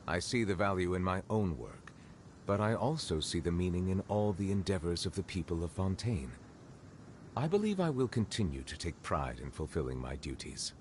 I see the value in my own work, but I also see the meaning in all the endeavors of the people of Fontaine. I believe I will continue to take pride in fulfilling my duties.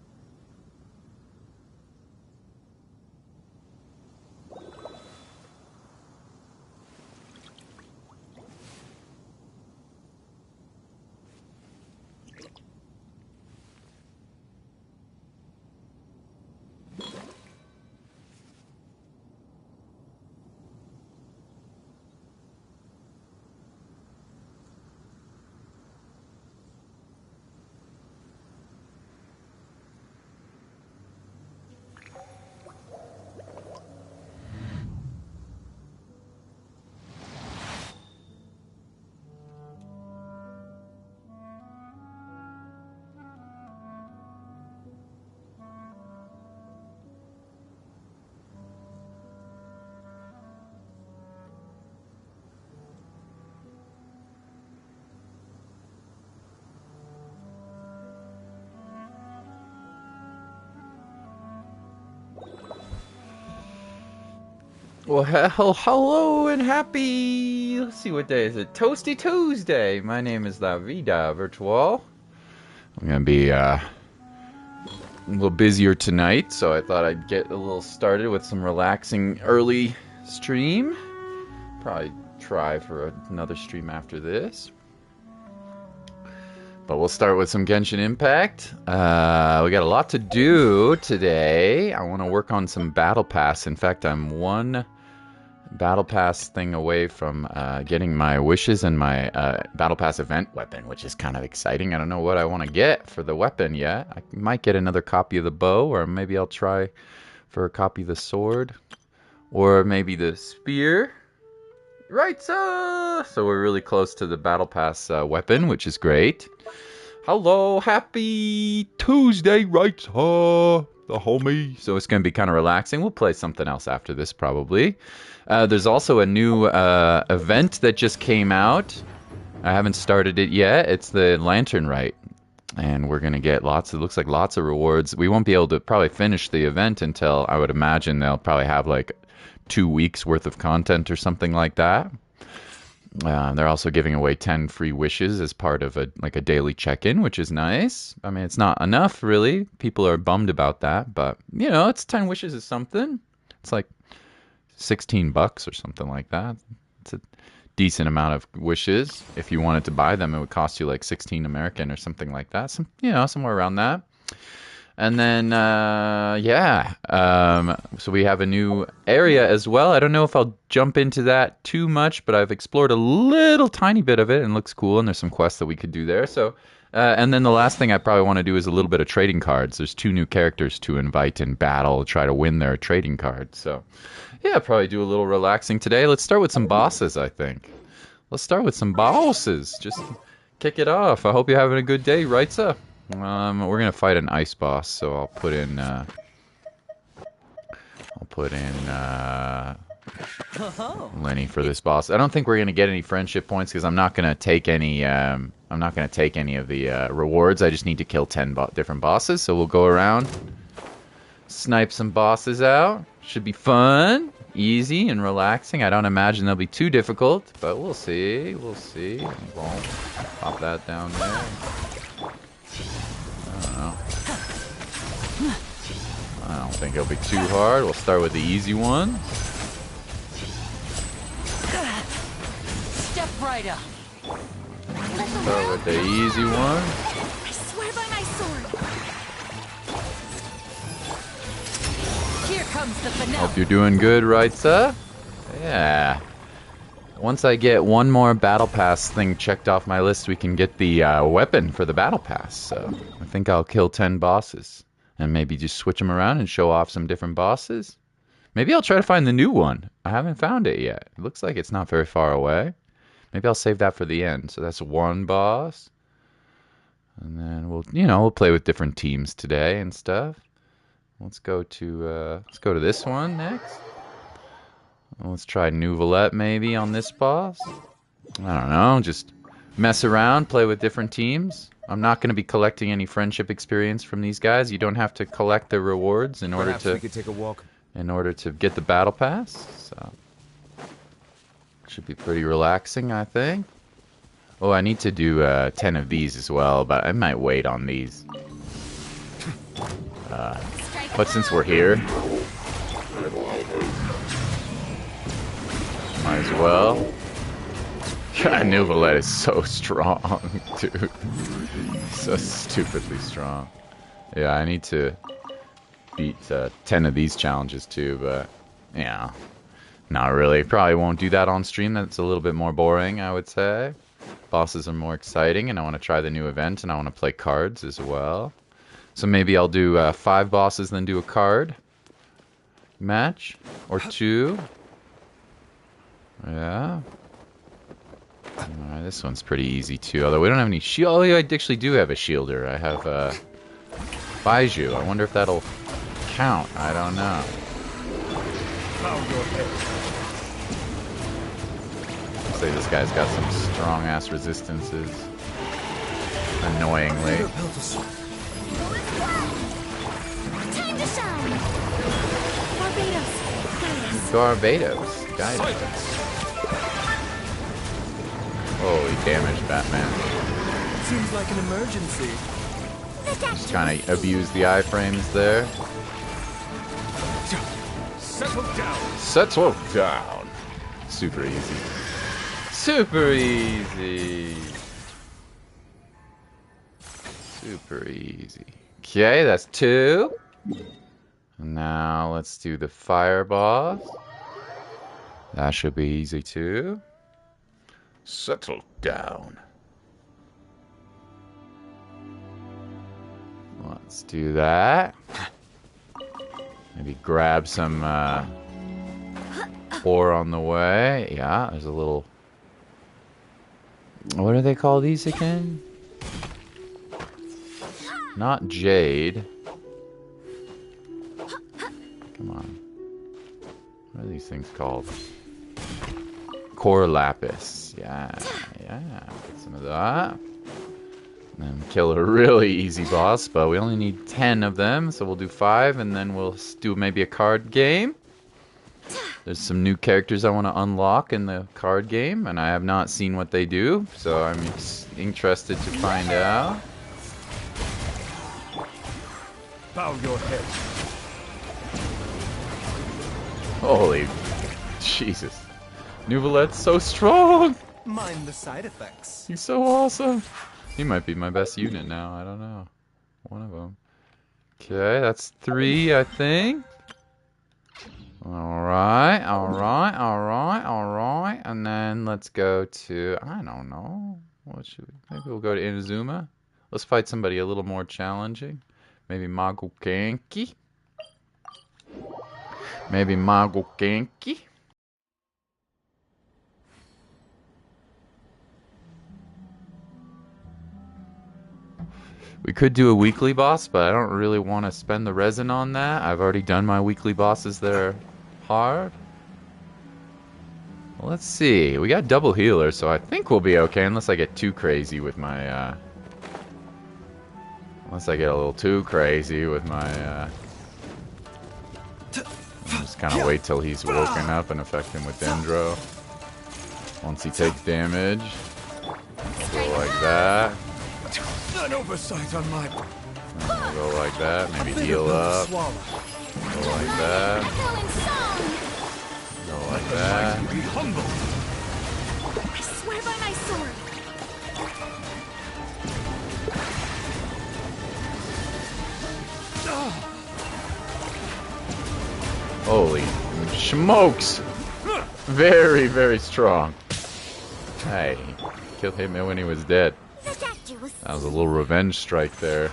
Well, hello and happy. Let's see, what day is it? Toasty Tuesday. My name is La Vida Virtual. I'm gonna be a little busier tonight, so I thought I'd get a little started with some relaxing early stream. Probably try for another stream after this. But we'll start with some Genshin Impact. We got a lot to do today. I want to work on some Battle Pass. In fact, I'm one Battle Pass thing away from getting my wishes and my Battle Pass event weapon, which is kind of exciting. I don't know what I want to get for the weapon yet. I might get another copy of the bow, or maybe I'll try for a copy of the sword, or maybe the spear. Right, so we're really close to the Battle Pass weapon, which is great. Hello, happy Tuesday, right, the homie. So it's going to be kind of relaxing. We'll play something else after this, probably. There's also a new event that just came out. I haven't started it yet. It's the Lantern Rite. And we're going to get looks like lots of rewards. We won't be able to probably finish the event until, I would imagine, they'll probably have like 2 weeks worth of content or something like that. They're also giving away 10 free wishes as part of a daily check-in, which is nice. I mean, it's not enough, really. People are bummed about that, but, it's 10 wishes is something. It's like $16 or something like that. It's a decent amount of wishes. If you wanted to buy them, it would cost you like 16 American or something like that. Somewhere around that. And then, so we have a new area as well. I don't know if I'll jump into that too much, but I've explored a little tiny bit of it and it looks cool, and there's some quests that we could do there. So, and then the last thing I probably want to do is a little bit of trading cards. There's 2 new characters to invite in battle, try to win their trading cards. So, yeah, probably do a little relaxing today. Let's start with some bosses, I think. Let's start with some bosses. Just kick it off. I hope you're having a good day, right, sir? We're gonna fight an ice boss, so I'll put in Lenny for this boss. I don't think we're gonna get any friendship points because I'm not gonna take any. I'm not gonna take any of the rewards. I just need to kill 10 different bosses. So we'll go around, snipe some bosses out. Should be fun, easy, and relaxing. I don't imagine they'll be too difficult, but we'll see. We'll see. We'll pop that down there. I don't think it'll be too hard. We'll start with the easy one. Step right up. Start with the easy one. I swear by my sword. Here comes the finale. Hope you're doing good, right, sir? Yeah. Once I get one more Battle Pass thing checked off my list, we can get the weapon for the Battle Pass. So I think I'll kill 10 bosses and maybe just switch them around and show off some different bosses. Maybe I'll try to find the new one. I haven't found it yet. It looks like it's not very far away. Maybe I'll save that for the end. So that's one boss. And then we'll play with different teams today and stuff. Let's go to this one next. Let's try Nouvelette maybe on this boss. I don't know, just mess around, play with different teams. I'm not going to be collecting any friendship experience from these guys. You don't have to collect the rewards in order Perhaps to we could take a walk. in order to get the battle pass. So should be pretty relaxing, I think. Oh, I need to do 10 of these as well, but I might wait on these. But since we're here, might as well. God, Nuvalette is so strong, dude. So stupidly strong. Yeah, I need to beat 10 of these challenges too, but yeah, not really. Probably won't do that on stream. That's a little bit more boring, I would say. Bosses are more exciting, and I want to try the new event, and I want to play cards as well. So maybe I'll do 5 bosses, then do a card match or 2. Yeah. Alright, this one's pretty easy too. Although we don't have any shield. Oh, yeah, I actually do have a shielder. I have Baiju. I wonder if that'll count. I don't know. Looks like this guy's got some strong ass resistances. Annoyingly. Time to shine. Barbados. Barbados. Guidance. Holy damage, Batman. Seems like an emergency. Just kind of abuse the iframes there. Settle down. Settle down. Super easy. Super easy. Super easy. Okay, that's 2. Now let's do the fire boss. That should be easy too. Settle down. Let's do that. Maybe grab some ore on the way. Yeah, there's a little... What do they call these again? Not jade. Come on. What are these things called? Core lapis. Yeah, yeah. Get some of that. And kill a really easy boss, but we only need 10 of them, so we'll do 5, and then we'll do maybe a card game. There's some new characters I want to unlock in the card game, and I have not seen what they do, so I'm interested to find out. Bow your head. Holy Jesus. Nuvalet's so strong! Mind the side effects. He's so awesome! He might be my best unit now, I don't know. One of them. Okay, that's 3, I think. Alright, alright, alright, alright. And then let's go to, I don't know. What should we, maybe we'll go to Inazuma. Let's fight somebody a little more challenging. Maybe Magokenki. Maybe Magokenki. We could do a weekly boss, but I don't really want to spend the resin on that. I've already done my weekly bosses that are hard. Well, let's see. We got double healer, so I think we'll be okay, unless I get too crazy with my... Unless I get a little too crazy with my... Just kind of wait till he's woken up and affect him with Dendro. Once he takes damage, go like that. An oversight on my part. Go like that, maybe heal up. Go like that. Go like that. Be humble. I swear by my sword. Holy smokes! Very, very strong. Hey, killed him when he was dead. That was a little revenge strike there.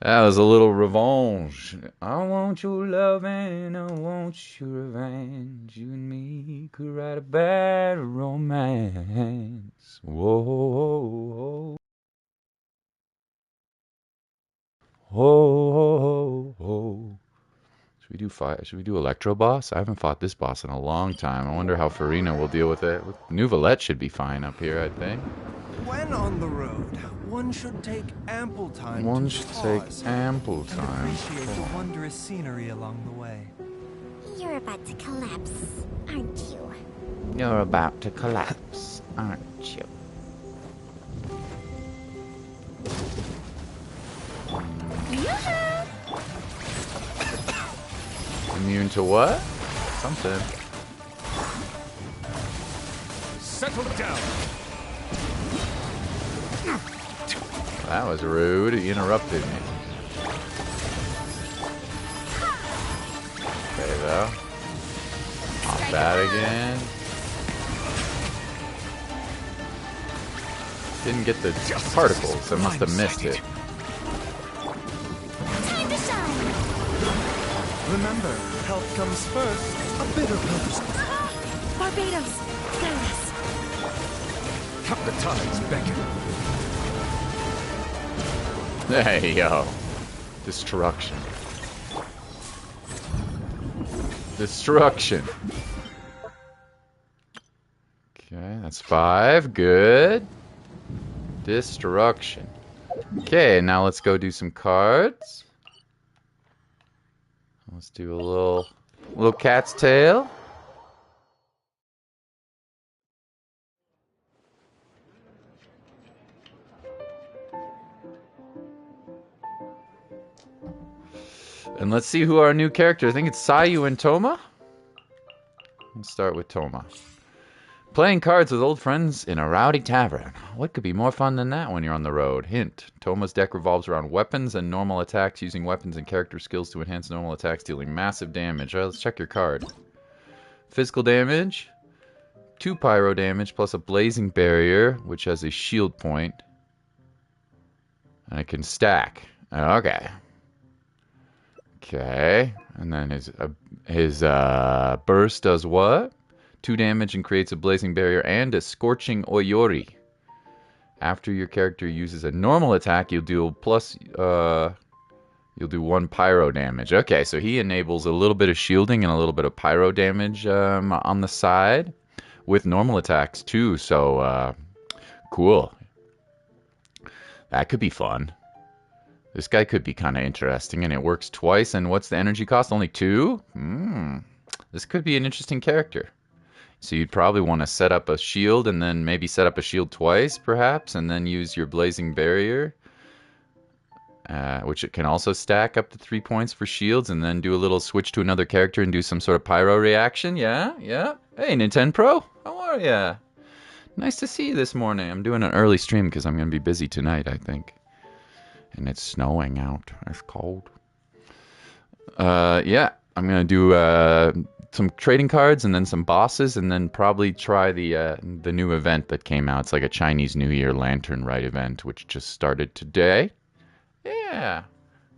That was a little revenge. I want your love and I want your revenge. You and me could write a bad romance. Whoa, whoa, whoa, whoa. Should we do fire? Should we do Electro Boss? I haven't fought this boss in a long time. I wonder how Farina will deal with it. New Valette should be fine up here, I think. When on the road, one should take ample time One to should pause take ample and time. appreciate the wondrous scenery along the way. You're about to collapse, aren't you? You're about to collapse, aren't you? Immune to what? Something. Settle down. That was rude. He interrupted me. Okay, though. Off that again. Didn't get the particles. I must have missed it. Time to shine! Remember, health comes first. A bit of help. Barbados, guide us. The tides beckon. Hey, yo. Destruction. Destruction. Okay, that's 5. Good. Destruction. Okay, now let's go do some cards. Let's do a little cat's tail. And let's see who our new character. I think it's Sayu and Toma. Let's start with Toma. Playing cards with old friends in a rowdy tavern. What could be more fun than that when you're on the road? Hint. Toma's deck revolves around weapons and normal attacks, using weapons and character skills to enhance normal attacks, dealing massive damage. All right, let's check your card. Physical damage. 2 pyro damage plus a blazing barrier, which has a shield point. And it can stack. Okay. Okay. And then his burst does what? 2 damage and creates a blazing barrier and a scorching oyori. After your character uses a normal attack, you'll do 1 pyro damage. Okay, so he enables a little bit of shielding and a little bit of pyro damage on the side with normal attacks too. So cool. That could be fun. This guy could be kind of interesting, and it works twice. And what's the energy cost? Only 2? This could be an interesting character. So you'd probably want to set up a shield and then maybe set up a shield twice, perhaps, and then use your blazing barrier, which it can also stack up to 3 points for shields, and then do a little switch to another character and do some sort of pyro reaction. Yeah. Hey, Nintendo Pro, how are ya? Nice to see you this morning. I'm doing an early stream because I'm going to be busy tonight, I think. And it's snowing out. It's cold. Yeah, I'm going to do some trading cards and then some bosses, and then probably try the new event that came out. It's like a Chinese New Year Lantern Rite event, which just started today. Yeah.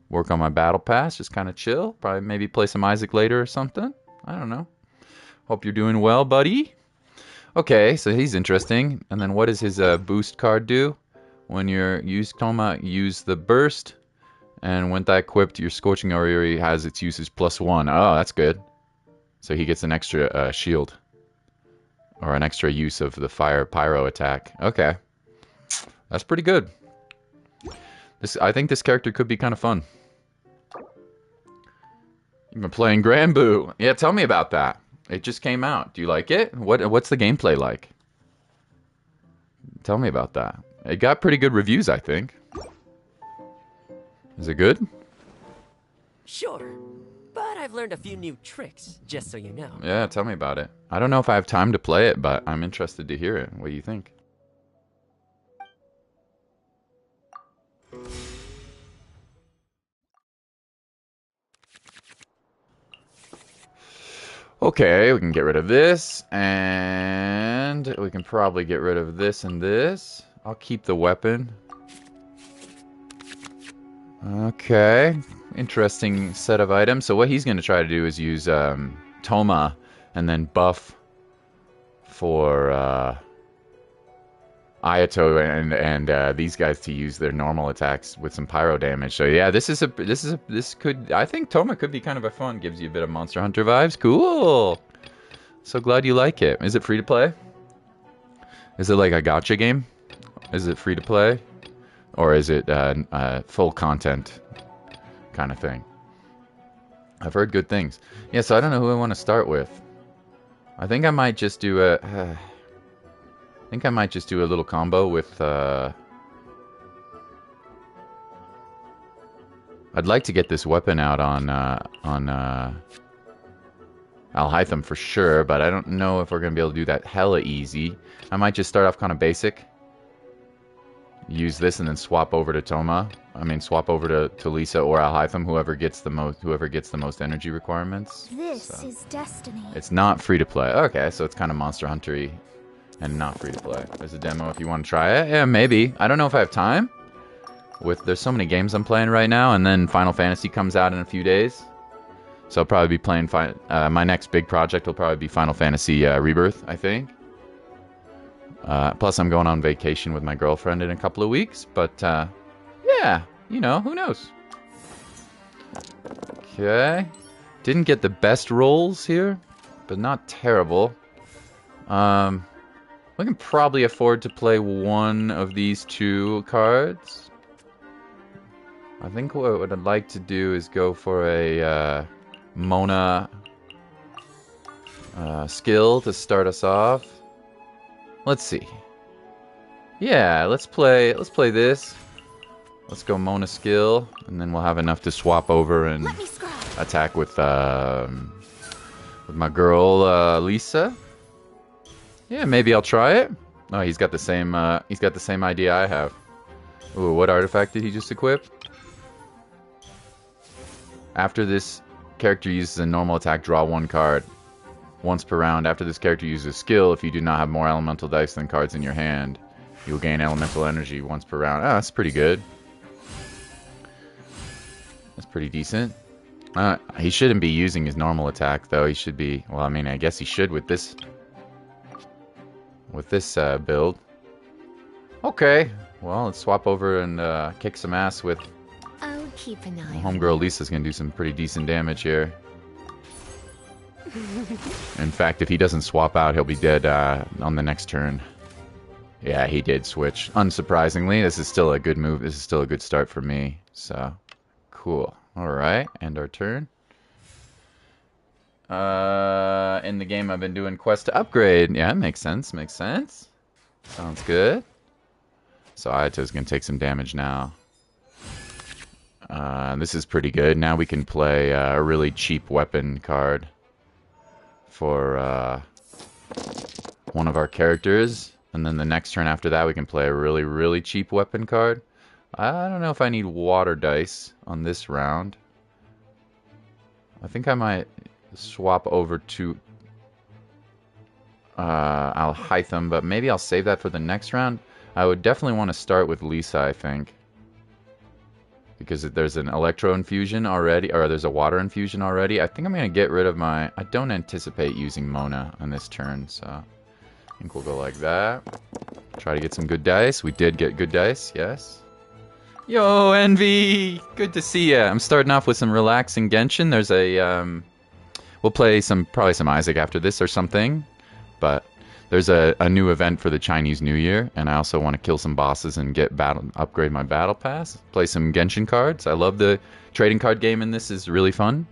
Work on my battle pass, just kind of chill. Probably maybe play some Isaac later or something. I don't know. Hope you're doing well, buddy. Okay, so he's interesting. And then what does his boost card do? When you're Toma, use the burst, and when that equipped, your Scorching Orrery has its usage +1. Oh, that's good. So he gets an extra shield, or an extra use of the fire pyro attack. Okay, that's pretty good. I think this character could be kind of fun. You've been playing Granblue. Yeah, tell me about that. It just came out. Do you like it? What's the gameplay like? Tell me about that. It got pretty good reviews, I think. Is it good? Sure, but I've learned a few new tricks, just so you know. Yeah, tell me about it. I don't know if I have time to play it, but I'm interested to hear it. What do you think? Okay, we can get rid of this, and we can probably get rid of this and this. I'll keep the weapon. Okay, interesting set of items. So what he's going to try to do is use Toma and then buff for Ayato and these guys to use their normal attacks with some pyro damage. So yeah, this could, I think Toma could be kind of a fun. Gives you a bit of Monster Hunter vibes. Cool. So glad you like it. Is it free to play? Is it like a gacha game? Is it free to play, or is it full content kind of thing? I've heard good things. Yeah, so I don't know who I want to start with. I think I might just do a. I think I might just do a little combo with. I'd like to get this weapon out on Alhaitham for sure, but I don't know if we're gonna be able to do that hella easy. I might just start off kind of basic. Use this and then swap over to Toma. I mean, swap over to Lisa or Alhaitham, whoever gets the most energy requirements. This is destiny. It's not free to play. Okay, so it's kind of Monster Hunter-y and not free to play. There's a demo if you want to try it. Yeah, maybe. I don't know if I have time. There's so many games I'm playing right now, and then Final Fantasy comes out in a few days. So I'll probably be playing. My next big project will probably be Final Fantasy Rebirth, I think. Plus, I'm going on vacation with my girlfriend in a couple of weeks. But yeah, you know, who knows? Okay, didn't get the best rolls here, but not terrible. We can probably afford to play one of these two cards. I think what I'd like to do is go for a Mona skill to start us off. Let's see. Yeah, let's play this. Let's go Mona skill, and then we'll have enough to swap over and attack with my girl Lisa. Yeah, maybe I'll try it. Oh, he's got the same idea I have. Ooh, what artifact did he just equip? After this character uses a normal attack, draw one card. Once per round, after this character uses a skill, if you do not have more elemental dice than cards in your hand, you'll gain elemental energy once per round. Ah, that's pretty good. That's pretty decent. He shouldn't be using his normal attack, though. He should be... Well, I mean, I guess he should with this... build. Okay. Well, let's swap over and kick some ass with... I'll keep an eye. Homegirl Lisa's gonna do some pretty decent damage here. In fact, if he doesn't swap out, he'll be dead on the next turn. Yeah, he did switch. Unsurprisingly, this is still a good move. This is still a good start for me. So, cool. Alright, end our turn. In the game, I've been doing quest to upgrade. Yeah, makes sense. Makes sense. Sounds good. So Ayato's gonna take some damage now. This is pretty good. Now we can play a really cheap weapon card for one of our characters. And then the next turn after that, we can play a really, really cheap weapon card. I don't know if I need water dice on this round. I think I might swap over to Alhaitham, but maybe I'll save that for the next round. I would definitely want to start with Lisa, I think. Because there's an electro infusion already, or there's a water infusion already. I think I'm going to get rid of my... I don't anticipate using Mona on this turn, so... I think we'll go like that. Try to get some good dice. We did get good dice, yes. Yo, Envy! Good to see ya. I'm starting off with some relaxing Genshin. There's a... We'll play probably some Isaac after this or something. But there's a new event for the Chinese New Year, and I also want to kill some bosses and upgrade my battle pass. Play some Genshin cards. I love the trading card game in this. Is really fun.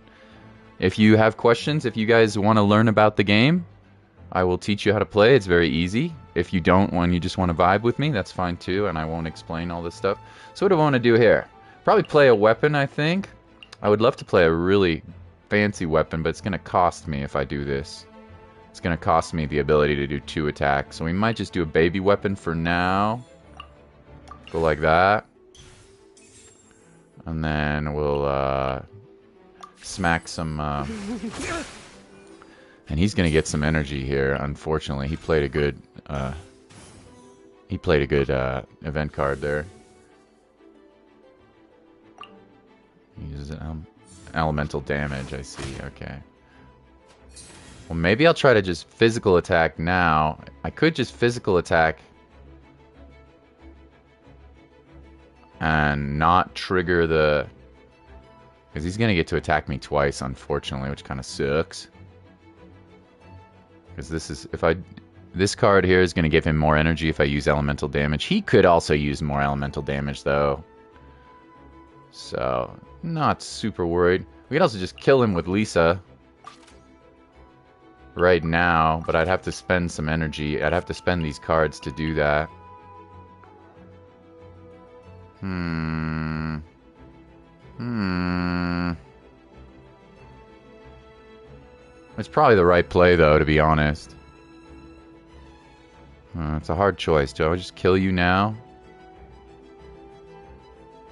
If you have questions, if you guys want to learn about the game, I will teach you how to play. It's very easy. If you don't, when you just want to vibe with me, that's fine too, and I won't explain all this stuff. So what do I want to do here? Probably play a weapon, I think. I would love to play a really fancy weapon, but it's going to cost me if I do this. It's going to cost me the ability to do 2 attacks. So we might just do a baby weapon for now. Go like that. And then we'll smack some... And he's going to get some energy here, unfortunately. He played a good... event card there. He uses elemental damage, I see. Okay. Well, maybe I'll try to just physical attack now. I could just physical attack and not trigger the... Because he's going to get to attack me twice, unfortunately, which kind of sucks. Because this is... This card here is going to give him more energy if I use elemental damage. He could also use more elemental damage, though. So, not super worried. We could also just kill him with Lisa right now, but I'd have to spend some energy. I'd have to spend these cards to do that. It's probably the right play, though, to be honest. It's a hard choice. Do I just kill you now?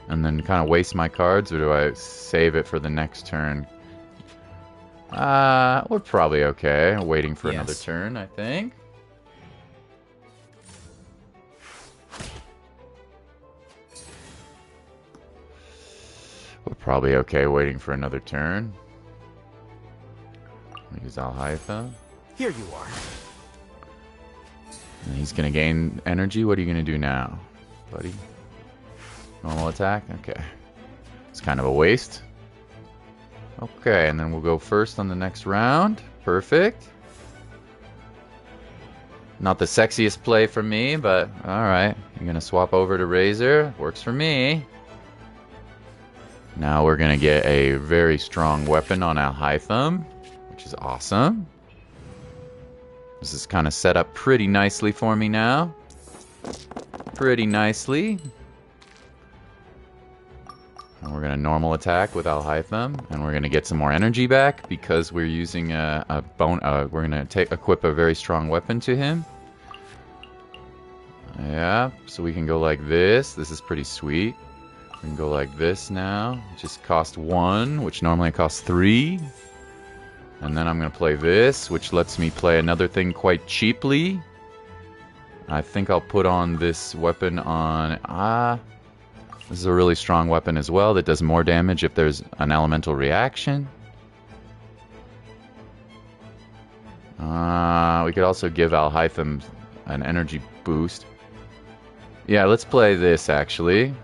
And then kind of waste my cards, or do I save it for the next turn? We're probably okay. Waiting for another turn, I think. We're probably okay waiting for another turn. Use Alhaitha. Here you are. And he's going to gain energy. What are you going to do now, buddy? Normal attack? Okay. It's kind of a waste. Okay, and then we'll go first on the next round. Perfect. Not the sexiest play for me, but alright. You're going to swap over to Razor. Works for me. Now we're going to get a very strong weapon on Alhaitham, which is awesome. This is kind of set up pretty nicely for me now. Pretty nicely. And we're going to normal attack with Alhaitham, and we're going to get some more energy back because we're using we're going to equip a very strong weapon to him. Yeah, so we can go like this. This is pretty sweet. We can go like this now. It just costs 1, which normally costs 3. And then I'm going to play this, which lets me play another thing quite cheaply. I think I'll put on this weapon on... This is a really strong weapon as well that does more damage if there's an elemental reaction. We could also give Alhaitham an energy boost. Yeah, let's play this actually.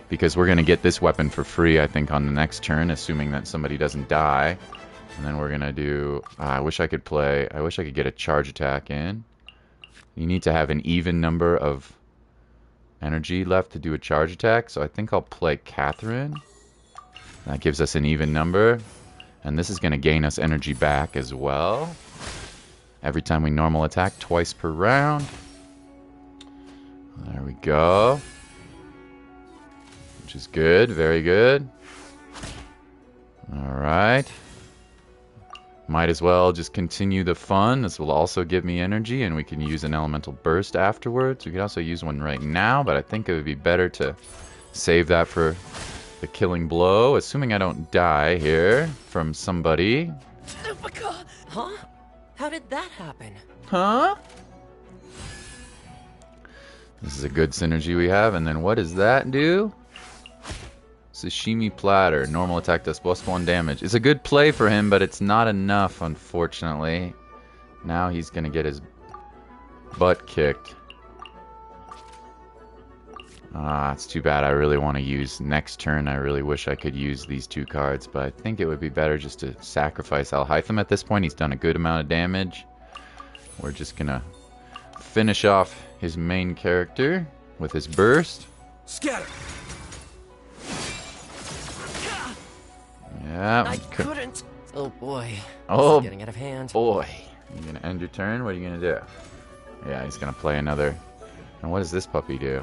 Because we're going to get this weapon for free, I think, on the next turn, assuming that somebody doesn't die. And then we're going to do... I wish I could get a charge attack in. You need to have an even number of energy left to do a charge attack, so I think I'll play Catherine. That gives us an even number. And this is going to gain us energy back as well. Every time we normal attack, twice per round. There we go. Which is good, very good. Alright. Might as well just continue the fun. This will also give me energy, and we can use an elemental burst afterwards. We could also use one right now, but I think it would be better to save that for the killing blow, assuming I don't die here from somebody. Huh? How did that happen? Huh? This is a good synergy we have, and then what does that do? Sashimi Platter. Normal attack does +1 damage. It's a good play for him, but it's not enough, unfortunately. Now he's going to get his butt kicked. It's too bad. I really want to use next turn. I really wish I could use these 2 cards, but I think it would be better just to sacrifice Alhaitham at this point. He's done a good amount of damage. We're just going to finish off his main character with his burst. Scatter! Yeah. I couldn't. Oh boy. Oh, this is getting out of hand. Boy. You gonna end your turn? What are you gonna do? Yeah, he's gonna play another. And what does this puppy do?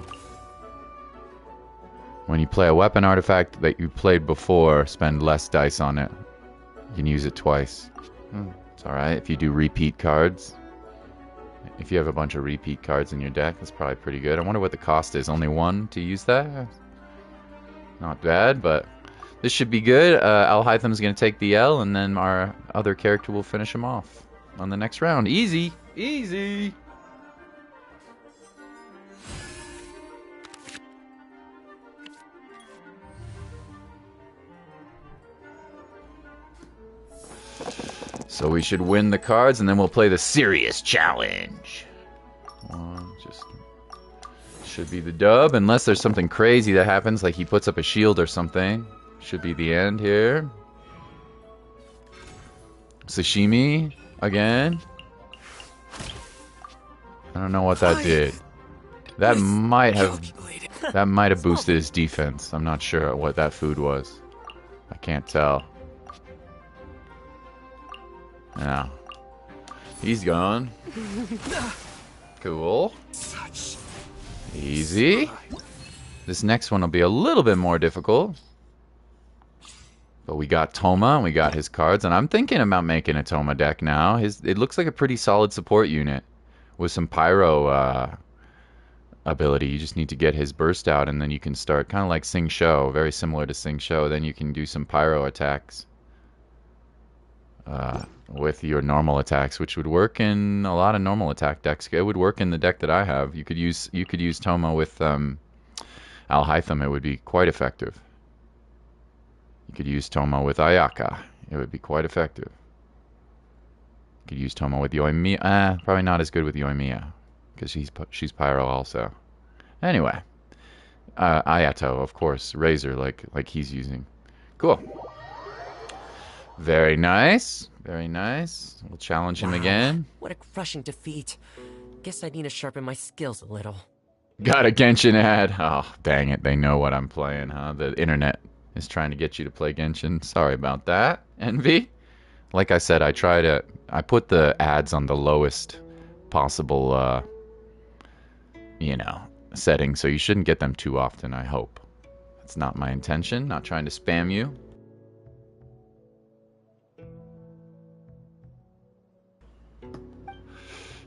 When you play a weapon artifact that you played before, spend less dice on it. You can use it twice. It's alright if you do repeat cards. If you have a bunch of repeat cards in your deck, that's probably pretty good. I wonder what the cost is. Only 1 to use that? Not bad, but this should be good. Alhaitham's going to take the L, and then our other character will finish him off on the next round. Easy! Easy! So we should win the cards, and then we'll play the serious challenge. Just Should be the dub, unless there's something crazy that happens, like he puts up a shield or something. Should be the end here. Sashimi again. I don't know what that did. That might have boosted his defense. I'm not sure what that food was. I can't tell. Yeah. He's gone. Cool. Easy. This next one will be a little bit more difficult. But we got Toma, and we got his cards, and I'm thinking about making a Toma deck now. It looks like a pretty solid support unit with some Pyro ability. You just need to get his burst out, and then you can start, kind of like Sing Sho, very similar to Sing Sho. Then you can do some Pyro attacks with your normal attacks, which would work in a lot of normal attack decks. It would work in the deck that I have. You could use Toma with Alhaitham. It would be quite effective. You could use Toma with Ayaka. It would be quite effective. You could use Toma with Yoimiya. Probably not as good with Yoimiya, because she's Pyro also. Anyway. Ayato, of course. Razor, like he's using. Cool. Very nice. Very nice. We'll challenge him again. What a crushing defeat. Guess I need to sharpen my skills a little. Got a Genshin ad. Oh, dang it. They know what I'm playing, huh? The internet is trying to get you to play Genshin. Sorry about that. Envy? Like I said, I put the ads on the lowest possible, setting, so you shouldn't get them too often, I hope. That's not my intention. Not trying to spam you.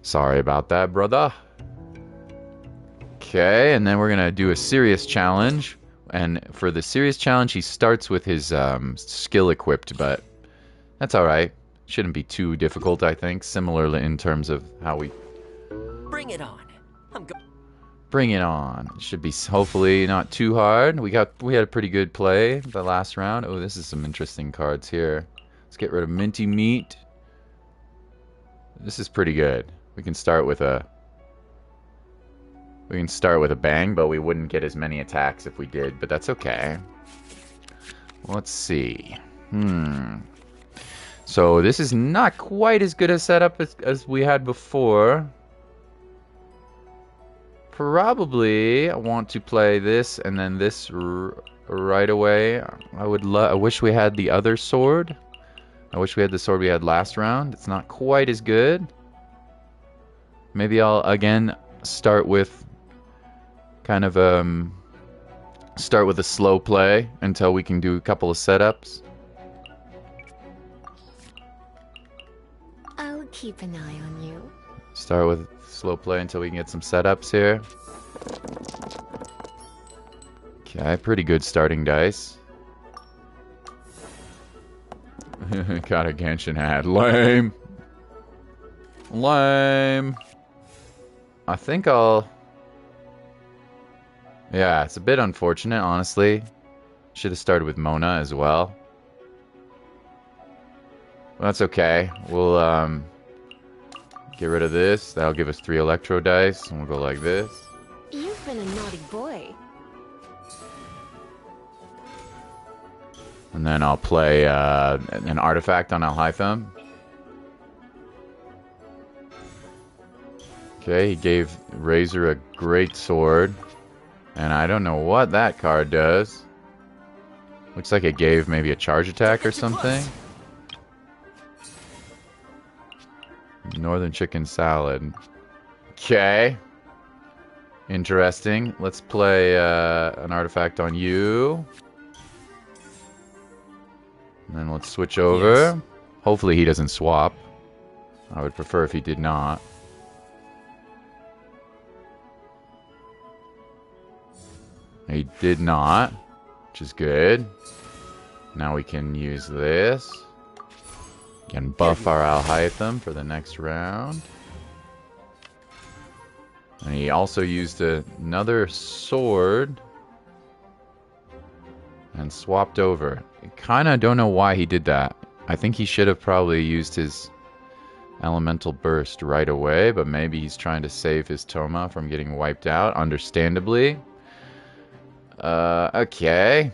Sorry about that, brother. Okay, and then we're going to do a serious challenge. And for the serious challenge, he starts with his skill equipped, but that's alright. Shouldn't be too difficult, I think. Similarly in terms of how we... Bring it on. Bring it on. It should be hopefully not too hard. We had a pretty good play the last round. Oh, this is some interesting cards here. Let's get rid of Minty Meat. This is pretty good. We can start with a bang, but we wouldn't get as many attacks if we did, but that's okay. Let's see. So this is not quite as good a setup as we had before. Probably I want to play this and then this right away. I wish we had the other sword. I wish we had the sword we had last round. It's not quite as good. Maybe I'll again start with kind of start with a slow play until we can do a couple of setups. I'll keep an eye on you. Start with slow play until we can get some setups here. Okay, pretty good starting dice. Got a Genshin hat. Lame. Lame. I think I'll... Yeah, it's a bit unfortunate, honestly. Should have started with Mona as well. That's okay. We'll get rid of this. That'll give us 3 electro dice, and we'll go like this. You've been a naughty boy. And then I'll play an artifact on Alhaitham. Okay, he gave Razor a great sword. And I don't know what that card does. Looks like it gave maybe a charge attack or something. Northern chicken salad. Okay. Interesting. Let's play an artifact on you. And then let's switch over. Yes. Hopefully he doesn't swap. I would prefer if he did not. He did not, which is good. Now we can use this. Can buff our Alhaitham for the next round. And he also used another sword and swapped over. I kind of don't know why he did that. I think he should have probably used his Elemental Burst right away, but maybe he's trying to save his Toma from getting wiped out, understandably. Okay.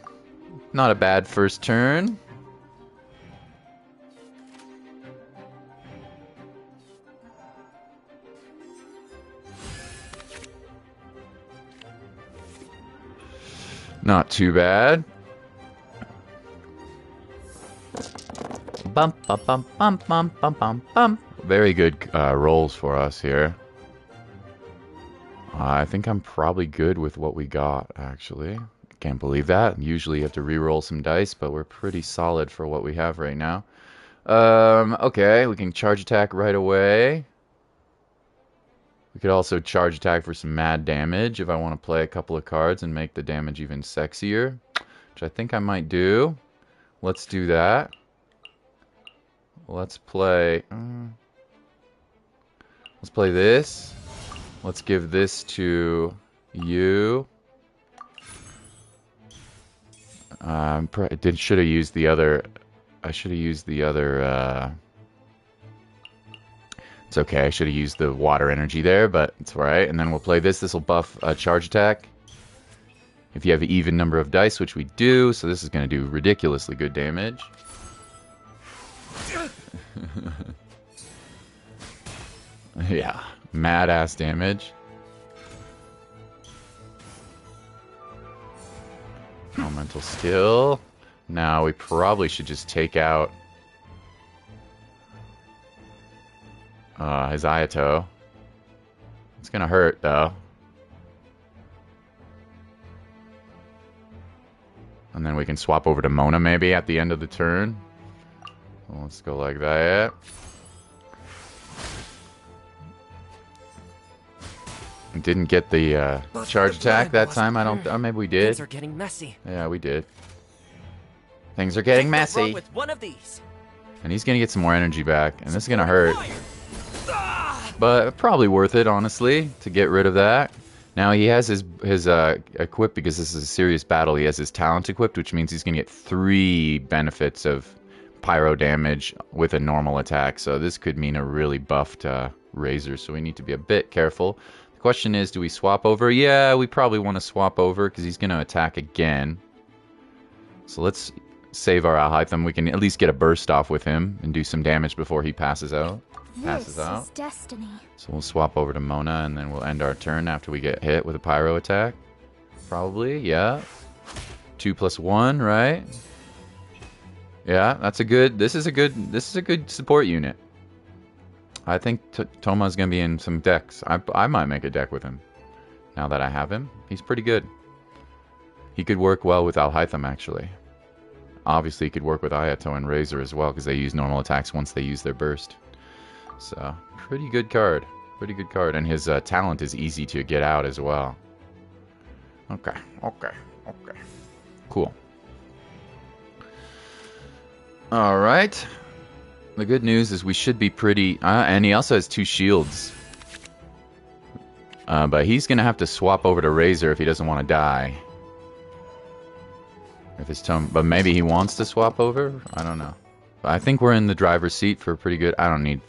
Not a bad first turn. Not too bad. Bump, bump, bump, bump, bump, bump, bump, bump. Very good rolls for us here. I think I'm probably good with what we got, actually. Can't believe that. Usually you have to re-roll some dice, but we're pretty solid for what we have right now. Okay, we can charge attack right away. We could also charge attack for some mad damage if I want to play a couple of cards and make the damage even sexier, which I think I might do. Let's do that. Let's play this. Let's give this to you. Should have used the other. I should have used the other. It's okay. I should have used the water energy there, but it's all right. And then we'll play this. This will buff charge attack. If you have an even number of dice, which we do, so this is going to do ridiculously good damage. Yeah, mad ass damage. Elemental skill. Now we probably should just take out his Ayato. It's gonna hurt though. And then we can swap over to Mona maybe at the end of the turn. Let's go like that. Didn't get the charge attack that time. I don't. Maybe we did. Things are getting messy. Yeah, we did. Things are getting What's wrong messy. with one of these? And he's gonna get some more energy back, and this is gonna hurt. But probably worth it, honestly, to get rid of that. Now he has his equip, because this is a serious battle. He has his talent equipped, which means he's gonna get 3 benefits of pyro damage with a normal attack. So this could mean a really buffed Razor. So we need to be a bit careful. The question is, do we swap over? Yeah, we probably want to swap over because he's gonna attack again. So let's save our Alhaitham. We can at least get a burst off with him and do some damage before he passes out. This is destiny. So we'll swap over to Mona, and then we'll end our turn after we get hit with a pyro attack. Probably, yeah. 2 + 1, right? Yeah, that's a good. This is a good support unit. I think Toma's gonna be in some decks. I might make a deck with him. Now that I have him, he's pretty good. He could work well with Alhaitham, actually. Obviously, he could work with Ayato and Razor as well, because they use normal attacks once they use their burst. So, pretty good card. Pretty good card. And his talent is easy to get out as well. Okay. Cool. Alright. The good news is we should be pretty... and he also has 2 shields. But he's going to have to swap over to Razor if he doesn't want to die. If his tone... But maybe he wants to swap over? I don't know. But I think we're in the driver's seat for pretty good... I don't need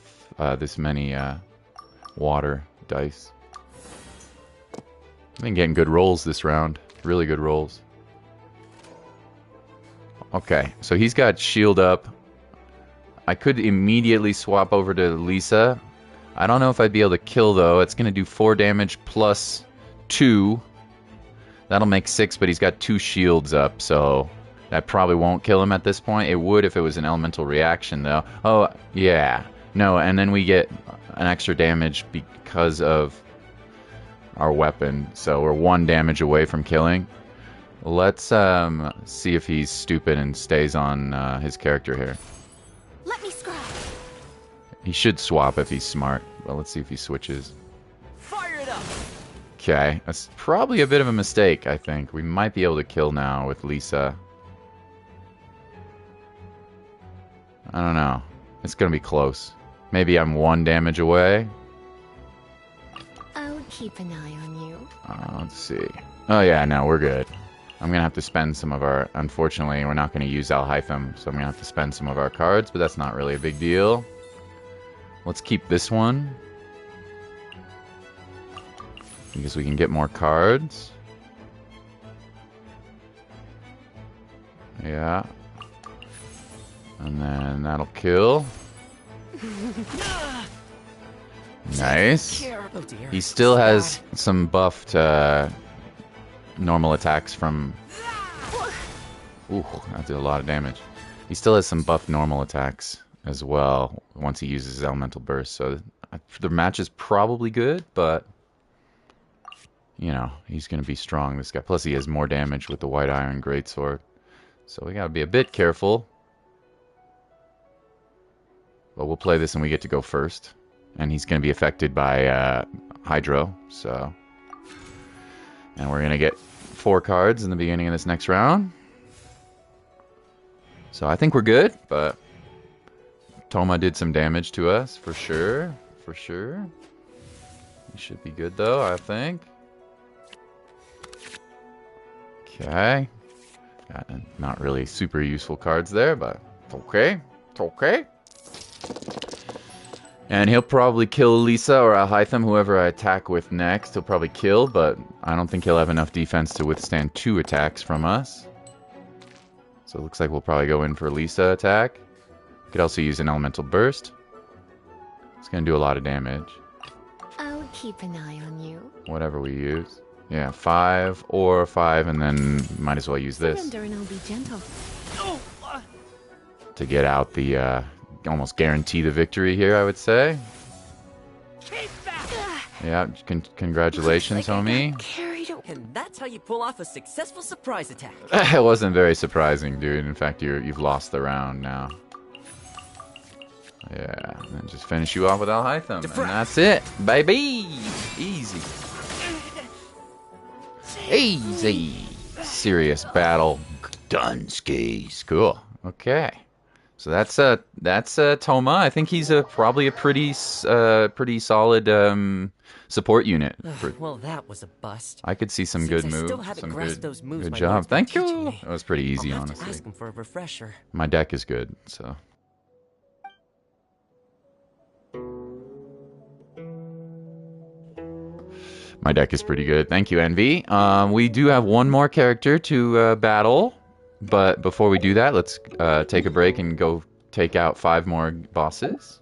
this many water dice. I've been getting good rolls this round. Really good rolls. Okay, so he's got shield up. I could immediately swap over to Lisa. I don't know if I'd be able to kill, though. It's going to do 4 damage plus 2. That'll make 6, but he's got 2 shields up, so that probably won't kill him at this point. It would if it was an elemental reaction, though. Oh, yeah. No, and then we get an extra damage because of our weapon. So we're 1 damage away from killing. Let's see if he's stupid and stays on his character here. Let me scrap. He should swap if he's smart. Well, let's see if he switches. Fire it up. Okay, that's probably a bit of a mistake, I think. We might be able to kill now with Lisa. I don't know. It's going to be close. Maybe I'm 1 damage away. I'll keep an eye on you. Let's see. Oh, yeah, no, we're good. I'm going to have to spend some of our... Unfortunately, we're not going to use Alhaitham, so I'm going to have to spend some of our cards, but that's not really a big deal. Let's keep this one. Because we can get more cards. Yeah. And then that'll kill. Nice. Oh dear. He still has some buffed normal attacks from... Ooh, that did a lot of damage. He still has some buffed normal attacks as well once he uses his elemental burst. So the match is probably good, but... You know, he's going to be strong, this guy. Plus he has more damage with the White Iron Greatsword. So we got to be a bit careful. But we'll play this and we get to go first. And he's going to be affected by Hydro. So, and we're going to get 4 cards in the beginning of this next round. So I think we're good, but Toma did some damage to us for sure. For sure. He should be good though, I think. Okay. Not really super useful cards there, but it's okay. It's okay. And he'll probably kill Lisa or Alhaitham, whoever I attack with next. He'll probably kill, but I don't think he'll have enough defense to withstand 2 attacks from us. So it looks like we'll probably go in for Lisa attack. Could also use an elemental burst. It's going to do a lot of damage. I'll keep an eye on you. Whatever we use. Yeah, 5 or 5, and then might as well use this. Surrender and I'll be gentle. To get out the, almost guarantee the victory here, I would say. Yeah, congratulations, homie. Carried away. And that's how you pull off a successful surprise attack. It wasn't very surprising, dude. In fact, you've lost the round now. Yeah, and then just finish you off with Alhaitham. And that's it, baby! Easy. Easy. Serious battle. Done skis. Cool. Okay. So that's Toma. I think he's probably a pretty solid support unit. Well, that was a bust. I could see some Seems good I still moves. haven't Some grasped those moves good my job. lord's been Thank you. teaching me. That was pretty easy, I'll have honestly. to ask him for a refresher. My deck is good, so. My deck is pretty good. Thank you, Envy. We do have one more character to battle, but before we do that, let's take a break and go take out 5 more bosses.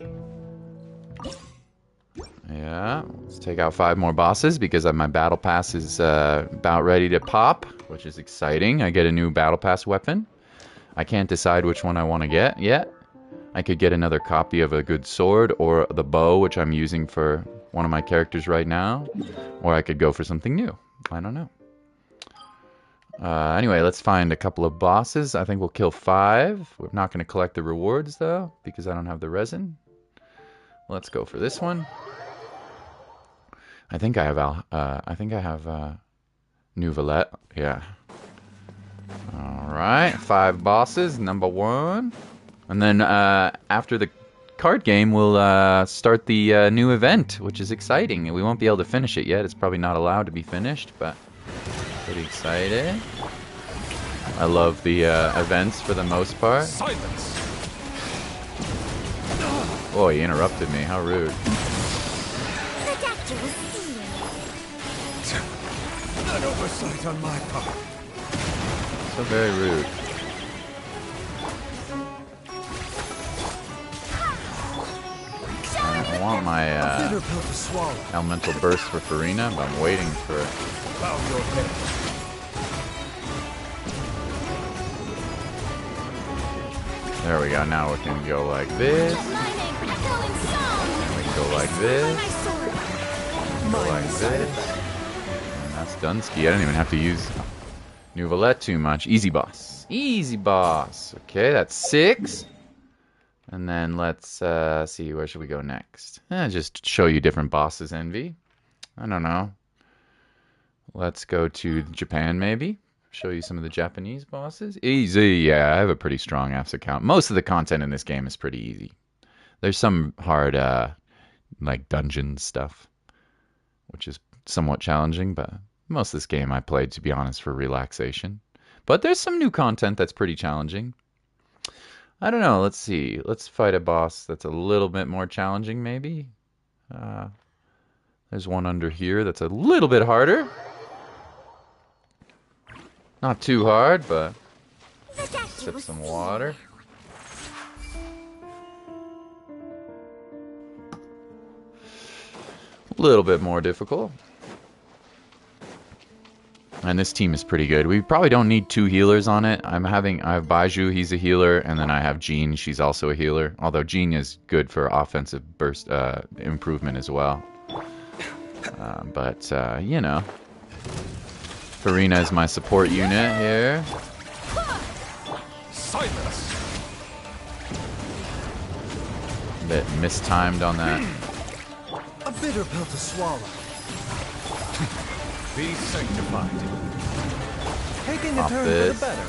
Yeah, let's take out 5 more bosses because my battle pass is about ready to pop, which is exciting. I get a new battle pass weapon. I can't decide which one I want to get yet. I could get another copy of a good sword or the bow, which I'm using for one of my characters right now, or I could go for something new. I don't know. Anyway, let's find a couple of bosses. I think we'll kill 5. We're not going to collect the rewards though, because I don't have the resin. Let's go for this one. I think I have New Valette. Yeah. All right, 5 bosses. Number 1, and then after the card game, we'll start the new event, which is exciting. We won't be able to finish it yet. It's probably not allowed to be finished, but pretty excited. I love the events for the most part. Silence! Oh, he interrupted me. How rude. The doctor will see you. An oversight on my part. So very rude. I want my Bitter pill to swallow. elemental burst for Farina, but I'm waiting for it. Bow your head. There we go. Now we can go like this. My name, echoing song. And we can go like this. My sword. Go like this. And that's Dunsky. I didn't even have to use New Valette too much. Easy boss. Easy boss. Okay, that's 6. And then let's see, where should we go next? Just show you different bosses, Envy. I don't know. Let's go to Japan, maybe. Show you some of the Japanese bosses. Easy, yeah, I have a pretty strong AFS account. Most of the content in this game is pretty easy. There's some hard, like, dungeon stuff, which is somewhat challenging, but most of this game I played, to be honest, for relaxation. But there's some new content that's pretty challenging. I don't know. Let's see. Let's fight a boss that's a little bit more challenging, maybe. There's one under here that's a little bit harder. Not too hard, but sip some water. A little bit more difficult. And this team is pretty good. We probably don't need 2 healers on it. I have Baiju, he's a healer, and then I have Jean, she's also a healer. Although Jean is good for offensive burst improvement as well. But you know, Farina is my support unit here. Silence. A bit mistimed on that. A bitter pill to swallow. Be sanctified. Taking a turn for the better.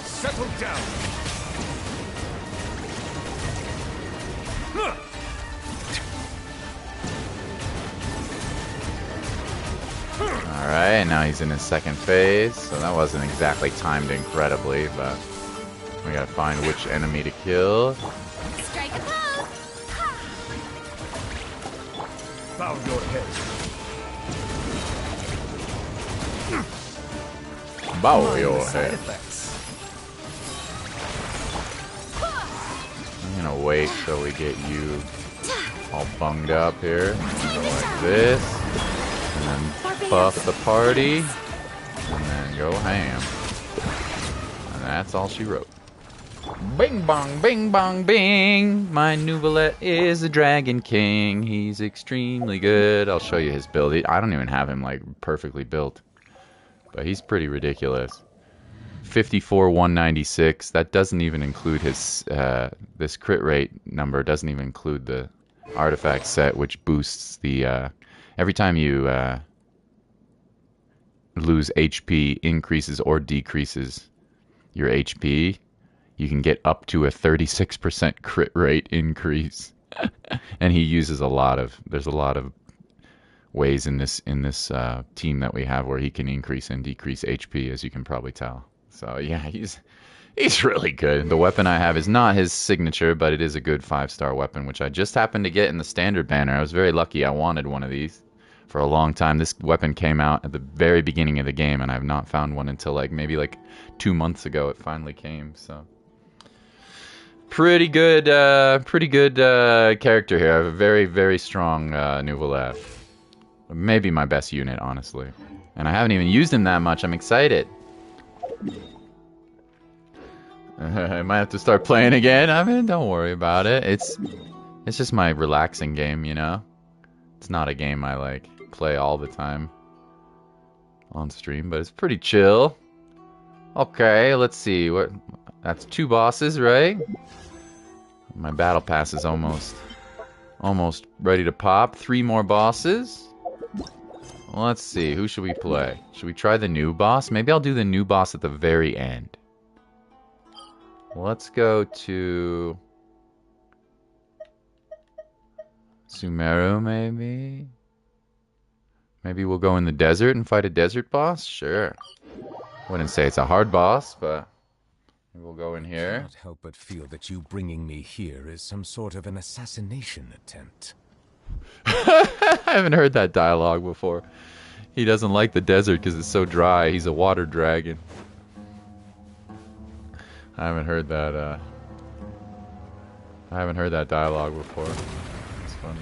Settle down. Alright, now he's in his second phase, so that wasn't exactly timed incredibly, but we gotta find which enemy to kill. Strike a pose. Bow your head. Bow your head. Effects. I'm gonna wait till we get you all bunged up here. Go like this. And then buff the party. And then go ham. And that's all she wrote. Bing bong, bing bong, bing. My Nuvolette is a Dragon King. He's extremely good. I'll show you his build. I don't even have him like perfectly built. But he's pretty ridiculous. 54, 196. That doesn't even include his this crit rate number. Doesn't even include the artifact set, which boosts the every time you lose HP, increases or decreases your HP. You can get up to a 36% crit rate increase, and he uses a lot of. There's a lot of ways in this team that we have where he can increase and decrease HP, as you can probably tell. So yeah, he's really good. The weapon I have is not his signature, but it is a good 5-star weapon, which I just happened to get in the standard banner. I was very lucky. I wanted one of these for a long time. This weapon came out at the very beginning of the game, and I've not found one until maybe 2 months ago. It finally came. So pretty good character here. I have a very, very strong Nuvolette. Maybe my best unit, honestly. And I haven't even used him that much. I'm excited. I might have to start playing again. I mean, don't worry about it. It's just my relaxing game, you know? It's not a game I play all the time on stream, but it's pretty chill. Okay, let's see. That's 2 bosses, right? My battle pass is almost ready to pop. 3 more bosses. Let's see, who should we play? Should we try the new boss? Maybe I'll do the new boss at the very end. Let's go to Sumeru, maybe? Maybe we'll go in the desert and fight a desert boss? Sure. Wouldn't say it's a hard boss, but we'll go in here. I cannot help but feel that you bringing me here is some sort of an assassination attempt. I haven't heard that dialogue before. He doesn't like the desert because it's so dry. He's a water dragon. I haven't heard that. I haven't heard that dialogue before. It's funny.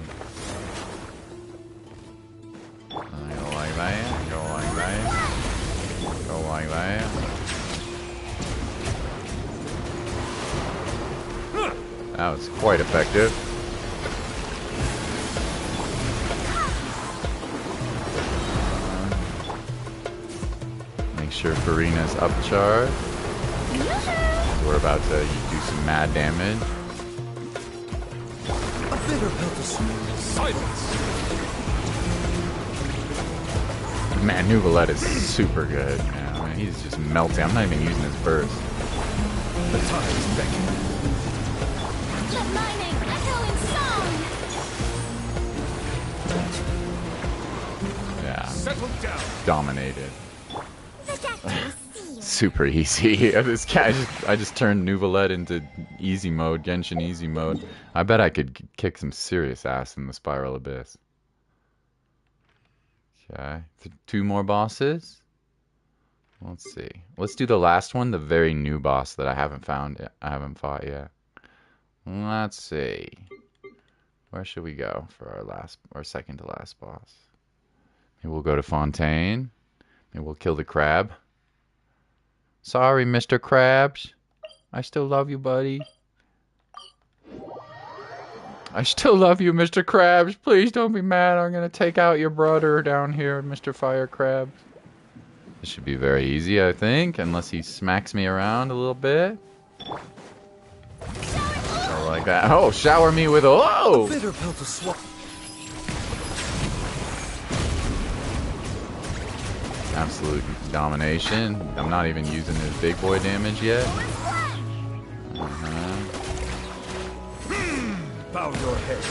Go like that. Go like that. Go like that. That was quite effective. Make sure Farina's upcharged. We're about to do some mad damage. A bitter pill to swallow. Silence. Man, Nuvolette is super good. Yeah, I mean, he's just melting. I'm not even using his burst. The time is beckoning. Let my name echo in song. Yeah, Settle down. dominated. The death will see you. super easy. This guy, I just turned Nuvalet into easy mode, Genshin easy mode. I bet I could kick some serious ass in the Spiral Abyss. Okay, 2 more bosses. Let's see. Let's do the last one, the very new boss that I haven't found yet. I haven't fought yet. Let's see. Where should we go for our second to last boss? Maybe we'll go to Fontaine. Maybe we'll kill the crab. Sorry, Mr. Krabs. I still love you, buddy. I still love you, Mr. Krabs. Please don't be mad. I'm going to take out your brother down here, Mr. Fire Crab. This should be very easy, I think, unless he smacks me around a little bit. Oh, like that. Oh, shower me with a... Oh! Bitter pill to swallow. Absolute domination. I'm not even using his big boy damage yet. Bow your head.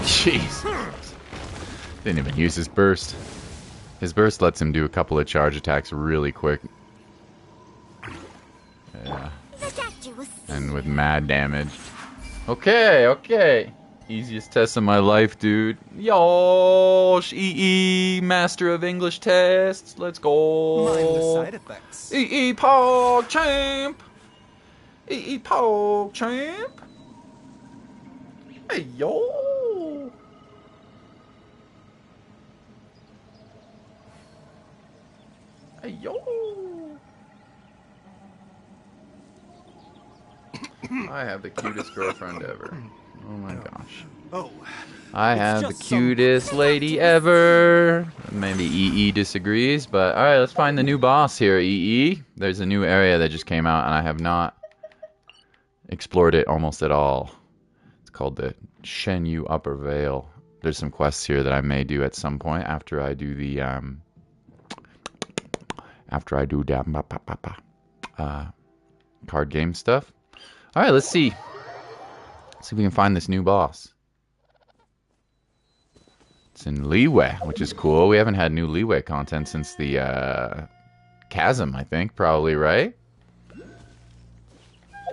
Jeez. Didn't even use his burst. His burst lets him do a couple of charge attacks really quick. Yeah. And with mad damage. Okay, okay. Easiest test of my life, dude. Yosh! EE, Master of English Tests. Let's go. Mindless side effects. EE Pog Champ! EE Pog Champ! Hey, yo! Hey, yo! I have the cutest girlfriend ever. Oh my gosh. Oh. I have the cutest lady ever. Maybe EE disagrees, but alright, let's find the new boss here, EE. There's a new area that just came out, and I have not explored it almost at all. It's called the Shenyu Upper Vale. There's some quests here that I may do at some point after I do the card game stuff. Alright, let's see. See if we can find this new boss. It's in Leeway, which is cool. We haven't had new Leeway content since the Chasm, I think. Probably, right?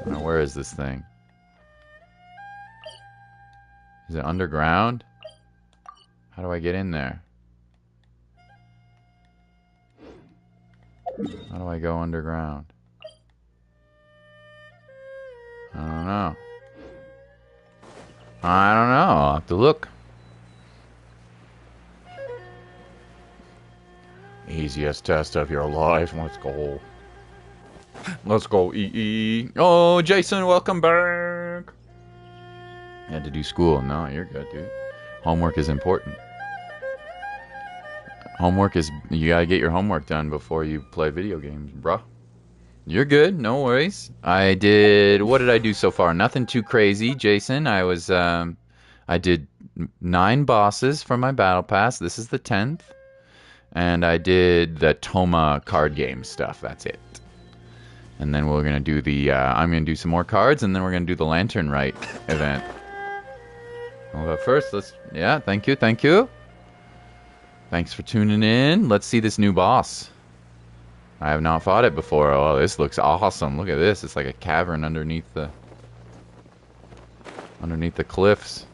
Now, where is this thing? Is it underground? How do I get in there? How do I go underground? I don't know. I don't know. I'll have to look. Easiest test of your life. Let's go. Let's go, EE. Oh, Jason, welcome back. You had to do school. No, you're good, dude. Homework is important. Homework is... You gotta get your homework done before you play video games, bruh. You're good, no worries. I did... What did I do so far? Nothing too crazy, Jason. I was... I did 9 bosses for my battle pass. This is the 10th. And I did the Toma card game stuff. That's it. And then we're gonna do the... I'm gonna do some more cards, and then we're gonna do the Lantern Rite event. Well, but first, let's... Yeah, thank you, thank you. Thanks for tuning in. Let's see this new boss. I have not fought it before. Oh, this looks awesome. Look at this. It's like a cavern underneath the cliffs.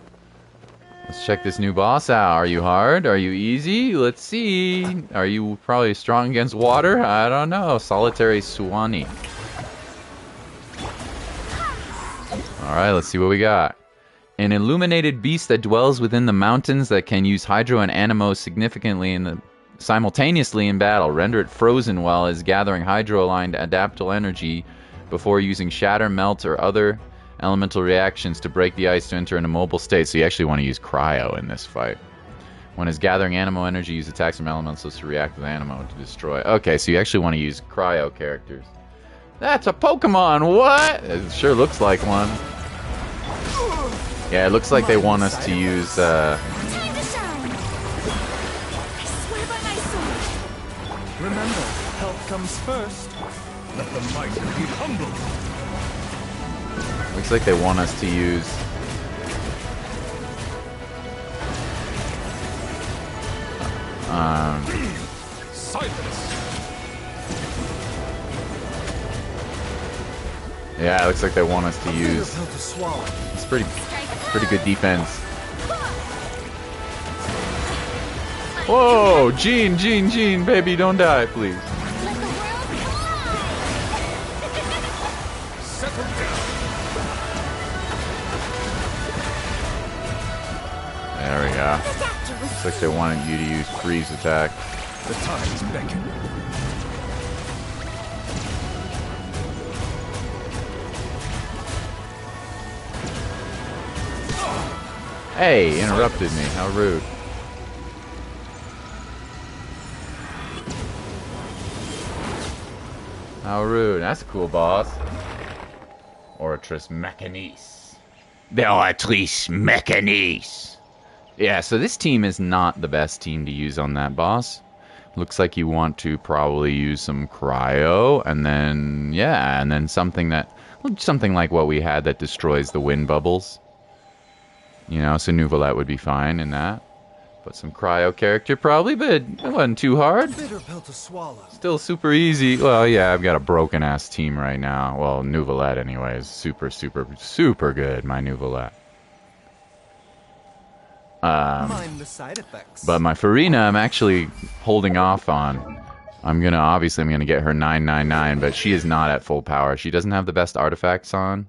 Let's check this new boss out. Are you hard? Are you easy? Let's see. Are you probably strong against water? I don't know. Solitary Suwani. Alright, let's see what we got. An illuminated beast that dwells within the mountains that can use Hydro and Anemo simultaneously in battle. Render it frozen while it is gathering Hydro-aligned adaptable energy before using Shatter, Melt, or other elemental reactions to break the ice to enter an immobile state. So you actually want to use Cryo in this fight. When it's gathering Anemo energy, use attacks from elementals to react with Anemo to destroy. Okay, so you actually want to use Cryo characters. That's a Pokemon! What? It sure looks like one. Yeah, it looks like they want us to use... Remember, health comes first. Let the mighty be humble. Looks like they want us to use... Silence. Yeah, it looks like they want us to use. Pill to swallow. It's pretty good defense. Whoa, Jean, baby, don't die, please. Settle down. There we go. Looks like they wanted you to use freeze attack. The tides beckon. Hey, interrupted me. How rude. How rude. That's a cool boss. Oratrice Mechanise. Oratrice Mechanise. Yeah, so this team is not the best team to use on that boss. Looks like you want to probably use some cryo, and then, yeah, and then something like what we had that destroys the wind bubbles. You know, so Nouvelette would be fine in that. Put some cryo character probably, but it wasn't too hard. Bitter pill to swallow. Still super easy. Well, yeah, I've got a broken ass team right now. Well, Nouvelette anyways. Super good, my Nouvelette. Mind the side effects. But my Farina, I'm actually holding off on. I'm gonna get her 999, but she is not at full power. She doesn't have the best artifacts on,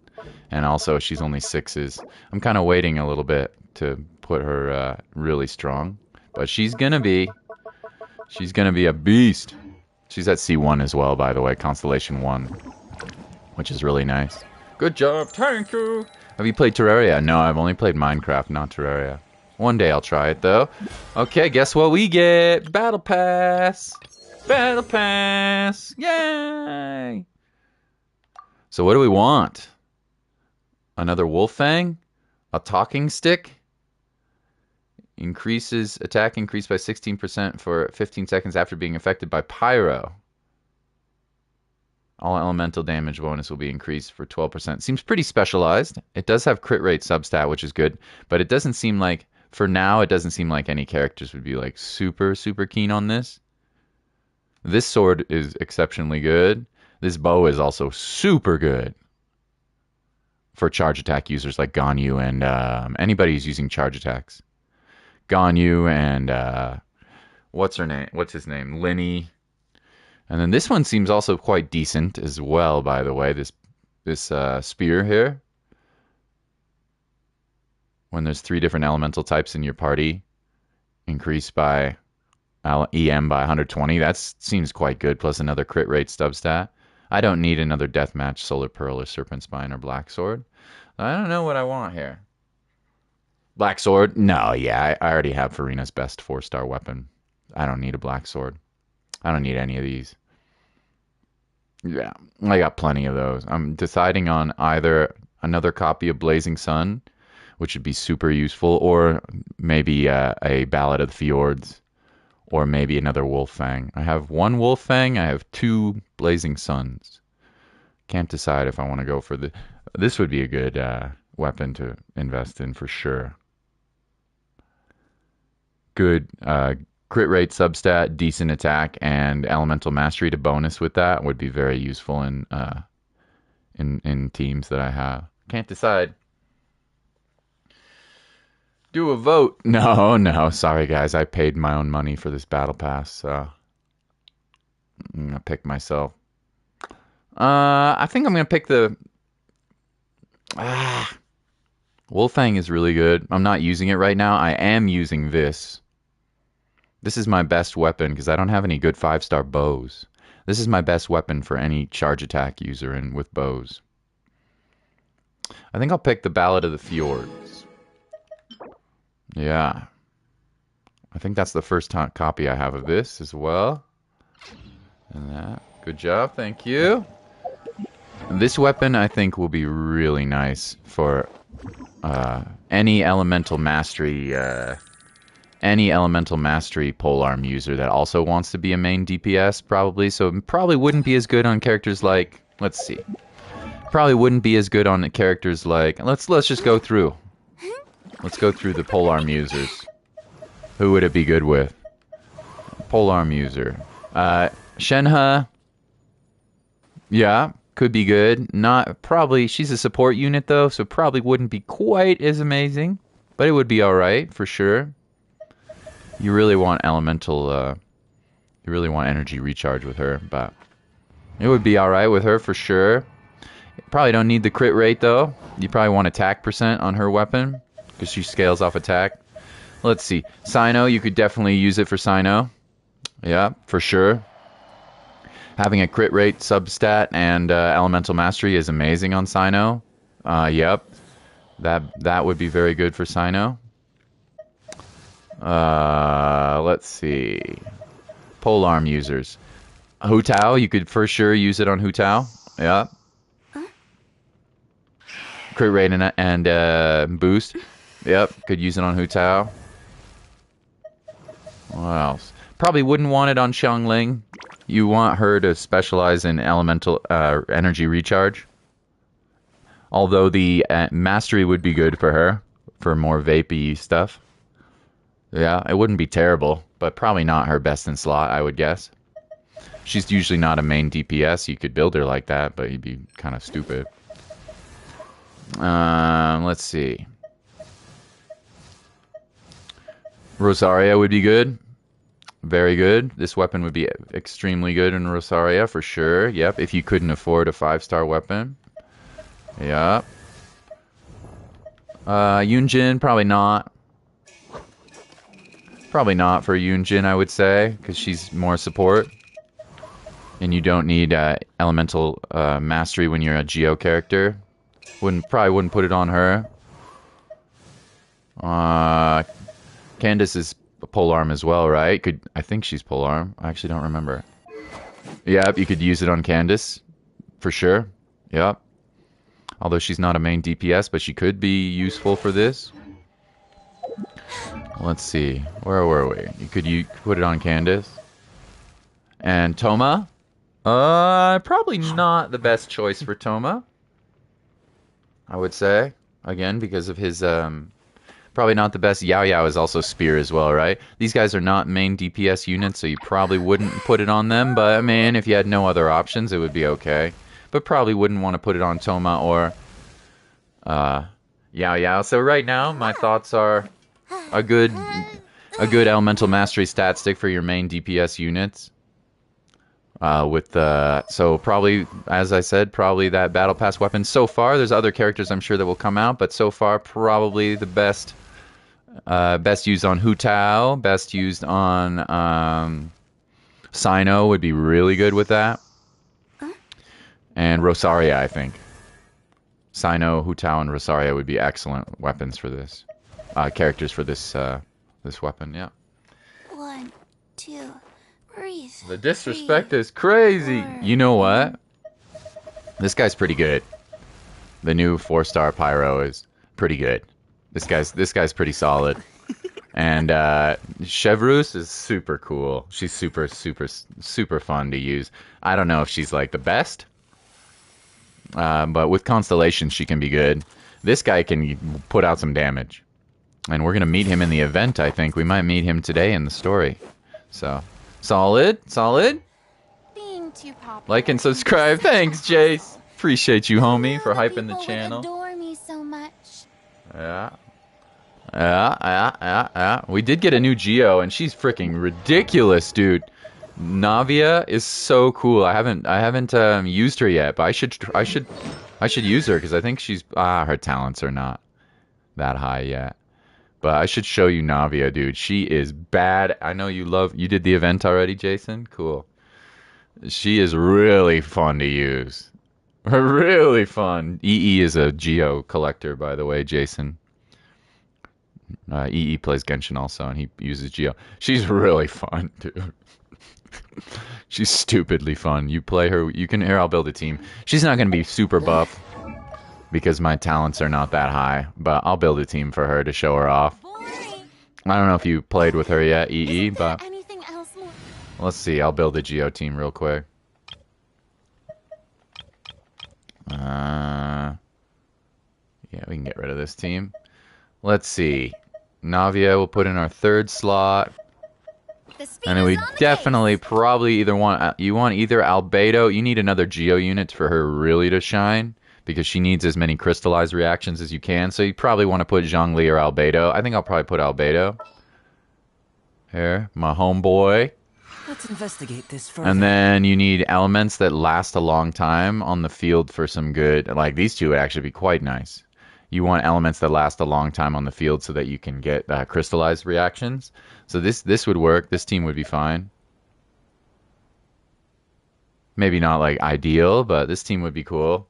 and also she's only 6s. I'm kind of waiting a little bit to put her really strong, but she's gonna be a beast. She's at C1 as well, by the way, Constellation 1, which is really nice. Good job, thank you. Have you played Terraria? No, I've only played Minecraft, not Terraria. One day I'll try it, though. Okay, guess what we get? Battle Pass! Battle Pass! Yay! So what do we want? Another Wolf Fang? A Talking Stick? Increases attack increased by 16% for 15 seconds after being affected by Pyro. All elemental damage bonus will be increased for 12%. Seems pretty specialized. It does have crit rate substat, which is good, but it doesn't seem like, for now, it doesn't seem like any characters would be like super keen on this. This sword is exceptionally good. This bow is also super good for charge attack users like Ganyu and anybody who's using charge attacks. Ganyu and what's his name? Linny. And then this one seems also quite decent as well, by the way. This spear here. When there's 3 different elemental types in your party, increased by EM by 120. That seems quite good, plus another crit rate stub stat. I don't need another deathmatch Solar Pearl or Serpent Spine or Black Sword. I don't know what I want here. Black Sword? No, yeah, I already have Farina's best 4-star weapon. I don't need a Black Sword. I don't need any of these. Yeah, I got plenty of those. I'm deciding on either another copy of Blazing Sun, which would be super useful, or maybe a Ballad of the Fjords, or maybe another Wolf Fang. I have 1 Wolf Fang, I have 2 Blazing Suns. Can't decide if I want to go for the... This would be a good weapon to invest in for sure. Good crit rate substat, decent attack, and elemental mastery to bonus with that would be very useful in teams that I have. Can't decide. Do a vote. No, sorry guys, I paid my own money for this battle pass, so I'm gonna pick myself. I think I'm gonna pick the Wolfang is really good. I'm not using it right now. I am using this. This is my best weapon because I don't have any good 5-star bows. This is my best weapon for any charge attack user and with bows. I think I'll pick the Ballad of the Fjords. Yeah. I think that's the first copy I have of this as well. And that. Good job. Thank you. This weapon, I think, will be really nice for any elemental mastery polearm user that also wants to be a main DPS, probably. So it probably wouldn't be as good on characters like, let's see. Probably wouldn't be as good on characters like, let's just go through. Let's go through the polearm users. Who would it be good with? Polearm user. Shenhe. Yeah, Could be good. Not probably. She's a support unit though, so probably wouldn't be quite as amazing, but it would be all right for sure. You really want elemental. You really want energy recharge with her, but it would be all right with her for sure. Probably don't need the crit rate though. You probably want attack percent on her weapon because she scales off attack. Let's see. Cyno, you could definitely use it for Cyno. Yeah, for sure. Having a crit rate substat and elemental mastery is amazing on Cyno. Yep. That would be very good for Cyno. Let's see. Polearm users. Hu Tao, you could for sure use it on Hu Tao. Yeah. Crit rate and boost. Yep, could use it on Hu Tao. What else? Probably wouldn't want it on Xiangling. You want her to specialize in elemental energy recharge. Although the mastery would be good for her, for more vapey stuff. Yeah, it wouldn't be terrible, but probably not her best in slot, I would guess. She's usually not a main DPS. You could build her like that, but you'd be kind of stupid. Let's see. Rosaria would be good. Very good. This weapon would be extremely good in Rosaria for sure. Yep, if you couldn't afford a 5-star weapon. Yep. Yunjin, probably not. Probably not for Yunjin, I would say, because she's more support. And you don't need elemental mastery when you're a Geo character. Probably wouldn't put it on her. Candace is polearm as well, right? I think she's polearm. I actually don't remember. Yep, you could use it on Candace for sure. Yep. Although she's not a main DPS, but she could be useful for this. Let's see. Where were we? You put it on Candace. And Toma? Probably not the best choice for Toma. I would say. Again, because of his probably not the best. Yao Yao is also spear as well, right? These guys are not main DPS units, so you probably wouldn't put it on them. But, I mean, if you had no other options, it would be okay. But probably wouldn't want to put it on Toma or Yao Yao. So right now, my thoughts are a good elemental mastery stat stick for your main DPS units. So probably, as I said, probably that battle pass weapon. So far, there's other characters I'm sure that will come out, but so far, probably the best used on Hu Tao, best used on Cyno would be really good with that. And Rosaria, I think. Cyno, Hu Tao, and Rosaria would be excellent weapons for this. Characters for this weapon, yeah. 1, 2, breathe. The disrespect is crazy. You know what? This guy's pretty good. The new 4-star Pyro is pretty good. This guy's pretty solid. And Chevrus is super cool. She's super fun to use. I don't know if she's like the best. But with Constellation, she can be good. This guy can put out some damage. And we're going to meet him in the event, I think. We might meet him today in the story. So, solid. Being too popular. Like and subscribe. Thanks, Jace. Appreciate you, homie, for hyping the channel. Adore me so much. Yeah. We did get a new Geo, and she's freaking ridiculous, dude. Navia is so cool. I haven't used her yet, but I should use her because I think she's her talents are not that high yet. But I should show you Navia, dude. She is bad. I know you did the event already, Jason? Cool. She is really fun to use. Really fun. EE is a Geo collector, by the way, Jason. EE plays Genshin also, and he uses Geo. She's really fun, dude. She's stupidly fun. You play her, I'll build a team. She's not going to be super buff because my talents are not that high, but I'll build a team for her to show her off. I don't know if you played with her yet, EE, but let's see. I'll build a Geo team real quick. Yeah, we can get rid of this team. Let's see. Navia we'll put in our 3rd slot. The speed And then we is on the definitely case. probably either want you want either Albedo. You need another Geo unit for her really to shine because she needs as many crystallized reactions as you can. So you probably want to put Zhongli or Albedo. I think I'll probably put Albedo. Here, my homeboy. Let's investigate this further. And then you need elements that last a long time on the field for some good. Like these two would actually be quite nice. You want elements that last a long time on the field so that you can get crystallized reactions. So this would work. This team would be fine. Maybe not like ideal, but this team would be cool.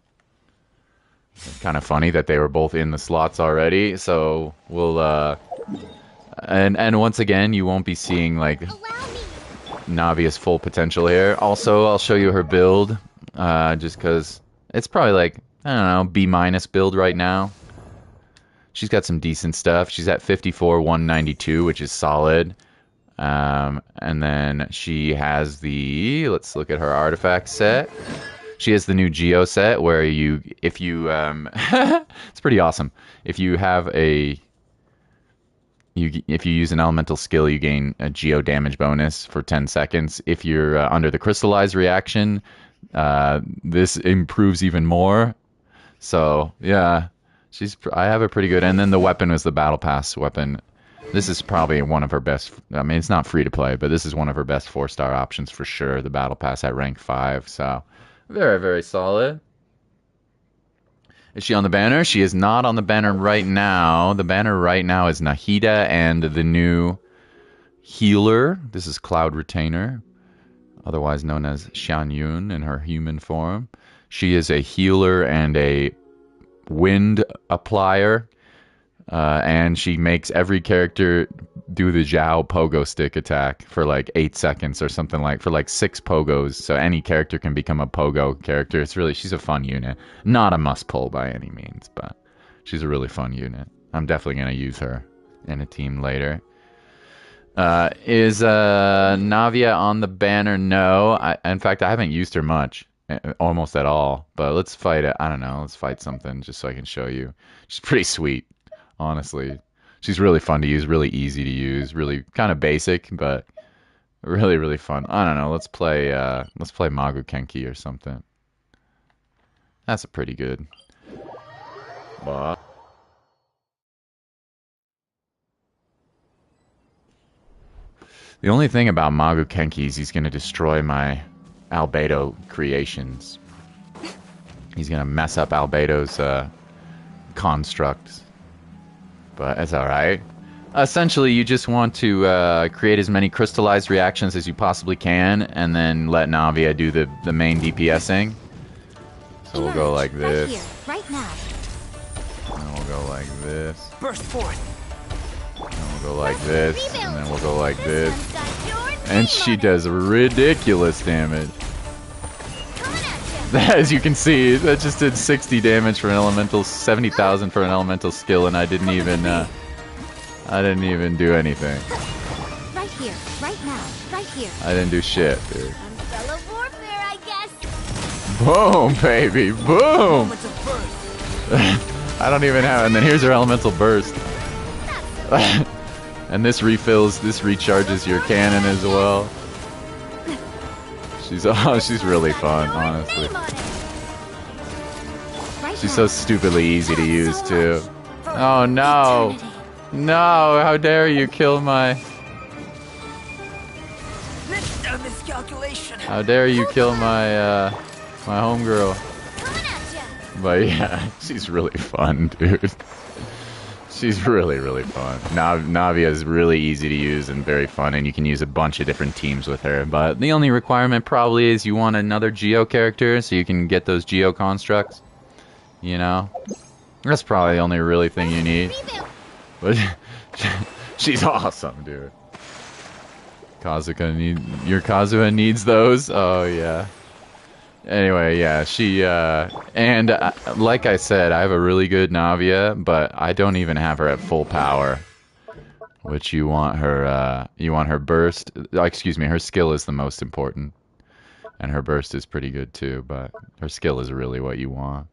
It's kind of funny that they were both in the slots already. So we'll and once again, you won't be seeing like Allow me. Navia's full potential here. Also, I'll show you her build, just because it's probably like, I don't know, B- build right now. She's got some decent stuff. She's at 54, 192, which is solid. And then she has let's look at her artifact set. She has the new Geo set where if you, it's pretty awesome. If you have if you use an elemental skill, you gain a Geo damage bonus for 10 seconds. If you're under the crystallized reaction, this improves even more. So yeah, I have her pretty good. And then the weapon was the battle pass weapon. This is probably one of her best. I mean, it's not free to play, but this is one of her best 4-star options for sure. The battle pass at rank 5. So very, very solid. Is she on the banner? She is not on the banner right now. The banner right now is Nahida and the new healer. This is Cloud Retainer, otherwise known as Xian Yun in her human form. She is a healer and a wind applier, and she makes every character do the Zhao pogo stick attack for like 8 seconds or something, like for like 6 pogos. So any character can become a pogo character. She's a fun unit. Not a must pull by any means, but she's a really fun unit. I'm definitely going to use her in a team later. Is Navia on the banner? No. In fact, I haven't used her much. Almost at all. But let's fight it. I don't know. Let's fight something just so I can show you. She's pretty sweet, honestly. She's really fun to use, really easy to use, really kind of basic, but really, really fun. I don't know. Let's play Magu Kenki or something. That's a pretty good. But the only thing about Magu Kenki is he's going to destroy my Albedo creations. He's going to mess up Albedo's constructs. But it's alright. Essentially, you just want to create as many crystallized reactions as you possibly can, and then let Navia do the main DPSing. So we'll go like this. Right here, right now. And we'll go like this. Burst forth. And we'll go like this. And then we'll go like this. One's got your name And she on it. does ridiculous damage. Coming at ya. As you can see, that just did 60 damage for an elemental, 70,000 for an elemental skill, and I didn't even do anything. Right here, right now, right here. I didn't do shit, dude. Umbrella warfare, I guess. Boom, baby, boom! Moments of burst. I don't even have, and then here's her elemental burst. And this recharges your cannon as well. She's really fun, honestly. Name on it. Right She's now. so stupidly easy to use too. Oh no! No! How dare you kill my... Miscalculation. How dare you kill my my homegirl? Coming at ya. But yeah, she's really fun, dude. She's really, really fun. Navia is really easy to use and very fun, and you can use a bunch of different teams with her. But the only requirement probably is you want another Geo character so you can get those Geo constructs. You know? That's probably the only really thing you need. But she's awesome, dude. Your Kazuha needs those? Oh, yeah. Anyway, yeah, she, and like I said, I have a really good Navia, but I don't even have her at full power. Which you want her burst, excuse me, her skill is the most important. And her burst is pretty good too, but her skill is really what you want.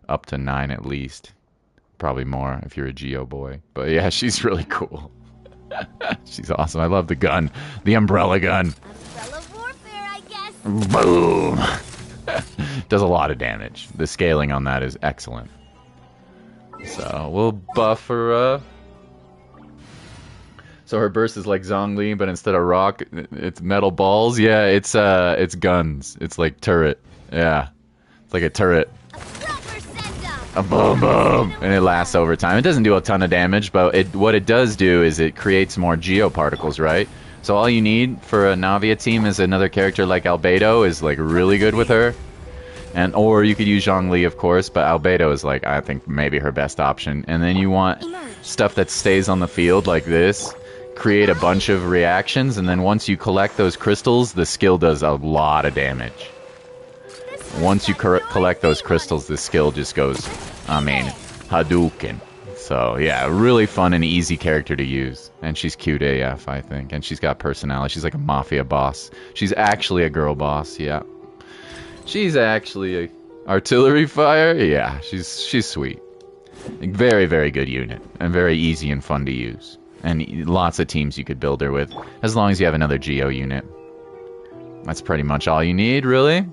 Up to 9 at least. Probably more if you're a Geo boy. But yeah, she's really cool. She's awesome. I love the gun. The umbrella gun. Umbrella warfare, I guess. Boom! Does a lot of damage. The scaling on that is excellent. So we'll buff her up. So her burst is like Zhongli, but instead of rock, it's metal balls. Yeah, it's guns. It's like turret. Yeah, it's like a turret. A boom boom, and it lasts over time. It doesn't do a ton of damage, but what it does do is it creates more geoparticles, right? So all you need for a Navia team is another character like Albedo is like really good with her. Or you could use Zhongli, of course, but Albedo is like, I think, maybe her best option. And then you want stuff that stays on the field like this. Create a bunch of reactions, and then once you collect those crystals, the skill does a lot of damage. Once you collect those crystals, the skill just goes, I mean, Hadouken. So, yeah, really fun and easy character to use. And she's cute AF, I think. And she's got personality. She's like a mafia boss. She's actually a girl boss, yeah. She's actually a artillery fire. Yeah, she's sweet. Very, very good unit. And very easy and fun to use. And lots of teams you could build her with. As long as you have another Geo unit. That's pretty much all you need, really.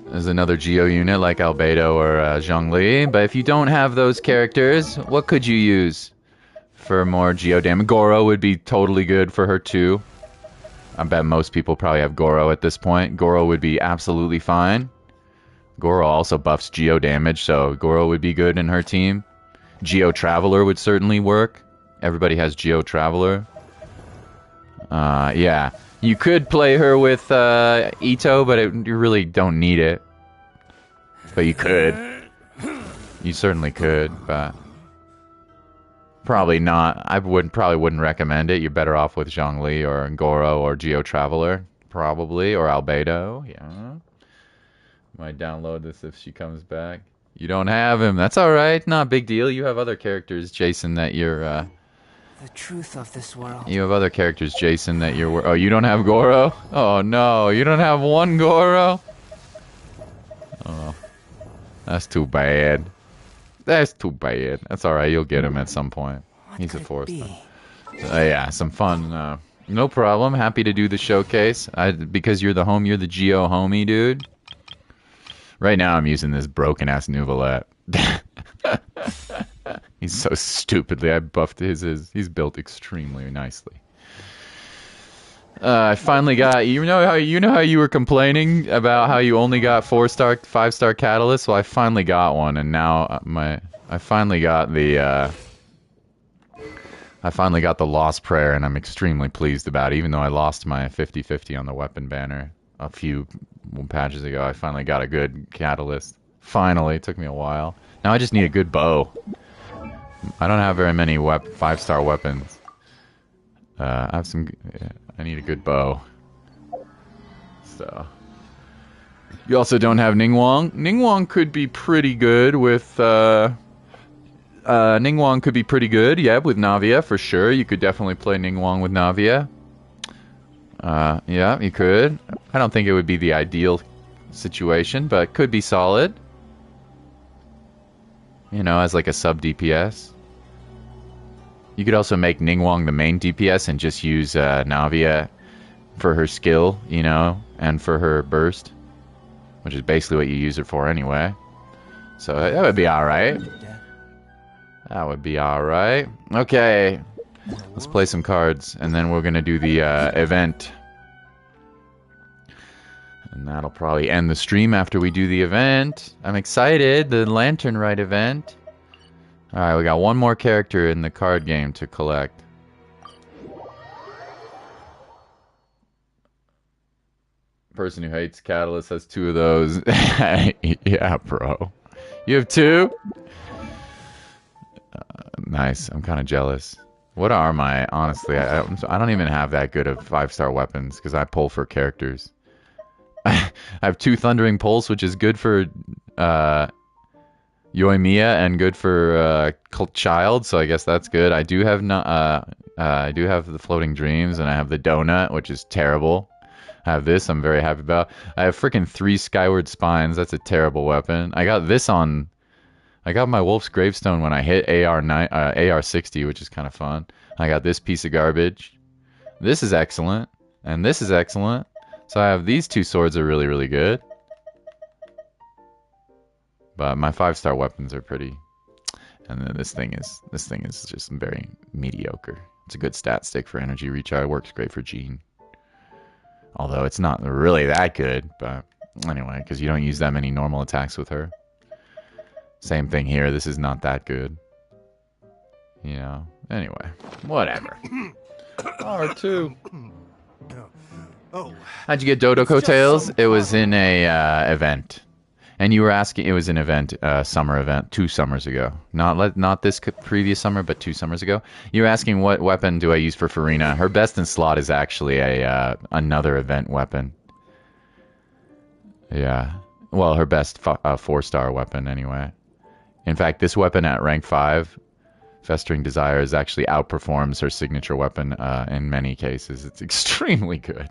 There's another Geo unit like Albedo or Zhongli. But if you don't have those characters, what could you use for more Geo damage? Goro would be totally good for her too. I bet most people probably have Goro at this point. Goro would be absolutely fine. Goro also buffs Geo damage, so Goro would be good in her team. Geo Traveler would certainly work. Everybody has Geo Traveler. Yeah. You could play her with Ito, but you really don't need it. But you could. You certainly could, but probably not. I probably wouldn't recommend it. You're better off with Zhongli or Goro or Geo Traveler, probably, or Albedo. Yeah. Might download this if she comes back. You don't have him. That's all right. Not a big deal. You have other characters, Jason, that you're. The truth of this world. You have other characters, Jason, that you're... Oh, you don't have Goro? Oh, no. You don't have one Goro? Oh. That's too bad. That's too bad. That's alright. You'll get him at some point. He's a fourth. Yeah, some fun. No problem. Happy to do the showcase. Because you're the Geo homie, dude. Right now I'm using this broken-ass Nuvolette. He's so stupidly. I buffed his. He's built extremely nicely. I finally got. You know how you were complaining about how you only got 4-star, 5-star catalysts. Well, I finally got one, and now I finally got the. I finally got the Lost Prayer, and I'm extremely pleased about it. Even though I lost my 50/50 on the weapon banner a few patches ago, I finally got a good catalyst. Finally, it took me a while. Now I just need a good bow. I don't have very many 5-star weapons. I have some. I need a good bow. So. You also don't have Ningguang. Ningguang could be pretty good with. Ningguang could be pretty good. Yeah, with Navia for sure. You could definitely play Ningguang with Navia. Yeah, you could. I don't think it would be the ideal situation, but it could be solid. You know, as like a sub DPS. You could also make Ningguang the main DPS and just use Navia for her skill, you know, and for her burst, which is basically what you use it for anyway. So that would be alright. That would be alright. Okay, let's play some cards, and then we're going to do the event. And that'll probably end the stream after we do the event. I'm excited, the Lantern Rite event. Alright, we got one more character in the card game to collect. Person who hates Catalyst has 2 of those. Yeah, bro. You have 2? Nice. I'm kind of jealous. What are my... Honestly, I don't even have that good of 5-star weapons because I pull for characters. I have 2 Thundering Pulse, which is good for Yoimiya and good for Child, so I guess that's good. I do have the Floating Dreams, and I have the Donut, which is terrible. I have this, I'm very happy about. I have freaking 3 Skyward Spines, that's a terrible weapon. I got this on I got my Wolf's Gravestone when I hit AR60, which is kind of fun. I got this piece of garbage. This is excellent. And this is excellent. So I have these two swords are really, really good. But my 5-star weapons are pretty. And then this thing is just very mediocre. It's a good stat stick for energy recharge. Works great for Jean. Although it's not really that good. But anyway, because you don't use that many normal attacks with her. Same thing here. This is not that good. You know. Anyway, whatever. R2. Oh, How'd you get Dodo Coattails? It was in a event. And you were asking, it was an event, summer event, 2 summers ago. Not this previous summer, but 2 summers ago. You were asking what weapon do I use for Farina. Her best in slot is actually another event weapon. Yeah. Well, her best 4-star weapon anyway. In fact, this weapon at rank 5, Festering Desires, actually outperforms her signature weapon in many cases. It's extremely good.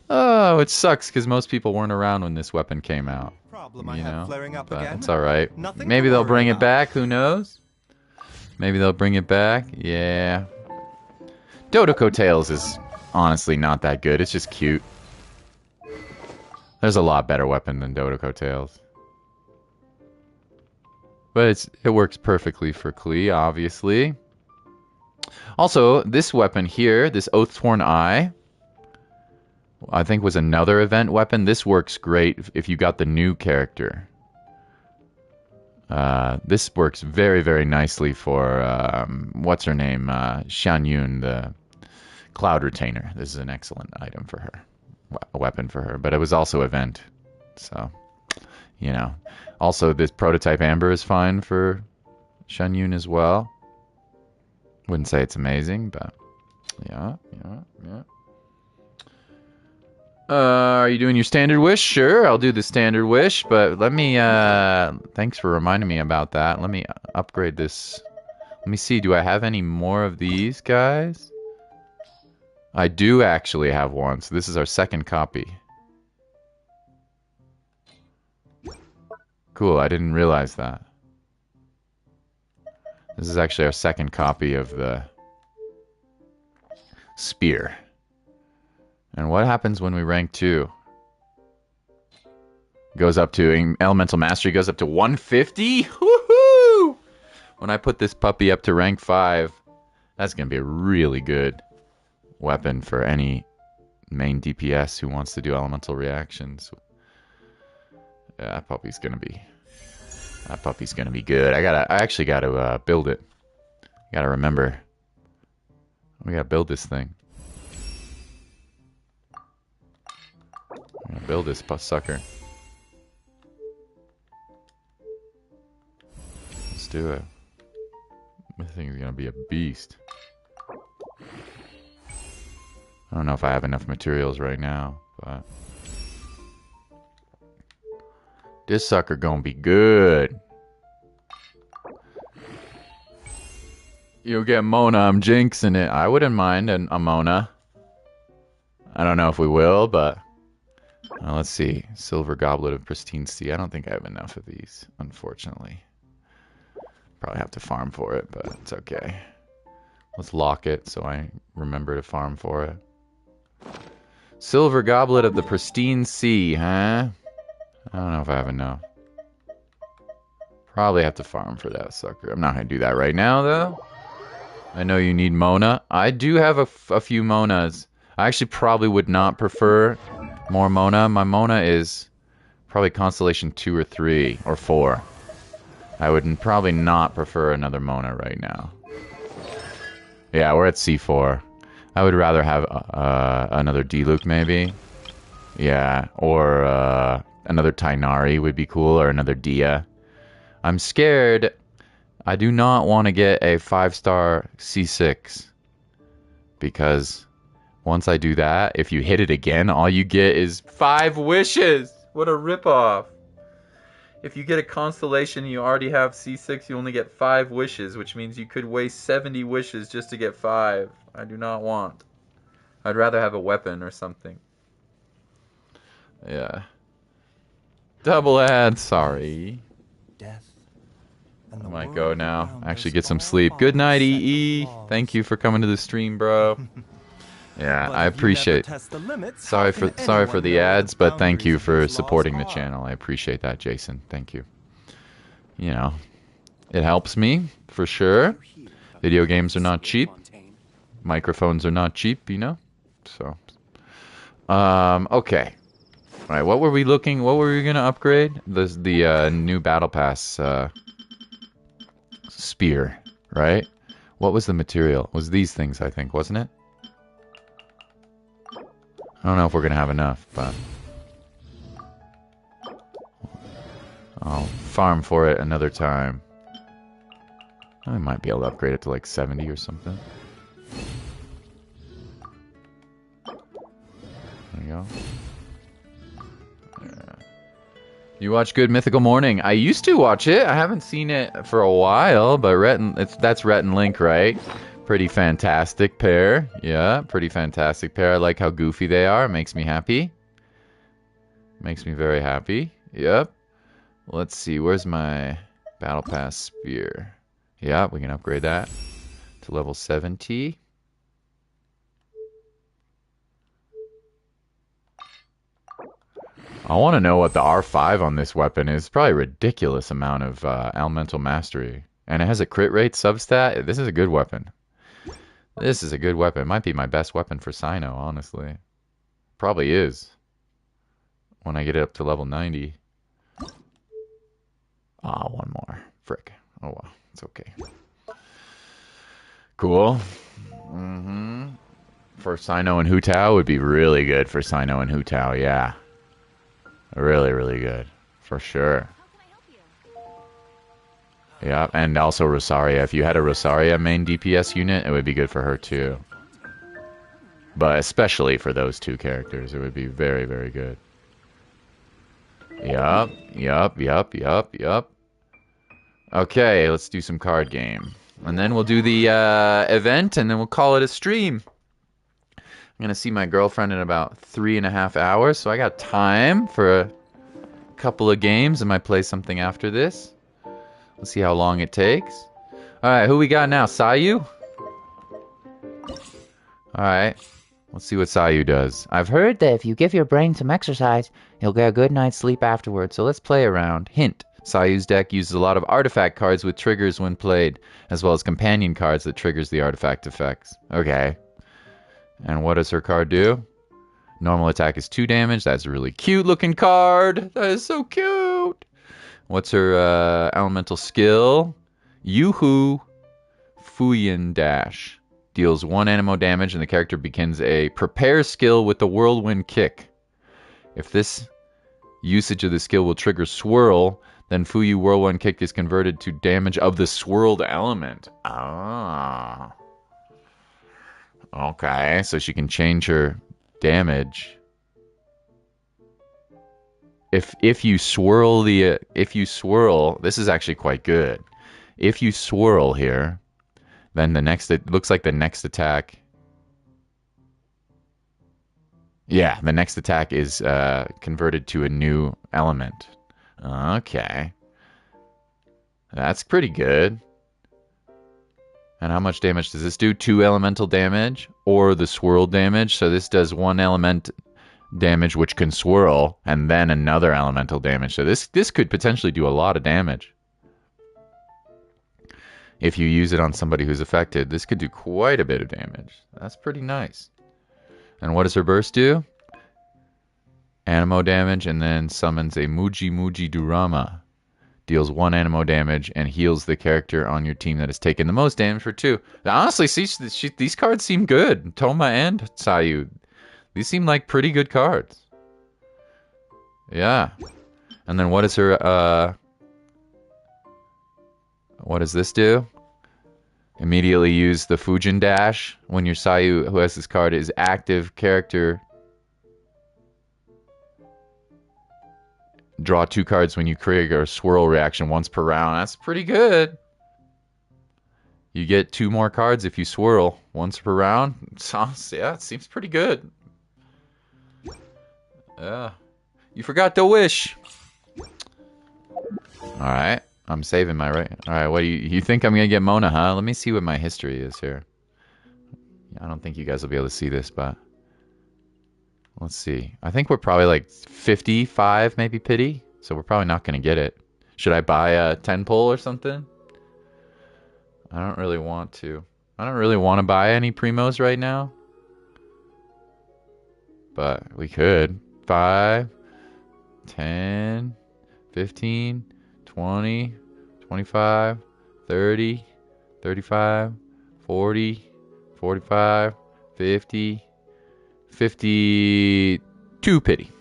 Oh, it sucks because most people weren't around when this weapon came out. problem I have flaring up again. It's all right. Nothing Maybe to they'll worry bring it about. back. Who knows? Maybe they'll bring it back. Yeah. Dodo Coattails is honestly not that good. It's just cute. There's a lot better weapon than Dodo Coattails. But it works perfectly for Klee, obviously. Also, this weapon here, this Oathsworn Eye, I think was another event weapon. This works great if you got the new character. This works very, very nicely for, what's her name? Shan Yun, the Cloud Retainer. This is an excellent item for her. A weapon for her. But it was also event. So, you know. Also, this Prototype Amber is fine for Shan Yun as well. Wouldn't say it's amazing, but yeah. Are you doing your standard wish? Sure, I'll do the standard wish, but let me, thanks for reminding me about that. Let me upgrade this. Let me see, do I have any more of these guys? I do actually have one, so this is our second copy. Cool, I didn't realize that. This is actually our second copy of the spear. And what happens when we rank 2? Goes up to Elemental Mastery, goes up to 150? Woohoo! When I put this puppy up to rank 5, that's going to be a really good weapon for any main DPS who wants to do elemental reactions. Yeah, that puppy's going to be good. I actually got to build it. Got to remember. We got to build this thing. I'm gonna build this sucker. Let's do it. This thing is gonna be a beast. I don't know if I have enough materials right now, but this sucker gonna be good. You'll get Mona. I'm jinxing it. I wouldn't mind a Mona. I don't know if we will, but let's see. Silver Goblet of Pristine Sea. I don't think I have enough of these, unfortunately. Probably have to farm for it, but it's okay. Let's lock it so I remember to farm for it. Silver Goblet of the Pristine Sea, huh? I don't know if I have enough. Probably have to farm for that sucker. I'm not going to do that right now, though. I know you need Mona. I do have a few Monas. I actually probably would not prefer more Mona. My Mona is probably Constellation 2 or 3 or 4. I would probably not prefer another Mona right now. Yeah, we're at C4. I would rather have another Diluc maybe. Yeah, or another Tainari would be cool, or another Dia. I'm scared. I do not want to get a 5-star C6. Because once I do that, if you hit it again, all you get is 5 wishes. What a ripoff. If you get a constellation and you already have C6, you only get 5 wishes, which means you could waste 70 wishes just to get 5. I do not want. I'd rather have a weapon or something. Yeah. Double ad, sorry. Death. I might go now. Actually get some sleep. Good night, EE. Thank you for coming to the stream, bro. Yeah, I appreciate. Sorry for the ads, but thank you for supporting the channel. I appreciate that, Jason. Thank you. You know, it helps me for sure. Video games are not cheap. Microphones are not cheap, you know. So, okay. All right, what were we gonna upgrade? The new battle pass spear, right? What was the material? It was these things, I think, wasn't it? I don't know if we're gonna have enough, but I'll farm for it another time. I might be able to upgrade it to like 70 or something. There you go. Yeah. You watch Good Mythical Morning? I used to watch it. I haven't seen it for a while, but that's Rhett and Link, right? Pretty fantastic pair. Yeah, pretty fantastic pair. I like how goofy they are. It makes me happy. Makes me very happy. Yep. Let's see. Where's my Battle Pass Spear? Yeah, we can upgrade that to level 70. I want to know what the R5 on this weapon is. Probably a ridiculous amount of elemental mastery. And it has a crit rate substat. This is a good weapon. This is a good weapon. It might be my best weapon for Cyno, honestly. Probably is. When I get it up to level 90. Ah, one more. Frick. Oh well, it's okay. Cool. For Cyno and Hu Tao would be really good for Cyno and Hu Tao, yeah. Really, really good. For sure. Yeah, and also Rosaria. If you had a Rosaria main DPS unit, it would be good for her too. But especially for those two characters, it would be very, very good. Yup. Okay, let's do some card game. And then we'll do the event, and then we'll call it a stream. I'm going to see my girlfriend in about 3.5 hours, so I got time for a couple of games. I might play something after this. Let's see how long it takes. Alright, who we got now? Sayu? Alright. Let's see what Sayu does. I've heard that if you give your brain some exercise, you'll get a good night's sleep afterwards, so let's play around. Hint. Sayu's deck uses a lot of artifact cards with triggers when played, as well as companion cards that triggers the artifact effects. Okay. And what does her card do? Normal attack is 2 damage. That's a really cute looking card. That is so cute. What's her elemental skill? Yoo-hoo Fuyin Dash. Deals 1 anemo damage and the character begins a prepare skill with the whirlwind kick. If this usage of the skill will trigger swirl, then Fuyu whirlwind kick is converted to damage of the swirled element. Ah. Okay, so she can change her damage. If you swirl this is actually quite good. If you swirl here, then it looks like the next attack. Yeah, the next attack is converted to a new element. Okay. That's pretty good. And how much damage does this do? 2 elemental damage or the swirl damage. So this does 1 element damage, which can swirl, and then another elemental damage. So this could potentially do a lot of damage. If you use it on somebody who's affected, this could do quite a bit of damage. That's pretty nice. And what does her burst do? Anemo damage, and then summons a Muji Muji Durama. Deals 1 anemo damage and heals the character on your team that has taken the most damage for 2. Honestly, these cards seem good. Toma and Sayu. These seem like pretty good cards. Yeah. And then what is her, what does this do? Immediately use the Fujin Dash when your Sayu, who has this card, is active character. Draw 2 cards when you trigger a swirl reaction once per round. That's pretty good. You get 2 more cards if you swirl once per round. Yeah, it seems pretty good. Yeah. You forgot to wish. Alright. I'm saving my right. Alright, what do you think I'm gonna get Mona, huh? Let me see what my history is here. I don't think you guys will be able to see this, but let's see. I think we're probably like 55 maybe pity, so we're probably not gonna get it. Should I buy a 10 pull or something? I don't really want to. I don't really want to buy any primos right now. But we could. 5, 10, 15, 20, 25, 30, 35, 40, 45, 50, 52 pity.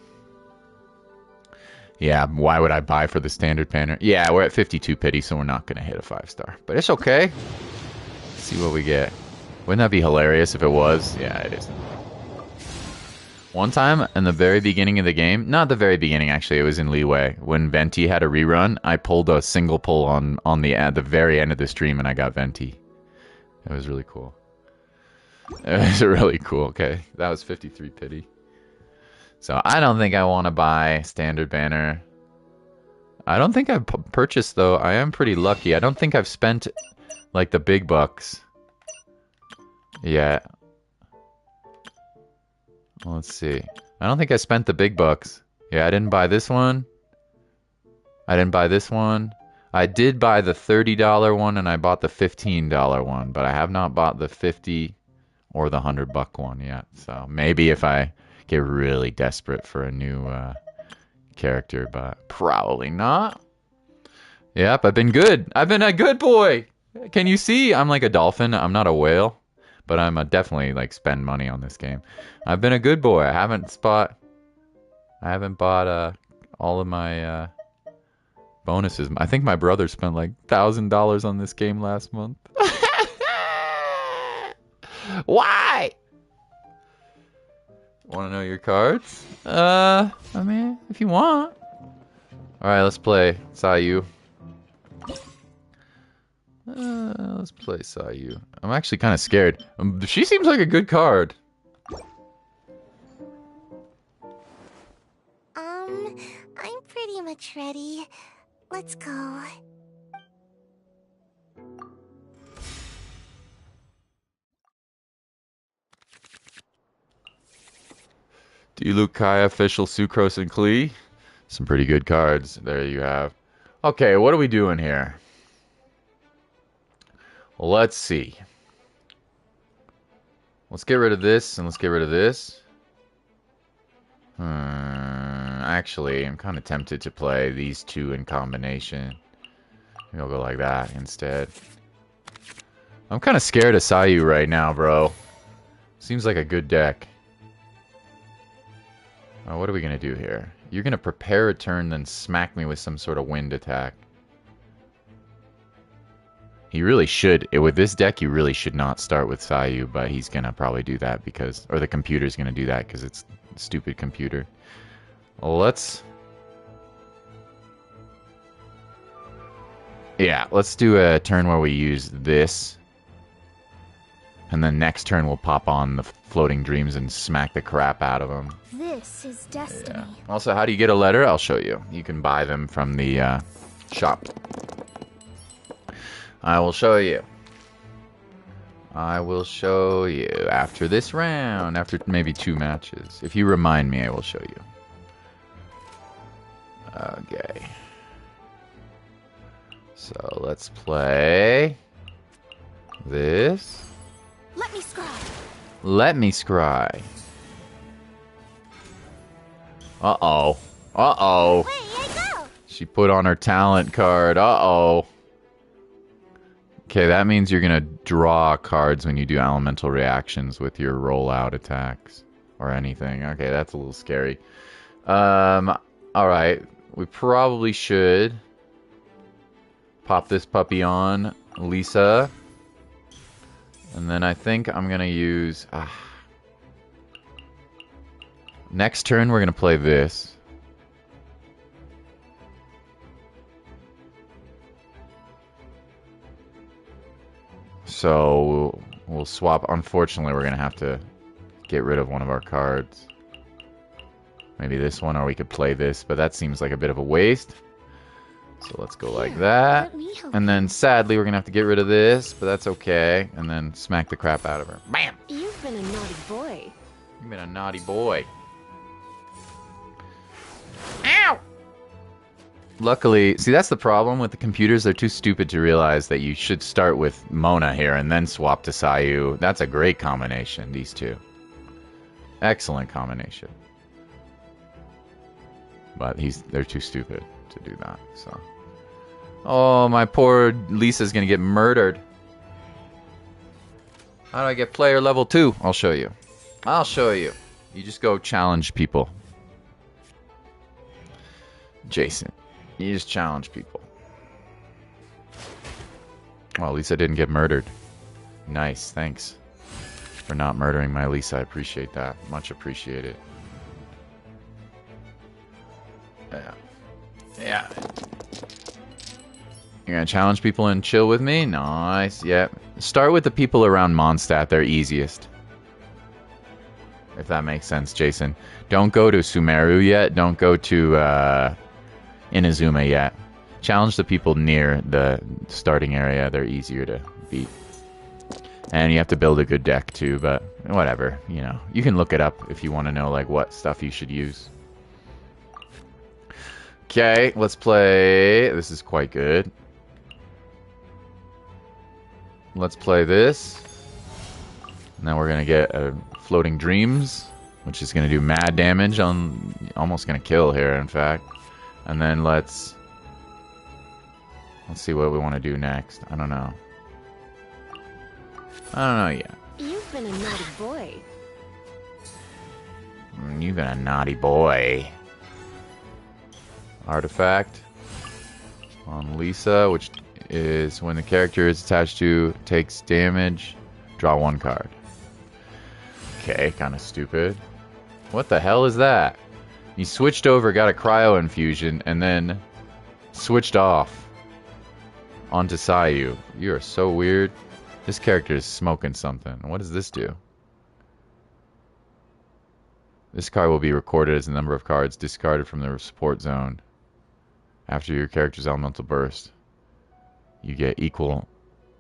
Yeah, why would I buy for the standard banner? Yeah, we're at 52 pity, so we're not going to hit a 5-star. But it's okay. Let's see what we get. Wouldn't that be hilarious if it was? Yeah, it is. One time in the very beginning of the game, not the very beginning actually, it was in Leeway. When Venti had a rerun, I pulled a single pull on the very end of the stream and I got Venti. It was really cool. It was really cool. Okay, that was 53 pity. So I don't think I want to buy standard banner. I don't think I've purchased though. I am pretty lucky. I don't think I've spent like the big bucks yet. Let's see. I don't think I spent the big bucks. Yeah, I didn't buy this one. I didn't buy this one. I did buy the $30 one and I bought the $15 one, but I have not bought the 50 or the $100 one yet. So maybe if I get really desperate for a new character, but probably not. Yep, I've been good. I've been a good boy. Can you see? I'm like a dolphin. I'm not a whale. But I'm definitely like spend money on this game. I've been a good boy. I haven't bought all of my bonuses. I think my brother spent like $1,000 on this game last month. Why? Want to know your cards? I mean, if you want. All right, let's play Sayu. Let's play Sayu. I'm actually kind of scared. She seems like a good card. I'm pretty much ready. Let's go. Dilukai, Official, Sucrose, and Klee. Some pretty good cards. There you have. Okay, what are we doing here? Let's see. Let's get rid of this and let's get rid of this. Actually, I'm kind of tempted to play these two in combination. Maybe I'll go like that instead. I'm kind of scared of Sayu right now, bro. Seems like a good deck. What are we going to do here? You're going to prepare a turn, then smack me with some sort of wind attack. He really should. With this deck, you really should not start with Sayu, but he's going to probably do that because... Or the computer's going to do that because it's a stupid computer. Let's... Yeah, let's do a turn where we use this. And then next turn we'll pop on the Floating Dreams and smack the crap out of them. This is destiny. Yeah. Also, how do you get a letter? I'll show you. You can buy them from the shop. I will show you. I will show you after this round, after maybe 2 matches. If you remind me, I will show you. Okay. So let's play this. Let me scry. Let me scry. Uh-oh. Uh-oh. Away I go. She put on her talent card. Uh-oh. Okay, that means you're going to draw cards when you do elemental reactions with your rollout attacks or anything. Okay, that's a little scary. Alright. We probably should pop this puppy on Lisa. And then I think I'm going to use... Next turn, we're going to play this. So we'll swap. Unfortunately, we're going to have to get rid of one of our cards. Maybe this one, or we could play this, but that seems like a bit of a waste. So let's go like that. Let me help And then sadly we're gonna have to get rid of this, but that's okay. And then smack the crap out of her. Bam! You've been a naughty boy. You've been a naughty boy. Ow! Luckily, see, that's the problem with the computers. They're too stupid to realize that you should start with Mona here and then swap to Sayu. That's a great combination, these two. Excellent combination. But they're too stupid to do that, so. Oh, my poor Lisa's gonna get murdered. How do I get player level 2? I'll show you. I'll show you. You just go challenge people. Jason. You just challenge people. Well, Lisa didn't get murdered. Nice, thanks for not murdering my Lisa. I appreciate that. Much appreciated. Yeah. Yeah. You're gonna challenge people and chill with me? Nice, yeah. Start with the people around Mondstadt. They're easiest. If that makes sense, Jason. Don't go to Sumeru yet. Don't go to, Inazuma yet. Challenge the people near the starting area. They're easier to beat. And you have to build a good deck too, but whatever, you know. You can look it up if you want to know like what stuff you should use. Okay, let's play. This is quite good. Let's play this. And then we're going to get Floating Dreams, which is going to do mad damage on... Almost going to kill here, in fact. And then let's see what we want to do next. I don't know. I don't know yet. You've been a naughty boy. You've been a naughty boy. Artifact on Lisa, which is when the character is attached to takes damage, draw 1 card. Okay, kind of stupid. What the hell is that? He switched over, got a cryo infusion, and then switched off onto Sayu. You are so weird. This character is smoking something. What does this do? This card will be recorded as the number of cards discarded from the support zone. After your character's elemental burst, you get equal...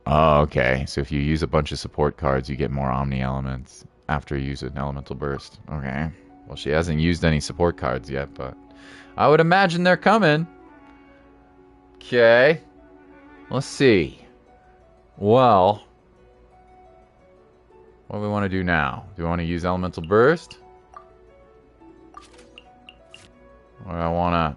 Oh, okay. So if you use a bunch of support cards, you get more Omni Elements after you use an elemental burst. Okay. Well, she hasn't used any support cards yet, but I would imagine they're coming. Okay. Let's see. Well, what do we want to do now? Do we want to use elemental burst? Or I want to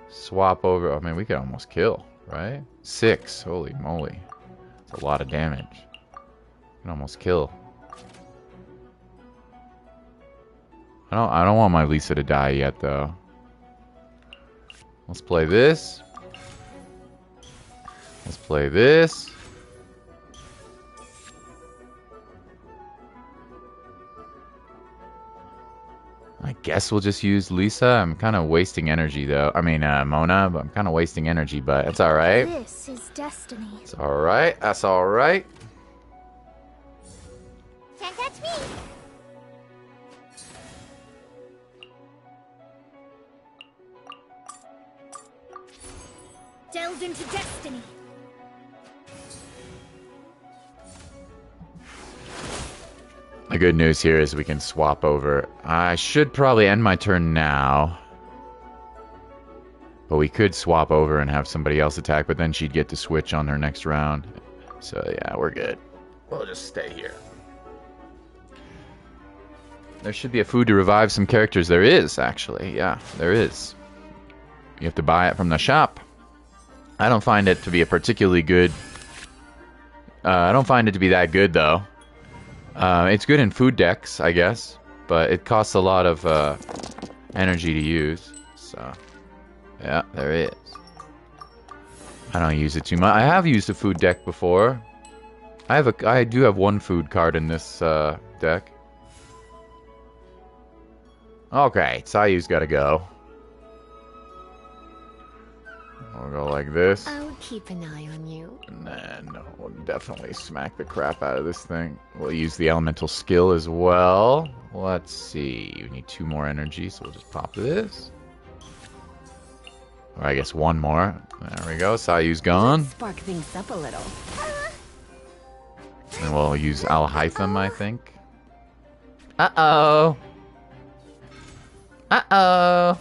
swap over. I mean, we could almost kill, right? 6. Holy moly. That's a lot of damage. Can almost kill. I don't want my Lisa to die yet, though. Let's play this. Let's play this. I guess we'll just use Lisa. I'm kind of wasting energy, though. I mean, Mona, but I'm kind of wasting energy, but it's alright. This is destiny. It's alright. That's alright. Can't touch me. Delve into destiny. The good news here is we can swap over. I should probably end my turn now. But we could swap over and have somebody else attack, but then she'd get to switch on her next round. So yeah, we're good. We'll just stay here. There should be a food to revive some characters. There is, actually. Yeah, there is. You have to buy it from the shop. I don't find it to be a particularly good... I don't find it to be that good, though. It's good in food decks, I guess, but it costs a lot of energy to use. So, yeah, there is. I don't use it too much. I have used a food deck before. I do have 1 food card in this deck. Okay, Sayu's got to go. We'll go like this. I'll keep an eye on you. And then we'll definitely smack the crap out of this thing. We'll use the elemental skill as well. Let's see. We need 2 more energy, so we'll just pop this. Or I guess 1 more. There we go. Sayu's gone. Let's spark things up a little. And we'll use Alhaitham, I think. Uh-oh. Uh-oh.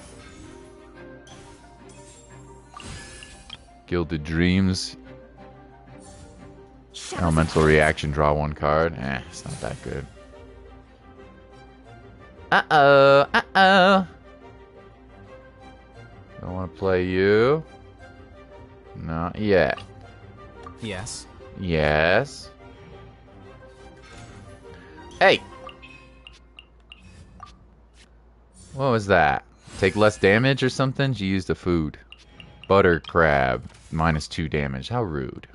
Gilded Dreams. Elemental reaction, draw 1 card. It's not that good. Uh-oh. Uh-oh. Don't want to play you. Not yet. Yes. Yes. Hey! What was that? Take less damage or something? She used a food. Butter crab. -2 damage. How rude.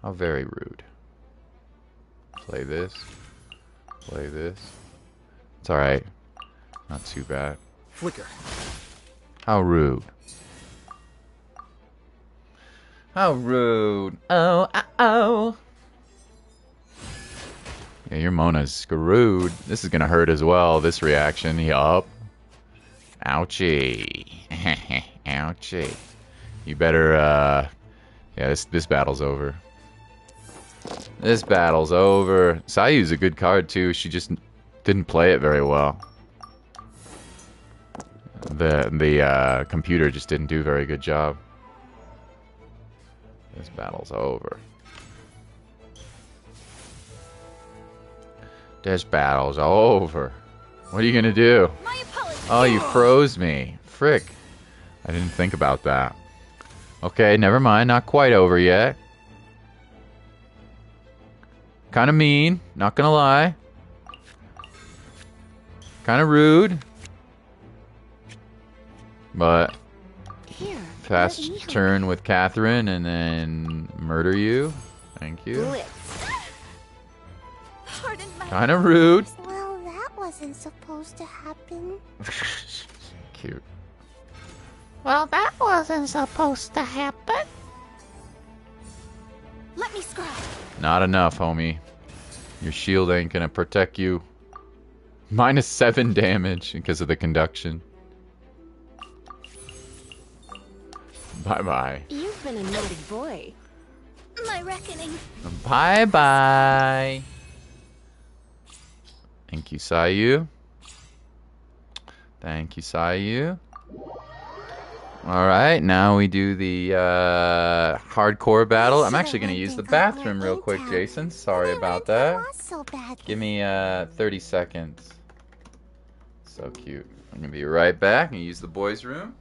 How very rude. Play this. Play this. It's alright. Not too bad. Flicker. How rude. How rude. Oh, oh. Yeah, your Mona's screwed. This is gonna hurt as well, this reaction. Yup. Ouchie. Ouchie. You better, yeah, this battle's over. This battle's over. Sayu's a good card, too. She just didn't play it very well. The computer just didn't do a very good job. This battle's over. This battle's over. What are you gonna do? Oh, you froze me. Frick. I didn't think about that. Okay, never mind. Not quite over yet. Kind of mean. Not gonna lie. Kind of rude. But Here, fast turn with Catherine and then murder you. Thank you. Kind of rude. Well, that wasn't supposed to happen. Cute. Well, that wasn't supposed to happen. Let me scry. Not enough, homie. Your shield ain't gonna protect you. -7 damage because of the conduction. Bye-bye. You've been a naughty boy. My reckoning. Bye-bye. Thank you, Sayu. Thank you, Sayu. Alright, now we do the hardcore battle. I'm actually going to use the bathroom real quick, Jason. Sorry about that. Give me 30 seconds. So cute. I'm going to be right back and use the boys' room.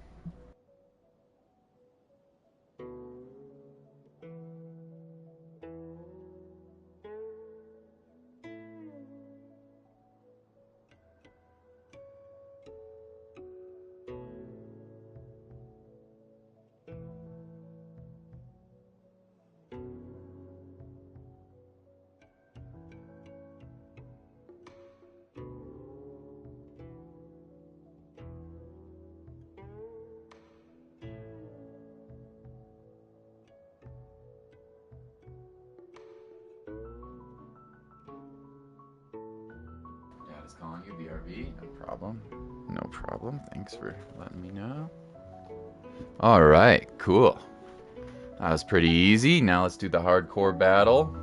Just calling you BRB. No problem. No problem. Thanks for letting me know. Alright, cool. That was pretty easy. Now let's do the hardcore battle.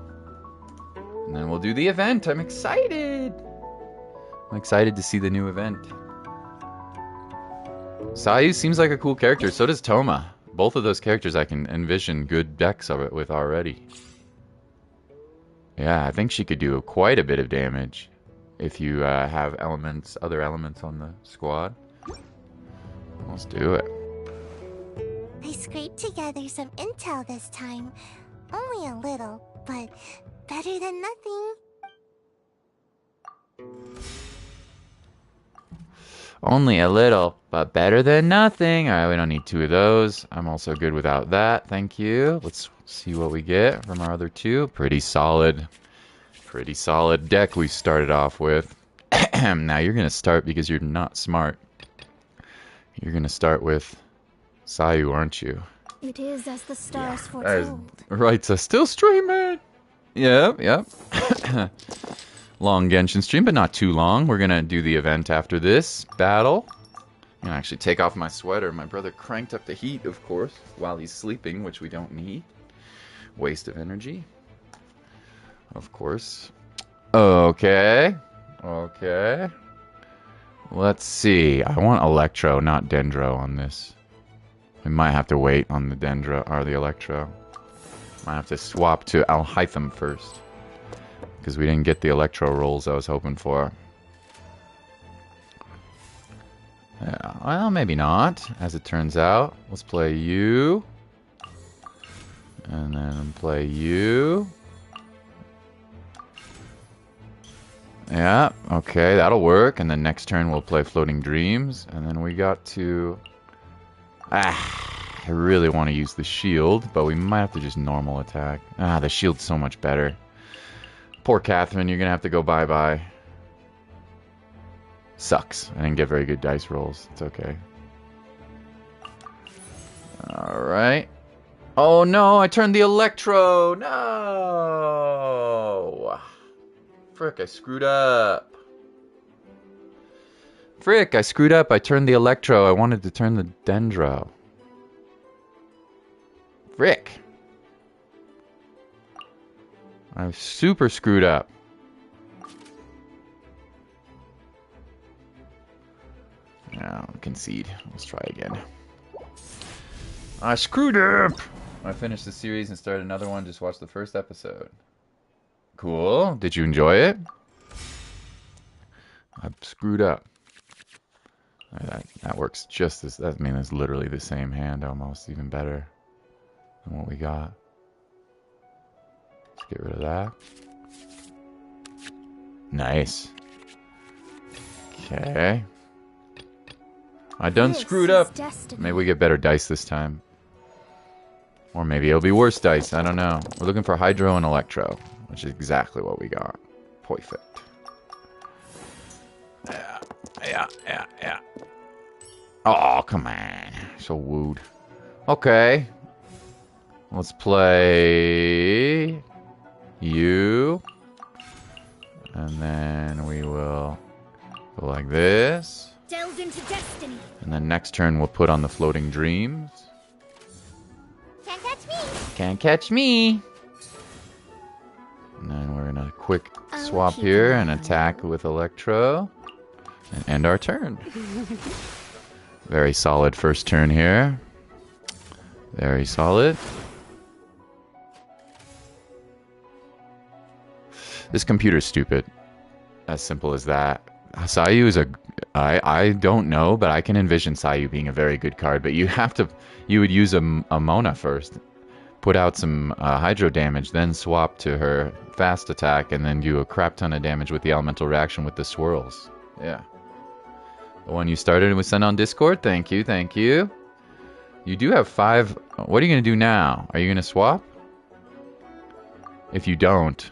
And then we'll do the event. I'm excited. I'm excited to see the new event. Sayu seems like a cool character. So does Toma. Both of those characters I can envision good decks of it with already. Yeah, I think she could do quite a bit of damage. If you have other elements on the squad. Let's do it. I scraped together some intel this time. Only a little, but better than nothing. Only a little, but better than nothing. Alright, we don't need 2 of those. I'm also good without that. Thank you. Let's see what we get from our other 2. Pretty solid deck we started off with. Now you're going to start because you're not smart. You're going to start with Sayu, aren't you? It is as the stars That is foretold. right. So still streaming. Yep, yep. Long Genshin stream, but not too long. We're gonna do the event after this battle. I'm gonna actually take off my sweater. My brother cranked up the heat, of course, while he's sleeping, which we don't need. Waste of energy. Of course. Okay. Okay. Let's see. I want Electro, not Dendro on this. We might have to wait on the Dendro or the Electro. Might have to swap to Alhaitham first. Because we didn't get the Electro rolls I was hoping for. Yeah, well, maybe not, as it turns out. Let's play you. And then play you. Yeah, okay, that'll work. And then next turn we'll play Floating Dreams. And then we got to... I really want to use the shield, but we might have to just normal attack. The shield's so much better. Poor Catherine, you're going to have to go bye-bye. Sucks. I didn't get very good dice rolls. It's okay. Alright. Oh no, I turned the Electro! No! Frick, I screwed up. Frick, I screwed up. I turned the Electro. I wanted to turn the Dendro. Frick. I'm super screwed up. No, concede. Let's try again. I screwed up! I finished the series and started another one. Just watched the first episode. Cool. Did you enjoy it? I've screwed up. That works just as... I mean, it's literally the same hand almost. Even better than what we got. Let's get rid of that. Nice. Okay. I done screwed up. Maybe we get better dice this time. Or maybe it'll be worse dice. I don't know. We're looking for Hydro and Electro, which is exactly what we got. Perfect. Yeah. Oh, come on. So wooed. Okay. Let's play you. And then we will go like this. Delve into destiny. And then next turn we'll put on the Floating Dreams. Can't catch me. Can't catch me. And then we're gonna quick swap here and attack with Electro. And end our turn. Very solid first turn here. Very solid. This computer's stupid. As simple as that. Sayu is I don't know, but I can envision Sayu being a very good card. But you would use a Mona first. Put out some Hydro damage, then swap to her fast attack, and then do a crap ton of damage with the elemental reaction with the swirls. Yeah. The one you started and was sent on Discord? Thank you, thank you. You do have 5... What are you going to do now? Are you going to swap? If you don't,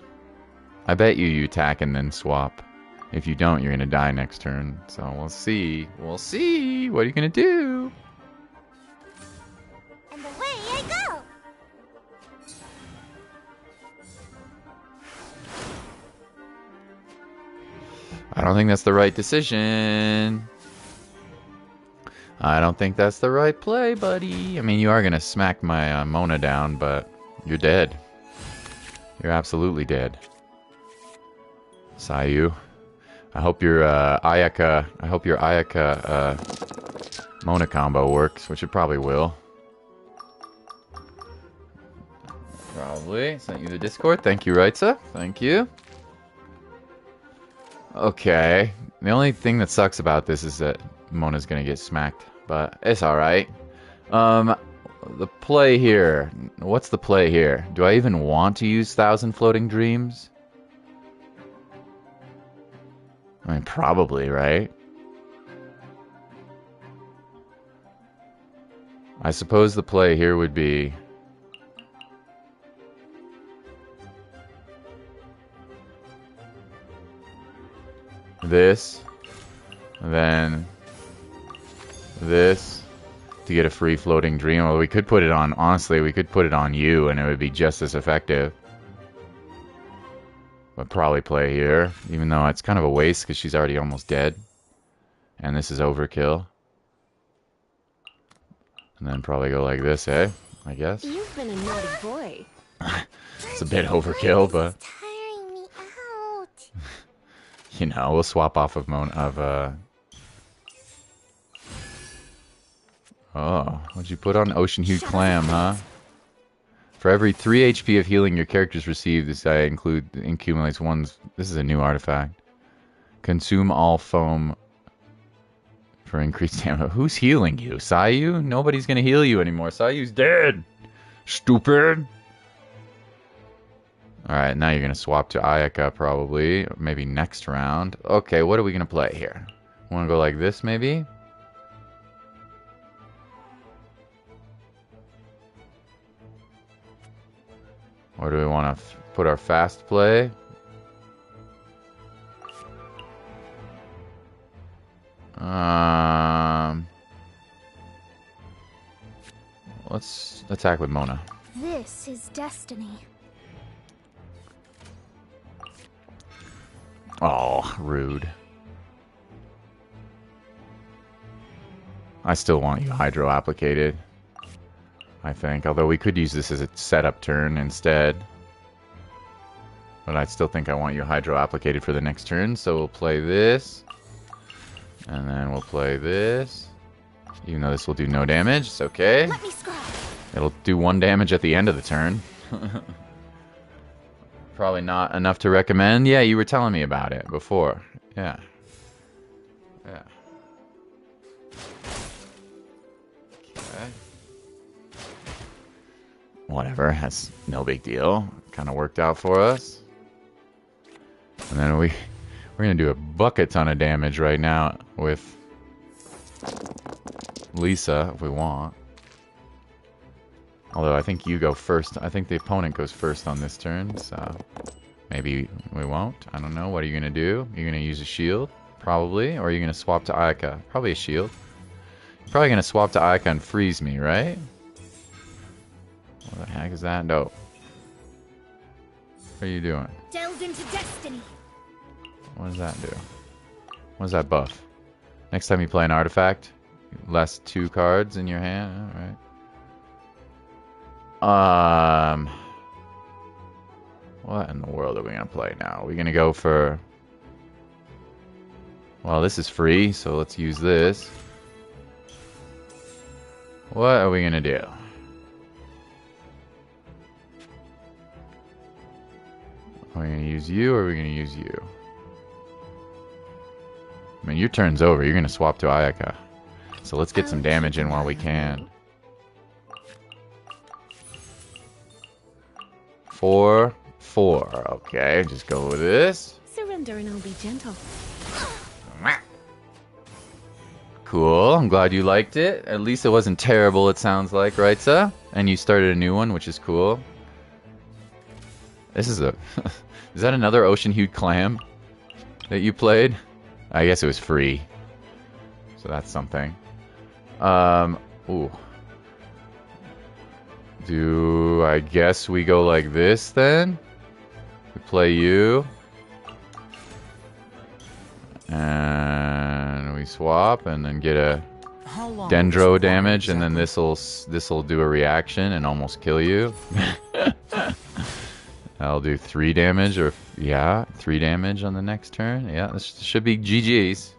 I bet you attack and then swap. If you don't, you're going to die next turn. So we'll see. We'll see. What are you going to do? And away I go. I don't think that's the right decision. I don't think that's the right play, buddy. I mean, you are going to smack my Mona down, but you're dead. You're absolutely dead. Sayu. I hope your Ayaka Mona combo works, which it probably will. Probably. Sent you the Discord. Thank you, Rite. Thank you. Okay. The only thing that sucks about this is that Mona's gonna get smacked, but it's alright. The play here. What's the play here? Do I even want to use 1,000 Floating Dreams? I mean, probably, right? I suppose the play here would be... this, and then this, to get a free floating dream. Well, we could put it on, honestly, we could put it on you and it would be just as effective. But probably play here, even though it's kind of a waste because she's already almost dead. And this is overkill. And then probably go like this, eh? I guess. You've been a naughty boy. It's a bit overkill, but It's tiring me out. you know, we'll swap off of Oh, what'd you put on? Ocean Hued Clam, huh? For every 3 HP of healing your characters receive, this guy accumulates one's... This is a new artifact. Consume all foam for increased stamina. Who's healing you? Sayu? Nobody's gonna heal you anymore. Sayu's dead! Stupid! Alright, now you're gonna swap to Ayaka probably. Maybe next round. Okay, what are we gonna play here? Wanna go like this maybe? Or do we want to put our fast play? Let's attack with Mona. This is destiny. Oh, rude. I still want you hydro applicated, I think. Although we could use this as a setup turn instead. But I still think I want you hydro applicated for the next turn. So we'll play this. And then we'll play this. Even though this will do no damage, it's okay. Let me scrap. It'll do 1 damage at the end of the turn. Probably not enough to recommend. Yeah, you were telling me about it before. Yeah. Yeah. Okay. Whatever, that's no big deal. Kind of worked out for us. And then we're gonna do a bucket ton of damage right now with Lisa if we want. Although I think you go first. I think the opponent goes first on this turn, so maybe we won't. I don't know. What are you gonna do? You're gonna use a shield, probably, or are you gonna swap to Ayaka? Probably a shield. You're probably gonna swap to Ayaka and freeze me, right? What the heck is that? No. What are you doing? Delve into destiny. What does that do? What does that buff? Next time you play an artifact, less 2 cards in your hand. All right. What in the world are we gonna play now? Are we gonna go for... Well, this is free, so let's use this. What are we gonna do? Are we gonna use you, or are we gonna use you? I mean, your turn's over. You're gonna swap to Ayaka. So let's get some damage in while we can. 4, 4. Okay, just go with this. Surrender and I'll be gentle. Cool. I'm glad you liked it. At least it wasn't terrible, it sounds like, right, sir? And you started a new one, which is cool. This is a... Is that another Ocean Hued Clam that you played? I guess it was free. So that's something. Ooh. Do I guess we go like this then? We play you. And we swap and then get a dendro damage, and then this'll do a reaction and almost kill you. I'll do 3 damage, or yeah, 3 damage on the next turn. Yeah, this should be GG's,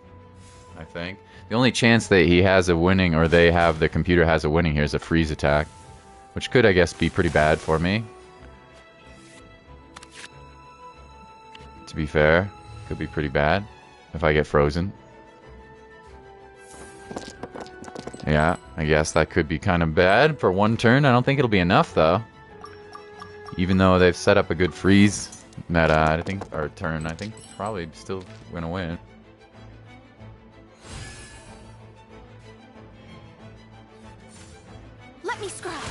I think. The only chance that he has a winning, or the computer has a winning here, is a freeze attack, which could, I guess, be pretty bad for me. To be fair, could be pretty bad if I get frozen. Yeah, I guess that could be kind of bad for 1 turn. I don't think it'll be enough, though. Even though they've set up a good freeze meta, I think, or turn, I think probably still gonna win. Let me scrap.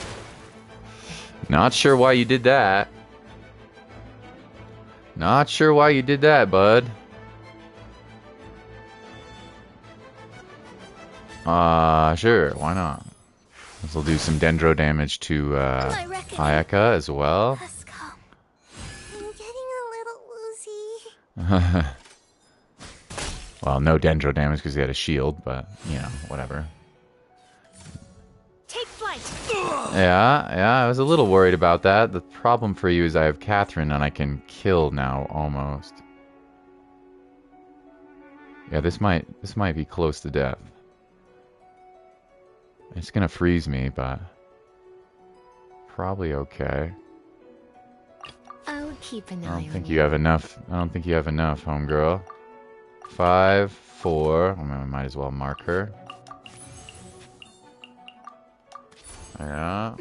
Not sure why you did that. Not sure why you did that, bud. Sure, why not? This will do some dendro damage to My reckoning Ayaka as well. Let's go. I'm getting a little woozy. Well, no dendro damage because he had a shield, but, you know, whatever. take flight. Yeah, I was a little worried about that. The problem for you is I have Catherine and I can kill now, almost. Yeah, this might be close to death. It's gonna freeze me, but probably okay. I'll keep an eye I on don't think you have enough. I don't think you have enough, homegirl. 5, 4. I might as well mark her. Yeah.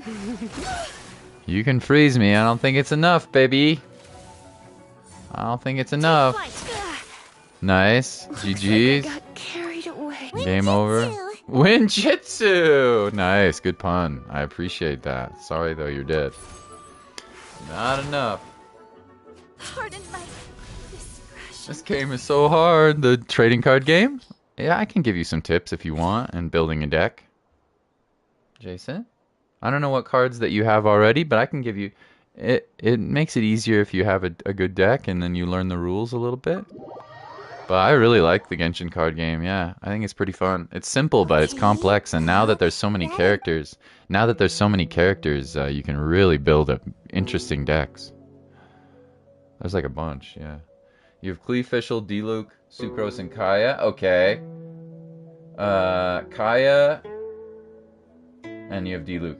You can freeze me. I don't think it's enough, baby. I don't think it's enough. Nice. I GG's. got carried away. Game over. Winjitsu! Nice. Good pun. I appreciate that. Sorry, though, you're dead. Not enough. Pardon my discretion. This game is so hard. The trading card game? Yeah, I can give you some tips if you want and building a deck. Jason? I don't know what cards that you have already, but I can give you... It makes it easier if you have a good deck and then you learn the rules a little bit. But I really like the Genshin card game, yeah. I think it's pretty fun. It's simple, but it's complex, and now that there's so many characters, you can really build interesting decks. There's like a bunch, yeah. You have Cleefishel, Diluc, Sucrose, and Kaya. Okay. Kaya, and you have Diluc.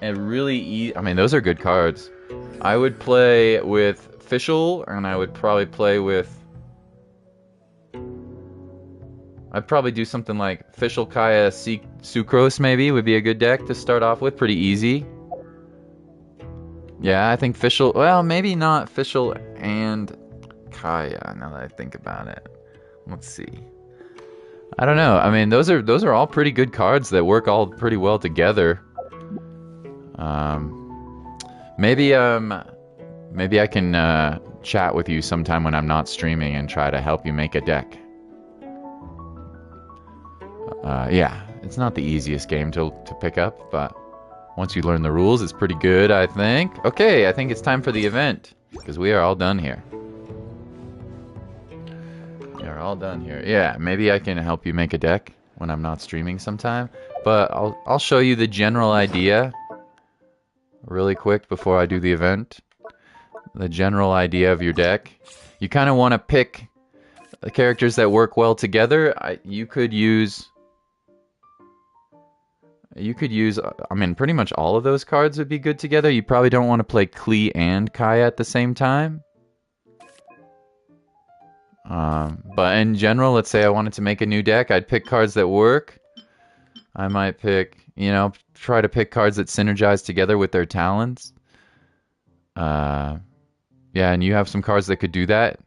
And really, I mean, those are good cards. I would play with Fischl, and I would probably play with... I'd probably do something like Fischl, Kaya, Sucrose maybe would be a good deck to start off with. Pretty easy. Yeah, I think Fischl... Well, maybe not Fischl and Kaya, now that I think about it. Let's see. I don't know. I mean, those are all pretty good cards that work all pretty well together. Maybe I can chat with you sometime when I'm not streaming and try to help you make a deck. Yeah, it's not the easiest game to pick up, but once you learn the rules, it's pretty good, I think. Okay, I think it's time for the event, because we are all done here. We are all done here. Yeah, maybe I can help you make a deck when I'm not streaming sometime, but I'll show you the general idea really quick before I do the event. The general idea of your deck. You kind of want to pick the characters that work well together. You could use, I mean, pretty much all of those cards would be good together. You probably don't want to play Klee and Kaya at the same time. But in general, let's say I wanted to make a new deck, I'd pick cards that work. I might pick, try to pick cards that synergize together with their talents. Yeah, and you have some cards that could do that.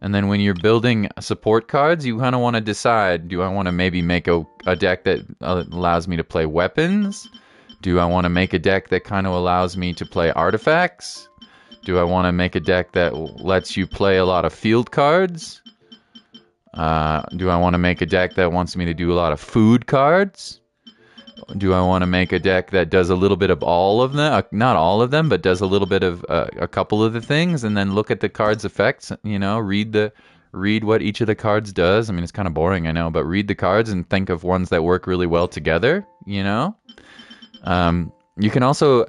And then when you're building support cards, you kind of want to decide, do I want to maybe make a deck that allows me to play weapons? Do I want to make a deck that kind of allows me to play artifacts? Do I want to make a deck that lets you play a lot of field cards? Do I want to make a deck that wants me to do a lot of food cards? Do I want to make a deck that does a little bit of all of them? Not all of them, but does a little bit of a couple of the things, and then look at the card's effects, read what each of the cards does. I mean, it's kind of boring, I know, but read the cards and think of ones that work really well together, You can also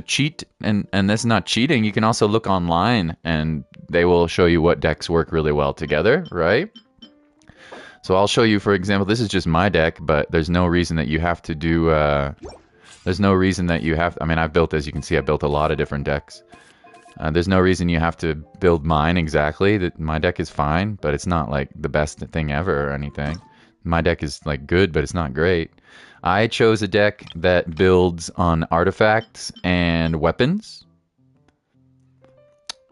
cheat, and this is not cheating. You can also look online, and they will show you what decks work really well together, right? So I'll show you, for example, this is just my deck, but there's no reason that you have to do, I mean, I've built, as you can see, I built a lot of different decks. There's no reason you have to build mine exactly. My deck is fine, but it's not like the best thing ever or anything. My deck is like good, but it's not great. I chose a deck that builds on artifacts and weapons.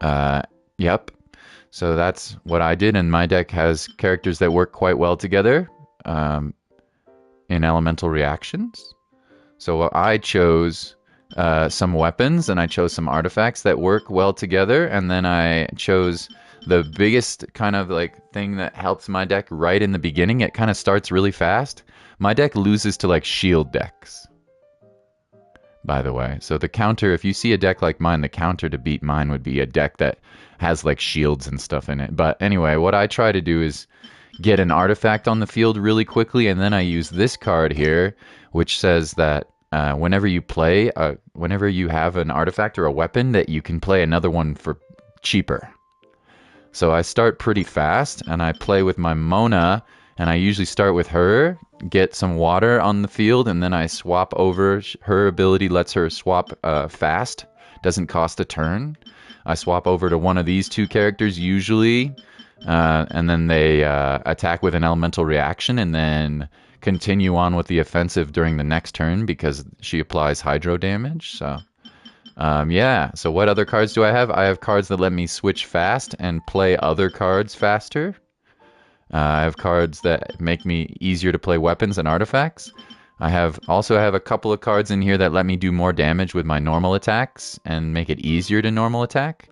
Yep. So that's what I did, and my deck has characters that work quite well together in elemental reactions. So I chose some weapons, and I chose some artifacts that work well together, and then I chose the biggest kind of like thing that helps my deck right in the beginning, it kind of starts really fast. My deck loses to like shield decks, by the way. So the counter, if you see a deck like mine, the counter to beat mine would be a deck that has like shields and stuff in it. But anyway, what I try to do is get an artifact on the field really quickly, and then I use this card here, which says that whenever you play, whenever you have an artifact or a weapon, that you can play another one for cheaper. So I start pretty fast, and I play with my Mona, and I usually start with her, get some water on the field, and then I swap over. Her ability lets her swap fast, doesn't cost a turn. I swap over to one of these two characters usually, and then they attack with an elemental reaction, and then continue on with the offensive during the next turn because she applies hydro damage. So yeah, so what other cards do I have? I have cards that let me switch fast and play other cards faster. I have cards that make me easier to play weapons and artifacts. I also have a couple of cards in here that let me do more damage with my normal attacks and make it easier to normal attack.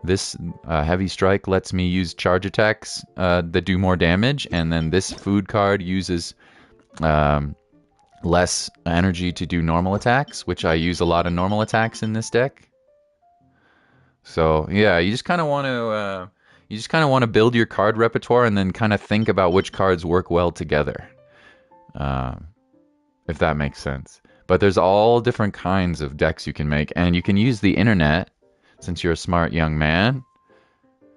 This Heavy Strike lets me use charge attacks that do more damage, and then this food card uses less energy to do normal attacks, which I use a lot of normal attacks in this deck. So yeah, you just kind of want to build your card repertoire and then kind of think about which cards work well together, if that makes sense. But there's all different kinds of decks you can make, and you can use the internet since you're a smart young man.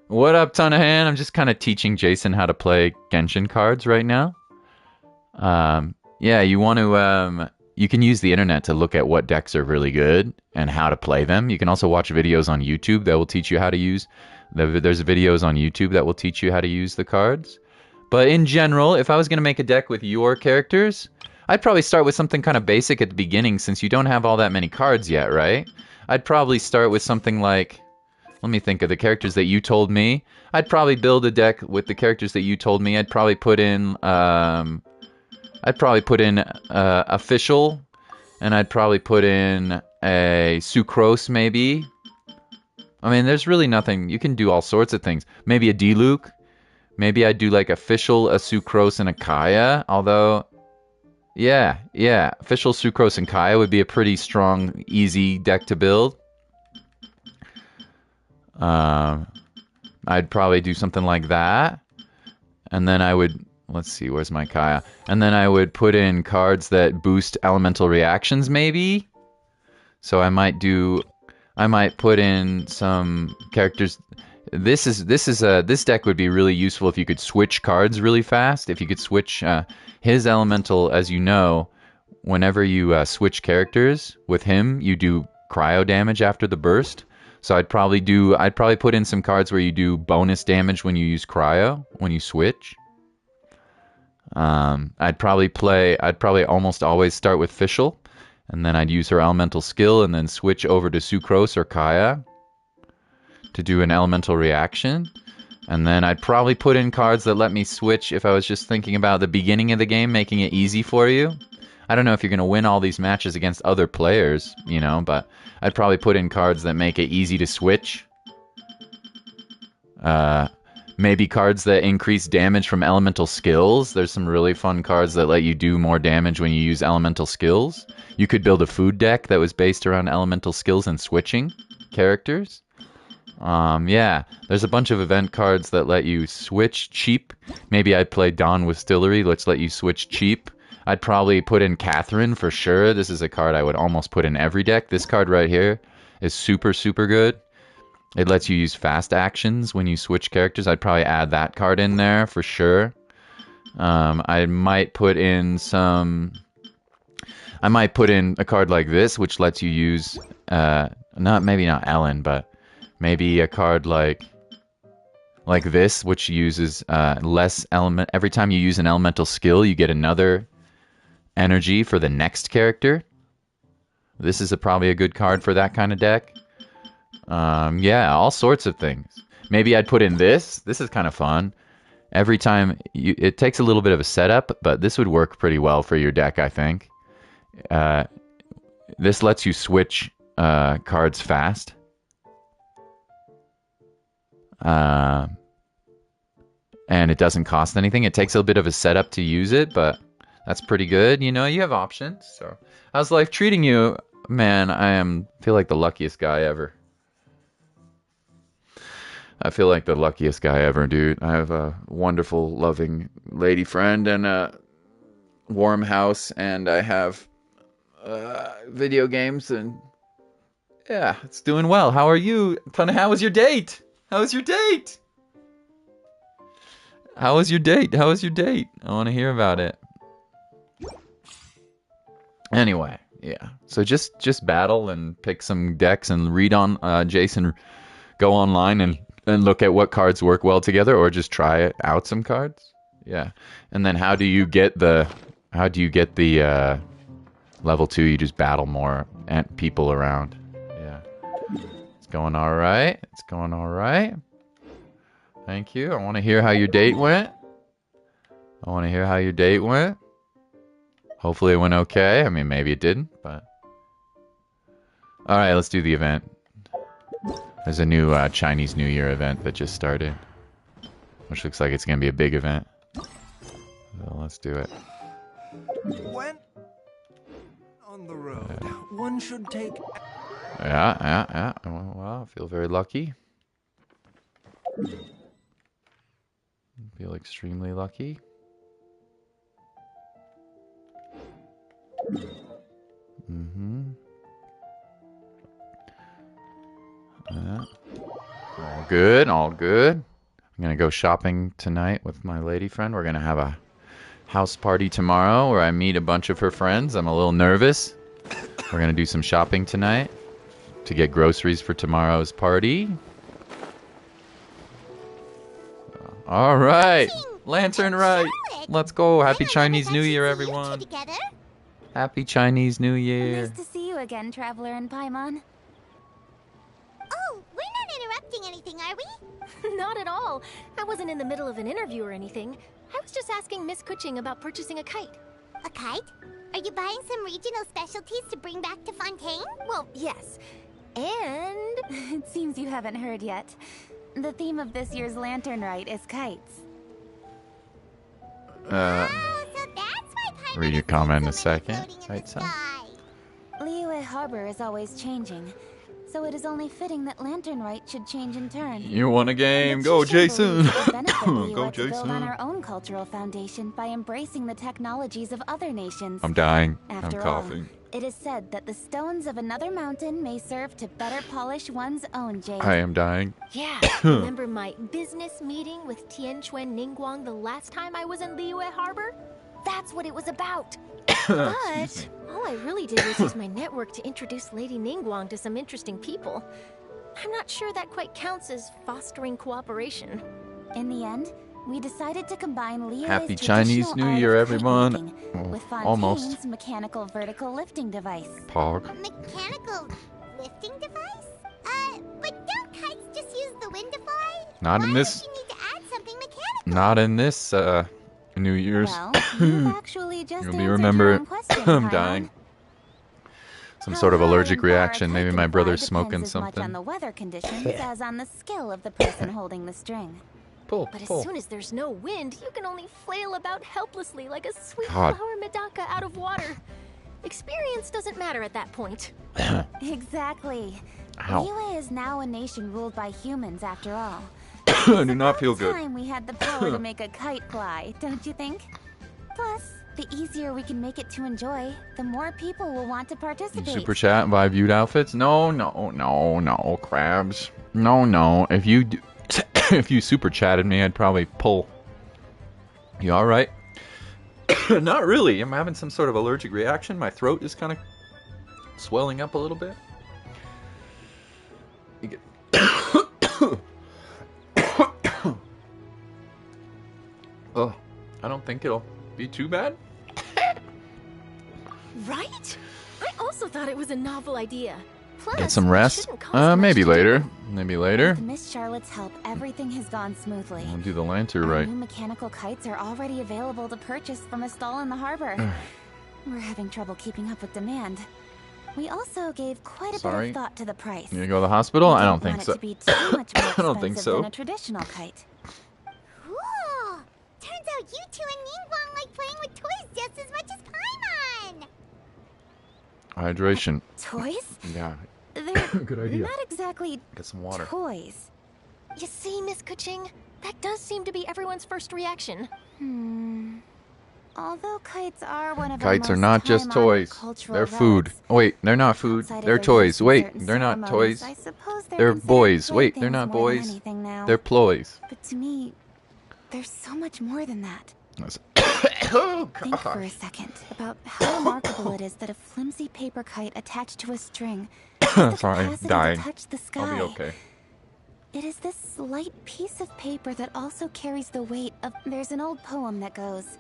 What up, Tonahan? I'm just kind of teaching Jason how to play Genshin cards right now. Yeah, you want to, you can use the internet to look at what decks are really good and how to play them. You can also watch videos on YouTube that will teach you how to use, there's videos on YouTube that will teach you how to use the cards. But in general, if I was going to make a deck with your characters, I'd probably start with something kind of basic at the beginning since you don't have all that many cards yet, right? I'd probably start with something like, let me think of the characters that you told me. I'd probably build a deck with the characters that you told me. I'd probably put in Official, and I'd probably put in a Sucrose, maybe. I mean, there's really nothing. You can do all sorts of things. Maybe a Diluc. Maybe I'd do like Official, a Sucrose, and a Kaya. Although, yeah. Official, Sucrose, and Kaya would be a pretty strong, easy deck to build. I'd probably do something like that. And then I would... Let's see, where's my Kaya? And then I would put in cards that boost elemental reactions, maybe. So I might put in some characters. This deck would be really useful if you could switch cards really fast. If you could switch his elemental, as you know, whenever you switch characters with him, you do cryo damage after the burst. So I'd probably put in some cards where you do bonus damage when you use cryo when you switch. I'd probably almost always start with Fischl, and then I'd use her elemental skill and then switch over to Sucrose or Kaya to do an elemental reaction. And then I'd probably put in cards that let me switch if I was just thinking about the beginning of the game, making it easy for you. I don't know if you're going to win all these matches against other players, but I'd probably put in cards that make it easy to switch. Maybe cards that increase damage from elemental skills. There's some really fun cards that let you do more damage when you use elemental skills. You could build a food deck that was based around elemental skills and switching characters. Yeah, there's a bunch of event cards that let you switch cheap. Maybe I'd play Dawn with Stillery, let's let you switch cheap. I'd probably put in Catherine for sure. This is a card I would almost put in every deck. This card right here is super, super good. It lets you use fast actions when you switch characters. I'd probably add that card in there for sure. I might put in a card like this, which lets you use, maybe not Ellen, but maybe a card like this, which uses less element. Every time you use an elemental skill, you get another energy for the next character. This is probably a good card for that kind of deck. Yeah, all sorts of things. Maybe I'd put in this. This is kind of fun. Every time, it takes a little bit of a setup, but this would work pretty well for your deck, I think. This lets you switch cards fast. And it doesn't cost anything. It takes a bit of a setup to use it, but that's pretty good. You know, you have options. So, how's life treating you? Man, feel like the luckiest guy ever. I feel like the luckiest guy ever, dude. I have a wonderful, loving lady friend and a warm house, and I have video games, and yeah, it's doing well. How are you? How was your date? How was your date? How was your date? How was your date? I want to hear about it. Anyway, yeah. So just battle and pick some decks and read on Jason. Go online and look at what cards work well together, or just try out some cards. Yeah. And then how do you get the level 2? You just battle more and people around. Yeah. It's going all right. It's going all right. Thank you. I want to hear how your date went. Hopefully it went okay. I mean, maybe it didn't, but... Alright, let's do the event. There's a new Chinese New Year event that just started, which looks like it's going to be a big event. So let's do it. When on the road, one should take... Yeah. Well, I feel very lucky. Feel extremely lucky. All good. I'm gonna go shopping tonight with my lady friend. We're gonna have a house party tomorrow where I meet a bunch of her friends. I'm a little nervous. We're gonna do some shopping tonight to get groceries for tomorrow's party. All right, Lantern Rite. Let's go. Happy Chinese New Year, everyone. Happy Chinese New Year. Nice to see you again, Traveler and Paimon. Oh, we're not interrupting anything, are we? Not at all. I wasn't in the middle of an interview or anything. I was just asking Miss Kuching about purchasing a kite. A kite? Are you buying some regional specialties to bring back to Fontaine? Well, yes. And it seems you haven't heard yet. The theme of this year's Lantern Rite is kites. So that's why Paimon Read your has comment in a so many second. floating in Right, the son? sky. Liyue Harbor is always changing, so it is only fitting that Lantern Rite should change in turn. You won a game. The Go, Chichen Jason. believes it will benefit Liyue Go, to build on Jason. our own cultural foundation by embracing the technologies of other nations. I'm dying. After I'm coughing. all, it is said that the stones of another mountain may serve to better polish one's own jade. I am dying. Yeah, remember my business meeting with Tianquan Ningguang the last time I was in Liyue Harbor? That's what it was about. But all I really did was use my network to introduce Lady Ningguang to some interesting people. I'm not sure that quite counts as fostering cooperation. In the end, we decided to combine Liyue's Happy Chinese traditional New art Year, of kite everyone. making Oh, with Fontaine's almost. mechanical vertical lifting device. Pog. Mechanical lifting device? But don't kites just use the wind to fly? Not in Why this. would you need to add something mechanical? Not in this New Year's. Well, you've actually just You'll answered be your remembered. own question, I'm Paimon. dying. Some How sort of high allergic and far a reaction. kite Maybe can my fly brother's depends smoking as much on something. the weather conditions as on the skill of the person holding the string. Pull, But as pull. soon as there's no wind, you can only flail about helplessly like a sweet God. flower medaka out of water. Experience doesn't matter at that point. Exactly. Ow. Liyue is now a nation ruled by humans after all. I do not feel good. Time we had the power to make a kite fly, don't you think? Plus, the easier we can make it to enjoy, the more people will want to participate. Super chat, buy viewed outfits? No, crabs. No. If you if you super chatted me, I'd probably pull. You all right? Not really. I'm having some sort of allergic reaction. My throat is kind of swelling up a little bit. You get oh, I don't think it'll be too bad. Right? I also thought it was a novel idea. Plus, Get some it rest. shouldn't cost much Maybe to do. later. Maybe later. With Miss Charlotte's help, everything has gone smoothly. I'll do the lantern Our right. new mechanical kites are already available to purchase from a stall in the harbor. We're having trouble keeping up with demand. We also gave quite a bit Sorry. of thought to the price. You gonna go to the hospital? I don't think want so. it to be too much more I don't think expensive so. than a traditional kite. Cool! Turns out you two and Ningguang like playing with toys just as much as Paimon! Hydration. Toys? Yeah. They're Good idea. not exactly Get some water. toys. You see, Miss Kuching, that does seem to be everyone's first reaction. Although kites are one of Kites our are most not just time-honored toys. cultural They're food. relics. Oh, wait, they're not food. Outside of They're their toys. use in Wait, certain they're not ceremonies, toys. I suppose They're considered boys. Wait, they're playthings not more than boys. anything now. They're ploys. But to me, there's so much more than that. Oh, Think for a second about how remarkable it is that a flimsy paper kite attached to a string has the Sorry, capacity dying. to touch the sky. I'll be okay. It is this light piece of paper that also carries the weight of... There's an old poem that goes...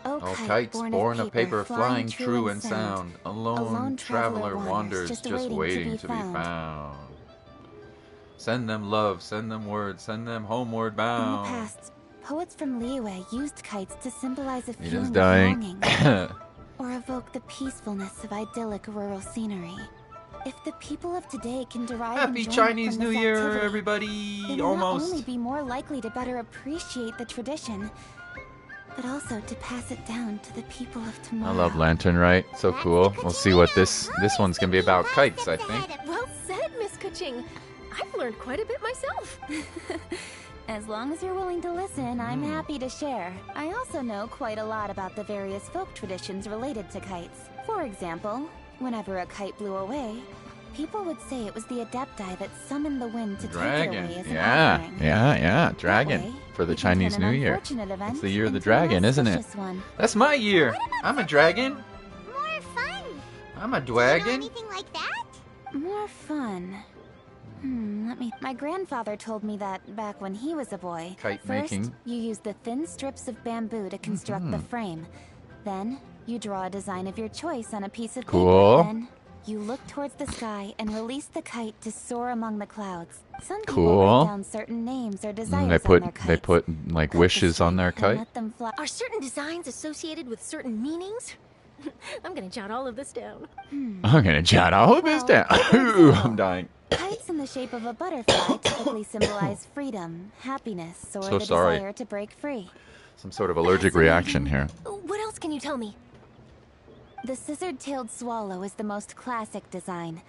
All kites born of paper, flying true and sound. A lone lone traveler traveler wanders, just waiting to be found. Send them love, send them words, send them homeward In the bound. past, poets from Liyue used kites to symbolize a He feeling is of dying. longing, or evoke the peacefulness of idyllic rural scenery. If the people of today can derive Happy enjoyment Chinese from New this Year, activity, everybody! they will not only Almost. be more likely to better appreciate the tradition, but also to pass it down to the people of I tomorrow. love Lantern, right? So cool. We'll see what this one's gonna be about. Kites, I think. Well said, Miss Kuching. I've learned quite a bit myself. As long as you're willing to listen, I'm happy to share. I also know quite a lot about the various folk traditions related to kites. For example, whenever a kite blew away, people would say it was the Adepti that summoned the wind to take it Dragon. away as an Yeah, offering. yeah. That Dragon. way, For the we can turn Chinese an New Year. unfortunate event It's the year of the into an dragon, isn't it? auspicious one. That's my year. I'm a dragon. More fun! I'm a Do you know dragon. anything like that? More fun. My grandfather told me that back when he was a boy. Kite First, making. you use the thin strips of bamboo to construct the frame. Then, you draw a design of your choice on a piece of Cool. paper. Then, you look towards the sky and release the kite to soar among the clouds. Some people Cool. write down certain names or desires They on put their kites. they put like Cut the wishes on string their and kite. let them fly. Are certain designs associated with certain meanings? I'm gonna jot all of this down. I'm gonna jot all of this down. Ooh, I'm dying. Kites in the shape of a butterfly typically symbolize freedom, happiness, or So the sorry. desire to break free. Some sort of allergic reaction here. What else can you tell me? The scissored-tailed swallow is the most classic design.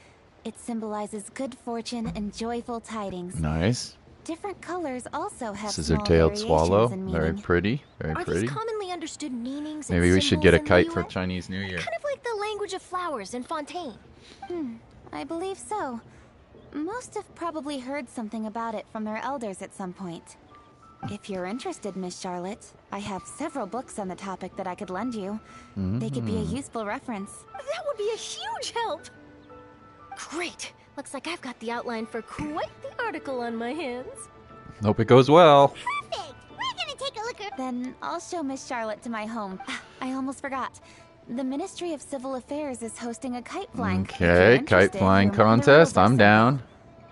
It symbolizes good fortune and joyful tidings. Nice. Different colors also have small Scissor-tailed variations swallow. in Very meaning. pretty. Very Are pretty. these commonly understood meanings and Maybe we should get a symbols in kite for Liyue? Chinese New Year. Kind of like the language of flowers in Fontaine. I believe so. Most have probably heard something about it from their elders at some point. If you're interested, Miss Charlotte, I have several books on the topic that I could lend you. They could be a useful reference. That would be a huge help. Great. Looks like I've got the outline for quite the article on my hands. Hope it goes well. Perfect! We're gonna take a look at... Then I'll show Miss Charlotte to my home. I almost forgot. The Ministry of Civil Affairs is hosting a kite flying. If you're Okay, kite interested, flying your mother contest. will I'm listen. down.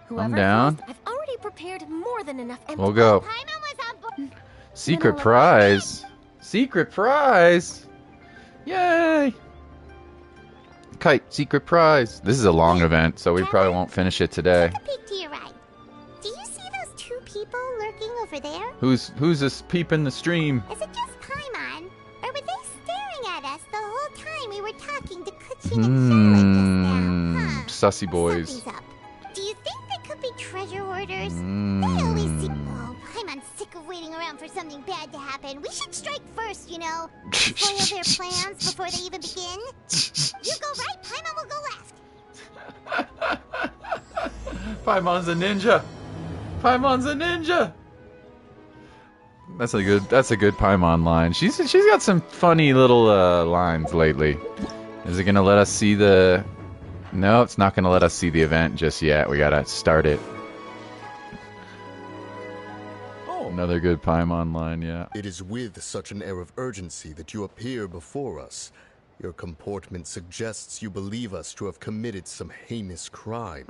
Whoever I'm down. first- I've already prepared more than enough empty. We'll go. Paimon was on board. Secret prize. Secret prize. Yay. Kite, secret prize. This is a long event, so we probably won't finish it today. Take a peek to your right. Do you see those two people lurking over there? Who's this peep in the stream? Is it just Paimon? Or were they staring at us the whole time we were talking to Kuching and Charlotte just now? Sussy boys. Something's up. Do you think they could be treasure hoarders? They always seem... Oh, Paimon's sick of waiting around for something bad to happen. We should strike first, you know. Spoil their plans before they even begin. You go right, Paimon will go left. Paimon's a ninja. Paimon's a ninja. That's a good Paimon line. She's got some funny little lines lately. Is it gonna let us see the? No, it's not gonna let us see the event just yet. We gotta start it. Oh, Another good Paimon line, yeah. it is with such an air of urgency that you appear before us. Your comportment suggests you believe us to have committed some heinous crime.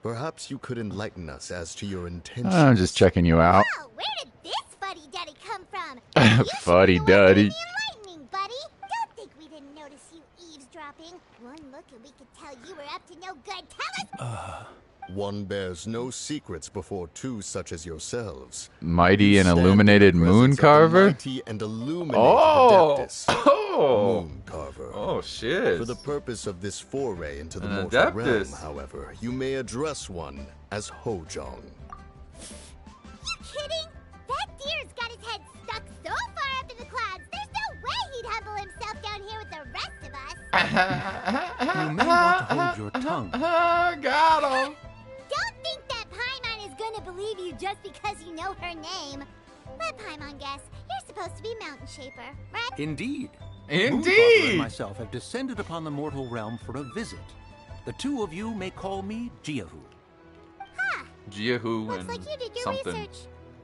Perhaps you could enlighten us as to your intentions. I'm just checking you out. Oh, where did this fuddy-duddy come from? You should be the one Fuddy-duddy. doing the enlightening, buddy. Don't think we didn't notice you eavesdropping. One look and we could tell you were up to no good. Tell us! One bears no secrets before two such as yourselves. Mighty and You stand in the illuminated moon presence of the carver? mighty and illuminated Oh! Adeptus. Oh! Moon carver. Oh, shit. For the purpose of this foray into the An mortal realm, Adeptus. however, you may address one as Hojong. You kidding? That deer's got his head stuck so far up in the clouds, there's no way he'd humble himself down here with the rest of us. You may want to hold your tongue. Got him. Don't think that Paimon is gonna believe you just because you know her name. Let Paimon guess. You're supposed to be Mountain Shaper, right? Indeed. Indeed. Mooncarver and myself have descended upon the mortal realm for a visit. The two of you may call me Jiahu. Huh. Jiahu Looks and like you did your something. research.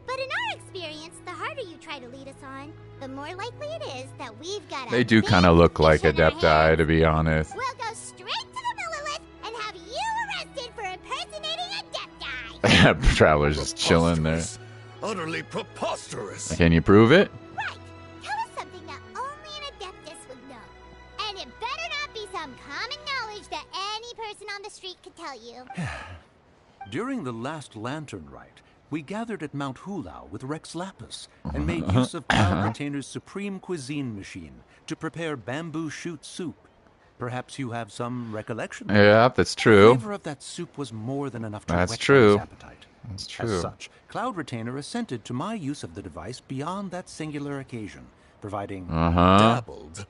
But in our experience, the harder you try to lead us on, the more likely it is that we've got a They do big kind of look like fish on our Adepti, hands. to be honest. We'll go straight to the Millilith and have you arrested for impersonating Adepti. Traveler's just chilling there. Preposterous. Utterly preposterous. Can you prove it? Right. Tell us something that only an Adeptus would know. And it better not be some common knowledge that any person on the street could tell you. During the last Lantern Rite, we gathered at Mount Hulau with Rex Lapis and made use of Cloud Retainer's supreme cuisine machine to prepare bamboo shoot soup. Perhaps you have some recollection. Yeah, that's The true. flavor of that soup was more than enough to That's whet true. one's appetite. That's As true. such, Cloud Retainer assented to my use of the device beyond that singular occasion, providing... Dabbled.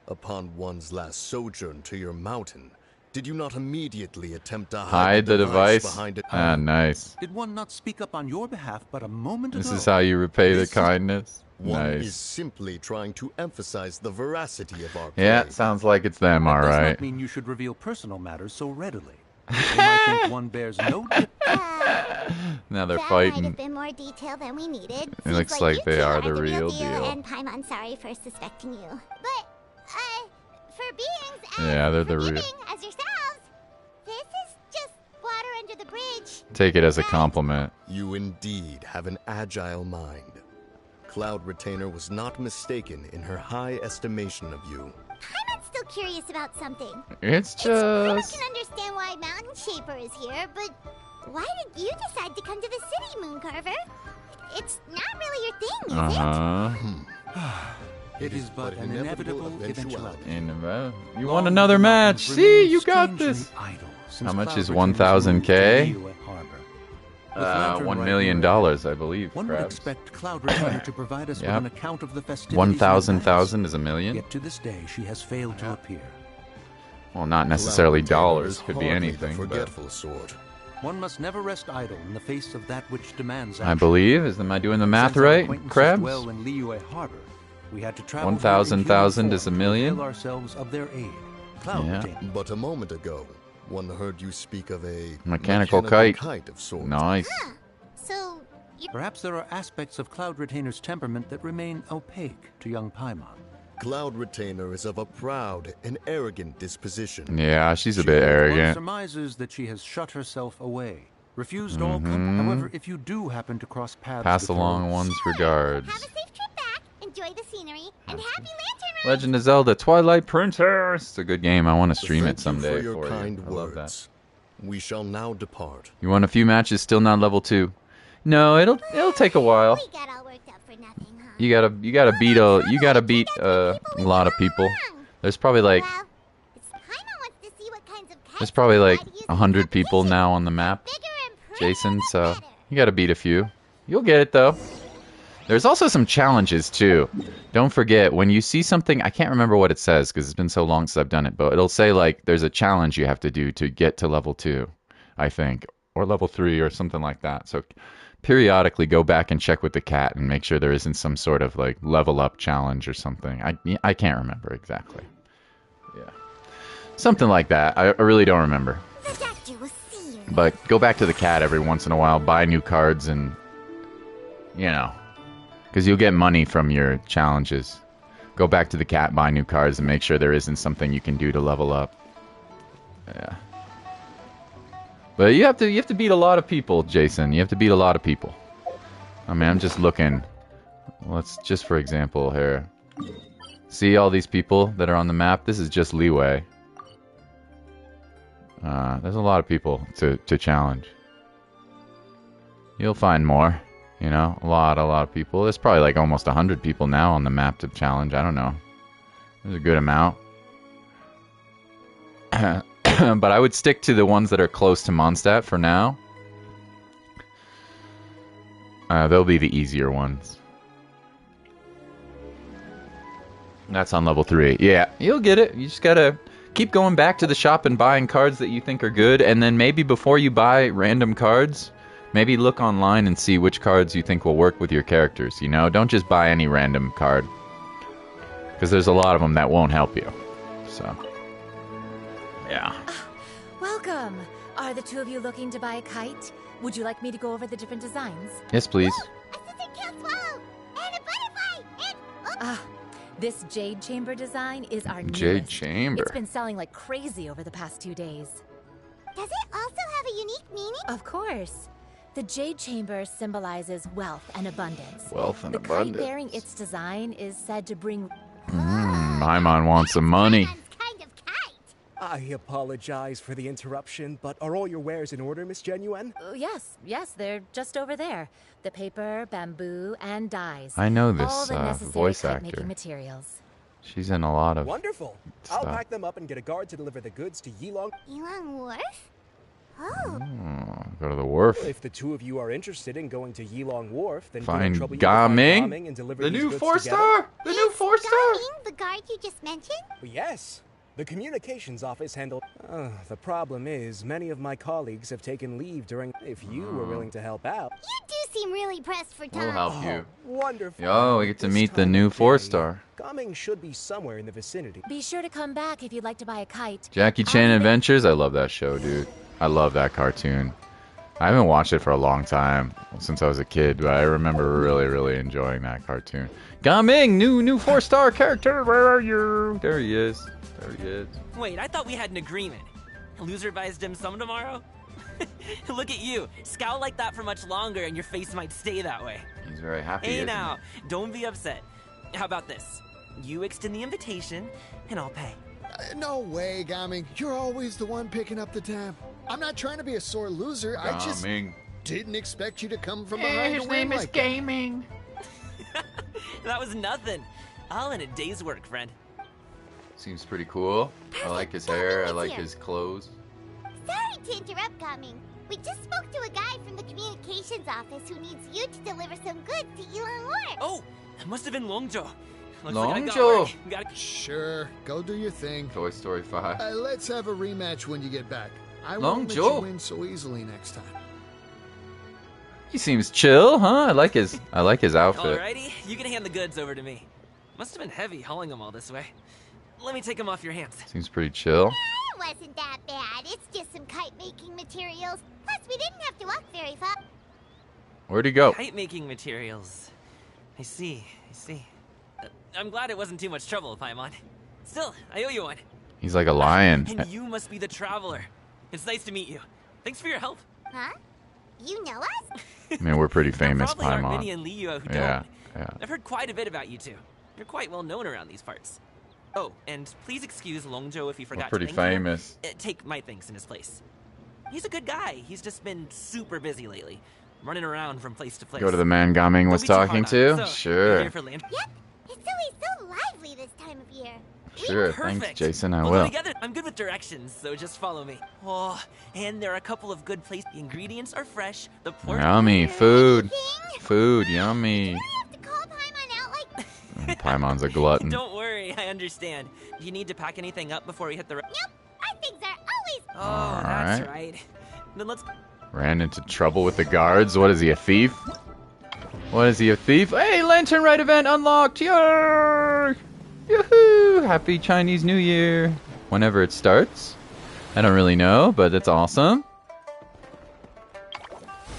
Upon one's last sojourn to your mountain, did you not immediately attempt to Hide the device. behind it? Ah, nice. Did one not speak up on your behalf but a moment This ago? is how you repay the This is- kindness. One is Nice. simply trying to emphasize the veracity of our Yeah, claim. sounds like it's them, That does alright. not mean you should reveal personal matters so readily. They might think one bears no... Now they're That might fighting. have been more detail than we needed. It looks Seems like you they two are the real deal. deal. And Paimon, sorry for suspecting you. But, for beings as Yeah, they're the real. forgiving as yourselves, this is just water under the bridge. Take it as a compliment. You indeed have an agile mind. Cloud Retainer was not mistaken in her high estimation of you. Paimon's still curious about something. It's Paimon just. can understand why Mountain Shaper is here, but why did you decide to come to the city, Mooncarver? It's not really your thing, is Uh-huh. It is but an inevitable eventuality. You want another match? See, you got Strangely this. idle since How much Cloud is Retainer's 1,000K? moved to Liyue Harbor. With Lantern $1 Rite million, near, I believe. one would Perhaps. expect Cloud Retainer to provide us Yep. with an account of the festivities. 1,000 is a million. Yet to this day, she has failed to appear. Well, not necessarily Cloud Retainer dollars. is Could be hardly anything. The But forgetful sort. One must never rest idle in the face of that which demands I action. believe. Am I doing the math Since our right? acquaintances Crabs? dwell in Liyue Harbor, we had to travel 1,000 is a million? Avail ourselves of their aid. Cloud Yeah. Retainer. But a moment ago, one heard you speak of a Mechanical kite. of sorts. Nice. So, you Perhaps there are aspects of Cloud Retainer's temperament that remain opaque to young Paimon. Cloud Retainer is of a proud and arrogant disposition. Yeah, she's a She bit one arrogant. surmises that she has shut herself away, refused all company. However, if you do happen to cross paths Pass with her, along one's regards. have a safe trip back, enjoy the scenery, and happy Lantern Rite! Legend of Zelda Twilight Princess. It's a good game. I want to stream it Thank you someday for your for kind you. I love that. words. We shall now depart. You want a few matches? Still not level 2. No, it'll take a while. We got all worked up for nothing, huh? You gotta beat a lot of people. There's probably like Well, it's Paimon wants to see what kinds of kites there's probably like fly to use in 100 people competition. now on the map, Bigger and prettier Jason. the So better. you gotta beat a few. You'll get it though. There's also some challenges too. Don't forget when you see something. I can't remember what it says because it's been so long since I've done it. But it'll say like there's a challenge you have to do to get to level 2, I think, or level 3 or something like that. So periodically go back and check with the cat and make sure there isn't some sort of like level up challenge or something. I can't remember exactly. Yeah, something like that. I really don't remember. The doctor will see you. But go back to the cat every once in a while, buy new cards, and you know, because you'll get money from your challenges. Go back to the cat, buy new cards, and make sure there isn't something you can do to level up. Yeah. But you have to beat a lot of people, Jason. You have to beat a lot of people. I mean, I'm just looking. Let's just for example here. See all these people that are on the map? This is just Liyue. There's a lot of people to challenge. You'll find more. You know, a lot of people. There's probably like almost 100 people now on the map to challenge. I don't know. There's a good amount. But I would stick to the ones that are close to Mondstadt for now. They'll be the easier ones. That's on level 3. Yeah, you'll get it. You just gotta keep going back to the shop and buying cards that you think are good. And then maybe before you buy random cards, maybe look online and see which cards you think will work with your characters. You know, don't just buy any random card. Because there's a lot of them that won't help you. So, yeah. Welcome. Are the two of you looking to buy a kite? Would you like me to go over the different designs? Yes, please. Assistant Count Swallow! And a butterfly! And... This Jade Chamber design is our newest. Jade Chamber. It's been selling like crazy over the past 2 days. Does it also have a unique meaning? Of course. The Jade Chamber symbolizes wealth and abundance. Wealth and the abundance. kite bearing its design is said to bring... Paimon wants some money. Kind of kite. I apologize for the interruption, but are all your wares in order, Miss Genuine? Yes, they're just over there. The paper, bamboo, and dyes. I know this all the necessary voice kite-making actor. materials. She's in a lot of Wonderful. stuff. I'll pack them up and get a guard to deliver the goods to Yilong. Yilong Wharf? Oh. Go to the wharf. If the two of you are interested in going to Yilong Wharf, then Find don't trouble you to find Gaming. Gaming and deliver The these new goods 4-star! The new 4-star! Gaming, the guard you just mentioned? Yes. The communications office handled... the problem is, many of my colleagues have taken leave during... If you were willing to help out... You do seem really pressed for time. We'll help you. Wonderful. Yo, we get to This meet the time new of day, 4-star. Gaming should be somewhere in the vicinity. Be sure to come back if you'd like to buy a kite. Jackie Chan Adventures? I love that show, dude. I love that cartoon. I haven't watched it for a long time, since I was a kid, but I remember really enjoying that cartoon. Gaming, new 4-star character, where are you? There he is. There he is. Wait, I thought we had an agreement. Loser buys dim sum tomorrow? Look at you. Scowl like that for much longer and your face might stay that way. He's very happy. Hey isn't now, don't be upset. How about this? You extend the invitation, and I'll pay. No way, Gaming. You're always the one picking up the tab. I'm not trying to be a sore loser. I just didn't expect you to come from behind his a win name is like Gaming. That was nothing. All in a day's work, friend. Seems pretty cool. I like his hair. I like here. his clothes. Sorry to interrupt, Gaming. We just spoke to a guy from the communications office who needs you to deliver some goods to Yilong Wharf. Oh, that must have been Longjo. Looks Longjo. like I got work. Gotta... Sure, go do your thing. Toy Story 5. Let's have a rematch when you get back. I Long won't let Joe. you win so easily next time. He seems chill, huh? I like his outfit. Alrighty, you can hand the goods over to me. Must have been heavy hauling them all this way. Let me take them off your hands. Seems pretty chill. It wasn't that bad. It's just some kite-making materials. Plus, we didn't have to walk very far. Where'd he go? Kite-making materials. I see. I'm glad it wasn't too much trouble, Paimon. Still, I owe you one. He's like a lion. And you must be the traveler. It's nice to meet you. Thanks for your help. Huh? You know us? I mean, we're pretty famous, Probably aren't Paimon. many in Liyue who Yeah, don't. yeah. I've heard quite a bit about you two. You're quite well known around these parts. Oh, and please excuse Longjo if he forgot pretty to thank you. famous. Take my thanks in his place. He's a good guy. He's just been super busy lately, running around from place to place. Go to the man Gaming was Don't be too talking hard on him. to? So, Sure. you're here for land- Yep. It's always so lively this time of year. Sure, Perfect. thanks, Jason. I We'll will. go together. I'm good with directions, so just follow me. Oh, and there are a couple of good places. The ingredients are fresh. The pork. Yummy food. Food, yummy. I have to call Paimon out like... Paimon's a glutton. Don't worry, I understand. Do you need to pack anything up before we hit the road? Nope. Our things are always... Oh, that's Alright. right. Then let's... Ran into trouble with the guards. What is he, a thief? What is he, a thief? Hey, Lantern Rite event unlocked! Yay! Yoo-hoo! Happy Chinese New Year! Whenever it starts. I don't really know, but it's awesome.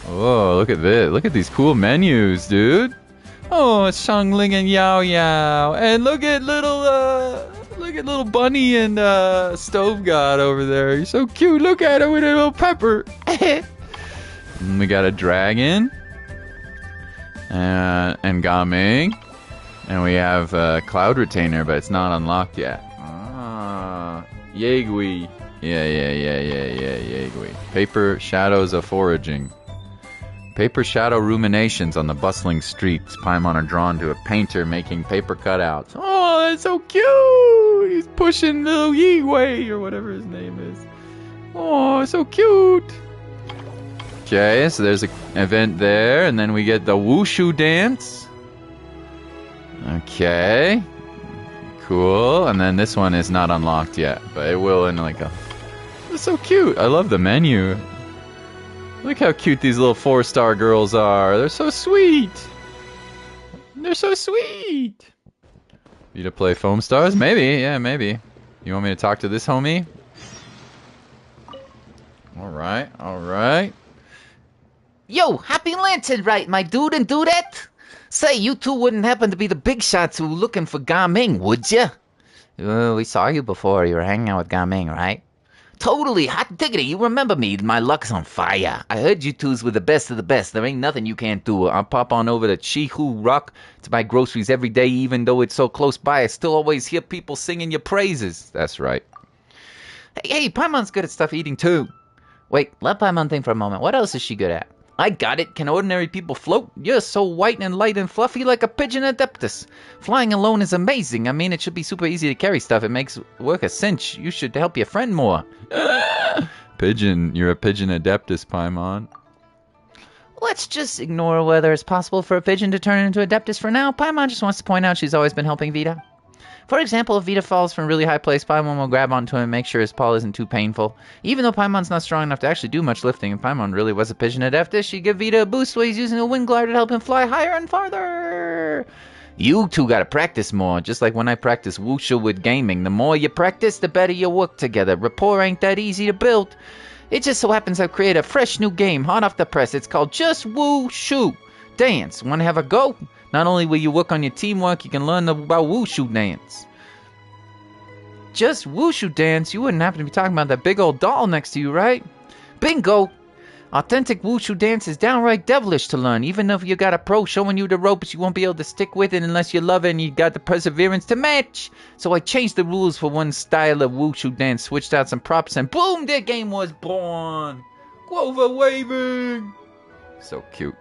Oh, look at this. Look at these cool menus, dude. Oh, it's Shangling and Yao Yao. And look at little Bunny and Stove God over there. He's so cute. Look at him with a little pepper. And we got a dragon. And Gaming. And we have Cloud Retainer, but it's not unlocked yet. Ah, Yagui. Yeah, Yagui. Paper Shadows of Foraging. Paper shadow ruminations on the bustling streets. Paimon are drawn to a painter making paper cutouts. Oh, that's so cute! He's pushing little Yigui, or whatever his name is. Oh, so cute! Okay, so there's an event there, and then we get the Wushu dance. Okay. Cool, and then this one is not unlocked yet, but it will in like a... It's so cute! I love the menu. Look how cute these little 4-star girls are. They're so sweet. They're so sweet. You to play Foam Stars? Maybe, yeah, maybe. You want me to talk to this homie? Alright, alright. Yo, happy Lantern Rite, my dude and dudette. Say, you two wouldn't happen to be the big shots who were looking for Gaming, would ya? We saw you before. You were hanging out with Gaming, right? Totally, hot diggity, you remember me, my luck's on fire. I heard you twos were the best of the best, there ain't nothing you can't do. I'll pop on over to Chihu Rock to buy groceries every day, even though it's so close by. I still always hear people singing your praises. That's right. Hey, Paimon's good at stuff eating too. Wait, let Paimon think for a moment, what else is she good at? I got it. Can ordinary people float? You're so white and light and fluffy like a pigeon adeptus. Flying alone is amazing. I mean, it should be super easy to carry stuff. It makes work a cinch. You should help your friend more. Pigeon. You're a pigeon adeptus, Paimon. Let's just ignore whether it's possible for a pigeon to turn into adeptus for now. Paimon just wants to point out she's always been helping Vita. For example, if Vita falls from a really high place, Paimon will grab onto him and make sure his fall isn't too painful. Even though Paimon's not strong enough to actually do much lifting, if Paimon really was a pigeon adeptus, she'd give Vita a boost while he's using a wind glider to help him fly higher and farther. You two gotta practice more, just like when I practice wushu with gaming. The more you practice, the better you work together. Rapport ain't that easy to build. It just so happens I've created a fresh new game, hot off the press. It's called Just Wushu Dance. Wanna have a go? Not only will you work on your teamwork, you can learn about wushu dance. Just wushu dance? You wouldn't happen to be talking about that big old doll next to you, right? Bingo! Authentic wushu dance is downright devilish to learn. Even if you got a pro showing you the ropes, you won't be able to stick with it unless you love it and you got the perseverance to match. So I changed the rules for one style of wushu dance, switched out some props, and boom, their game was born! Clover waving! So cute.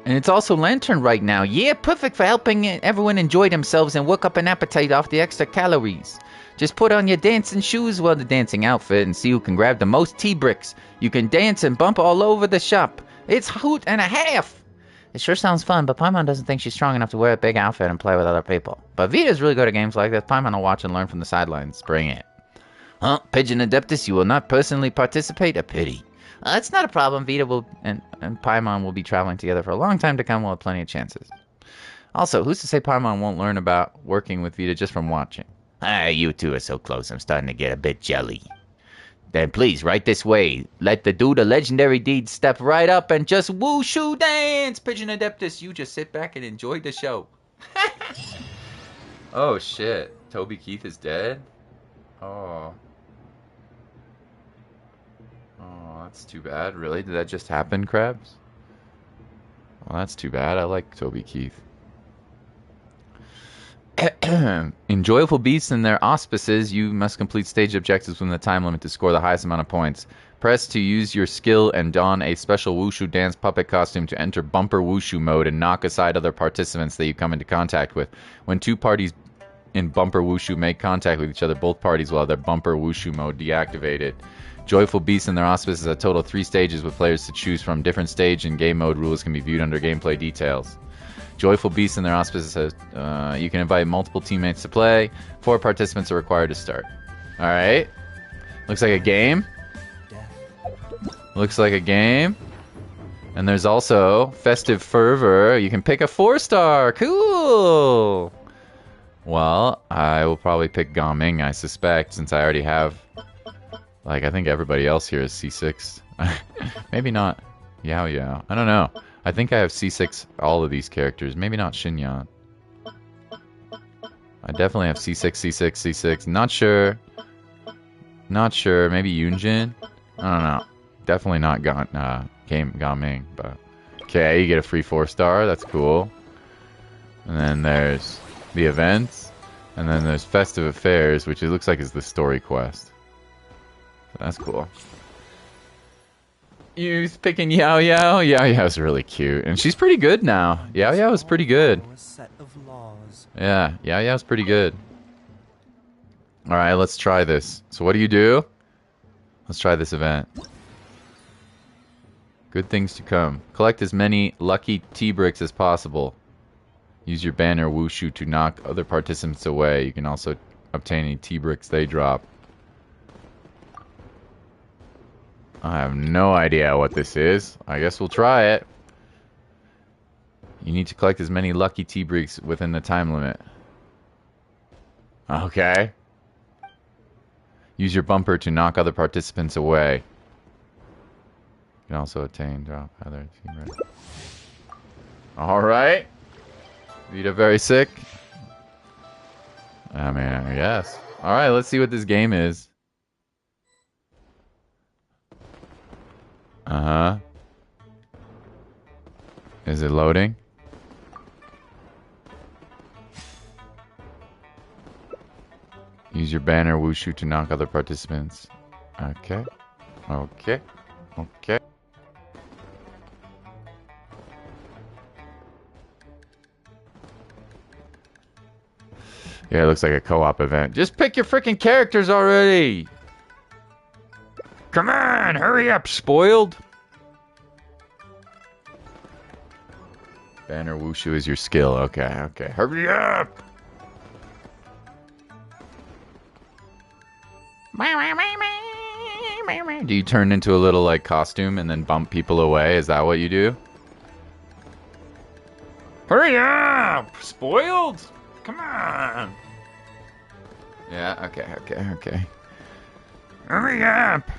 And it's also Lantern right now. Yeah, perfect for helping everyone enjoy themselves and work up an appetite off the extra calories. Just put on your dancing shoes, well, the dancing outfit, and see who can grab the most T-bricks. You can dance and bump all over the shop. It's hoot and a half. It sure sounds fun, but Paimon doesn't think she's strong enough to wear a big outfit and play with other people. But Vita's really good at games like this. Paimon will watch and learn from the sidelines. Bring it. Huh? Pigeon Adeptus, you will not personally participate? A pity. It's not a problem. Vita and Paimon will be traveling together for a long time to come. We'll have plenty of chances. Also, who's to say Paimon won't learn about working with Vita just from watching? You two are so close, I'm starting to get a bit jelly. Then please, right this way. Let the dude of legendary deeds step right up and just wushu dance! Pigeon Adeptus, you just sit back and enjoy the show. Oh shit. Toby Keith is dead? Oh. Oh, that's too bad. Really? Did that just happen, Krabs? Well, that's too bad. I like Toby Keith. In Joyful Beasts and their auspices, you must complete stage objectives within the time limit to score the highest amount of points. Press to use your skill and don a special wushu dance puppet costume to enter bumper wushu mode and knock aside other participants that you come into contact with. When two parties in bumper wushu make contact with each other, both parties will have their bumper wushu mode deactivated. Joyful Beasts and their auspices has a total of 3 stages with players to choose from. Different stage and game mode rules can be viewed under gameplay details. Joyful Beasts and their auspices says you can invite multiple teammates to play. 4 participants are required to start. Alright. Looks like a game. Looks like a game. And there's also Festive Fervor. You can pick a 4-star. Cool! Well, I will probably pick Gaming, I suspect, since I already have... Like, I think everybody else here is C6. Maybe not Yao Yao. I don't know. I think I have C6 all of these characters. Maybe not Xinyan. I definitely have C6, C6, C6. Not sure. Not sure. Maybe Yunjin? I don't know. Definitely not Gaming, but... Okay, you get a free 4-star. That's cool. And then there's the events. And then there's Festive Affairs, which it looks like is the story quest. So that's cool. You picking Yao Yao? Yao Yao's really cute. And she's pretty good now. Yao Yao is pretty good. Yeah, Yao Yao's pretty good. Alright, let's try this. So what do you do? Let's try this event. Good things to come. Collect as many lucky T-bricks as possible. Use your banner Wushu to knock other participants away. You can also obtain any T-bricks they drop. I have no idea what this is. I guess we'll try it. You need to collect as many lucky T-bricks within the time limit. Okay. Use your bumper to knock other participants away. You can also obtain drop other T-bricks. Alright. Vita very sick. I mean, I guess. Alright, let's see what this game is. Uh-huh. Is it loading? Use your banner Wushu to knock other participants. Okay. Okay. Okay. Yeah, it looks like a co-op event. Just pick your freaking characters already! Come on, hurry up, spoiled! Banner Wushu is your skill. Okay, okay. Hurry up! Do you turn into a little, like, costume and then bump people away? Is that what you do? Hurry up! Spoiled? Come on! Yeah, okay, okay, okay. Hurry up!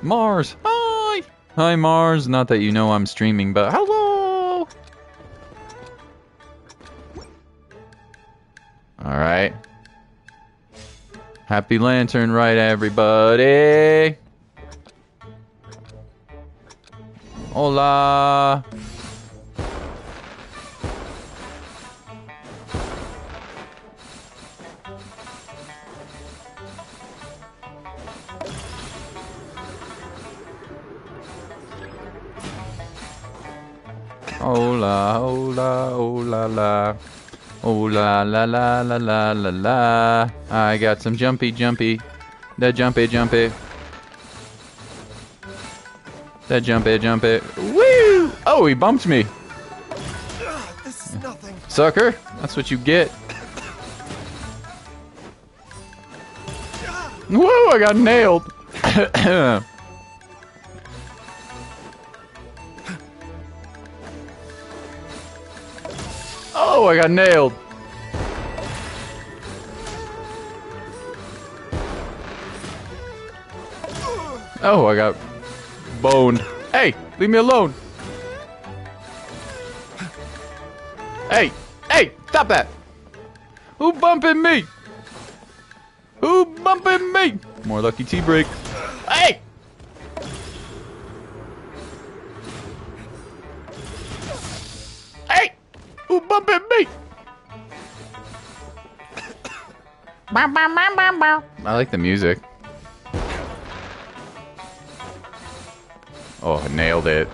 Mars! Hi! Hi, Mars. Not that you know I'm streaming, but hello! Alright. Happy Lantern, right, everybody? Hola! Hola, hola, hola, la. Oh la la la la la la la. I got some jumpy. That jumpy. That jumpy. Woo! Oh, he bumped me. This is nothing. Sucker, that's what you get. Whoa, I got nailed. Oh, I got nailed. Oh, I got boned. Hey, leave me alone. Hey, stop that. Who bumping me? Who bumping me? More lucky T-break. Hey! Who bumping me? I like the music. Oh, nailed it.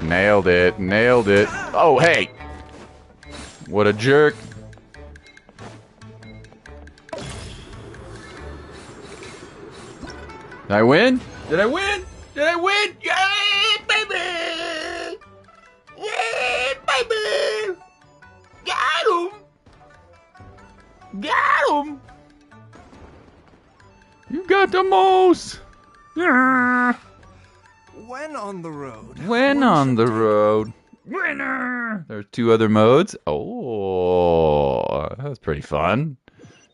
Oh, hey! What a jerk. Did I win? Yeah, baby! Yeah, baby! Got him! You got the most! Yeah. When on the road. Winner! There's 2 other modes. Oh, that's pretty fun.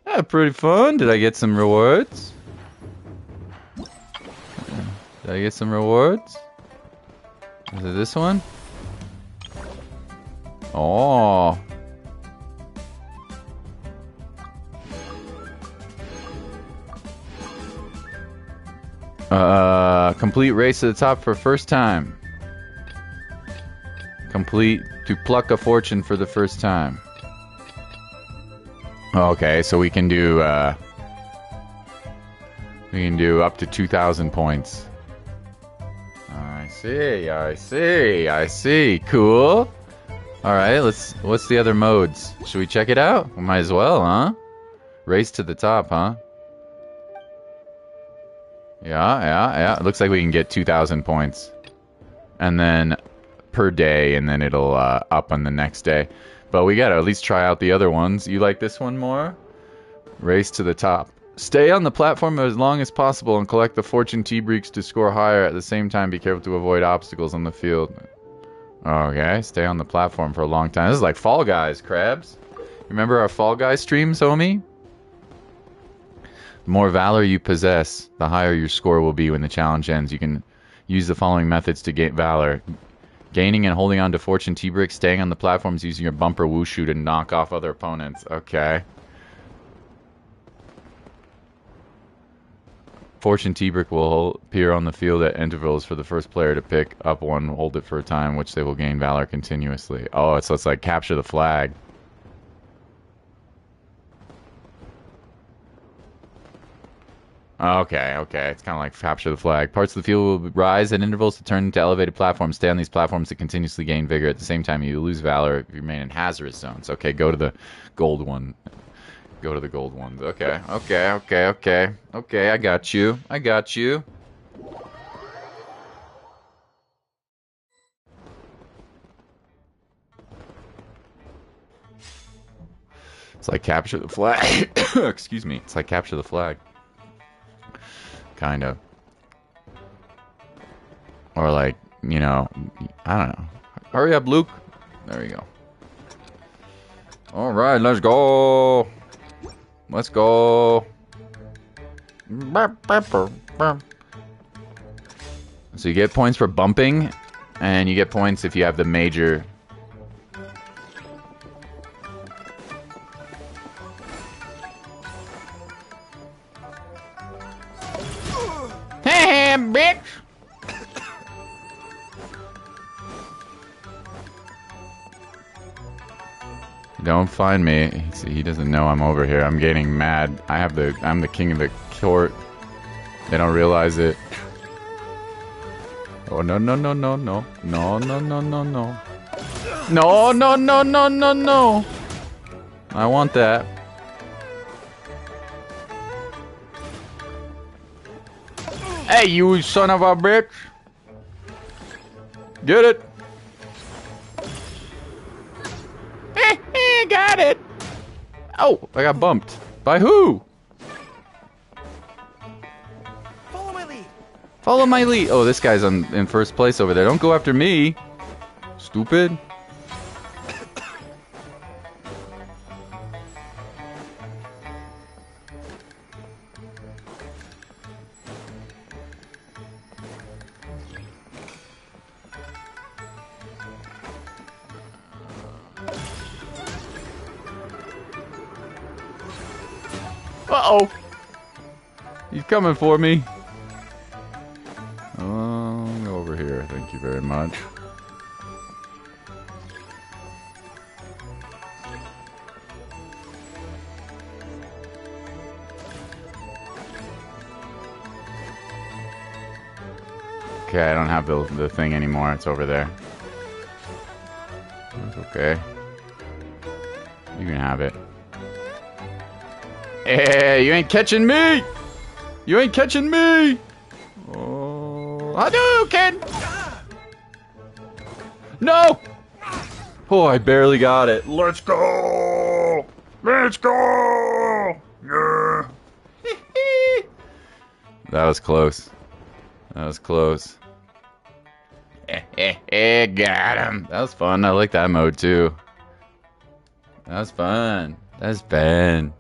Did I get some rewards? Is it this one? Oh. Complete race to the top for first time. Complete to pluck a fortune for the first time. Okay, so we can do up to 2,000 points. I see. Cool. All right, what's the other modes? Should we check it out? We might as well, huh? Race to the top, huh? Yeah. It looks like we can get 2,000 points. And then per day, and then it'll up on the next day. But we gotta at least try out the other ones. You like this one more? Race to the top. Stay on the platform as long as possible and collect the fortune T-Breaks to score higher. At the same time, be careful to avoid obstacles on the field. Okay, stay on the platform for a long time. This is like Fall Guys, Krabs. Remember our Fall Guys streams, homie? The more valor you possess, the higher your score will be when the challenge ends. You can use the following methods to gain valor. Gaining and holding on to fortune T-Bricks, staying on the platforms using your bumper wushu to knock off other opponents. Okay. Fortune T-Brick will appear on the field at intervals for the first player to pick up one, hold it for a time, which they will gain valor continuously. Oh, so it's like capture the flag. Okay. It's kind of like capture the flag. Parts of the field will rise at intervals to turn into elevated platforms. Stay on these platforms to continuously gain vigor. At the same time, you lose valor if you remain in hazardous zones. Okay, go to the gold one. Go to the gold ones. Okay, I got you. It's like capture the flag. Excuse me. It's like capture the flag. Kind of. Or like, you know, I don't know. Hurry up, Luke. There you go. All right, let's go. So you get points for bumping, and you get points if you have the major. Hey, bitch! Don't find me. See, he doesn't know I'm over here. I'm getting mad. I'm the king of the court. They don't realize it. Oh no. No. I want that. Hey, you son of a bitch. Get it. Got it. Oh, I got bumped. By who? Follow my lead. Oh, this guy's in first place over there. Don't go after me. Stupid. Uh-oh. He's coming for me. Go over here. Thank you very much. Okay, I don't have the thing anymore. It's over there. It's okay. You can have it. Hey, you ain't catching me! You ain't catching me! Oh, Hadouken! No! Oh, I barely got it. Let's go! Let's go! Yeah! That was close. That was close. Got him. That was fun. I like that mode too. That was fun. That's fun.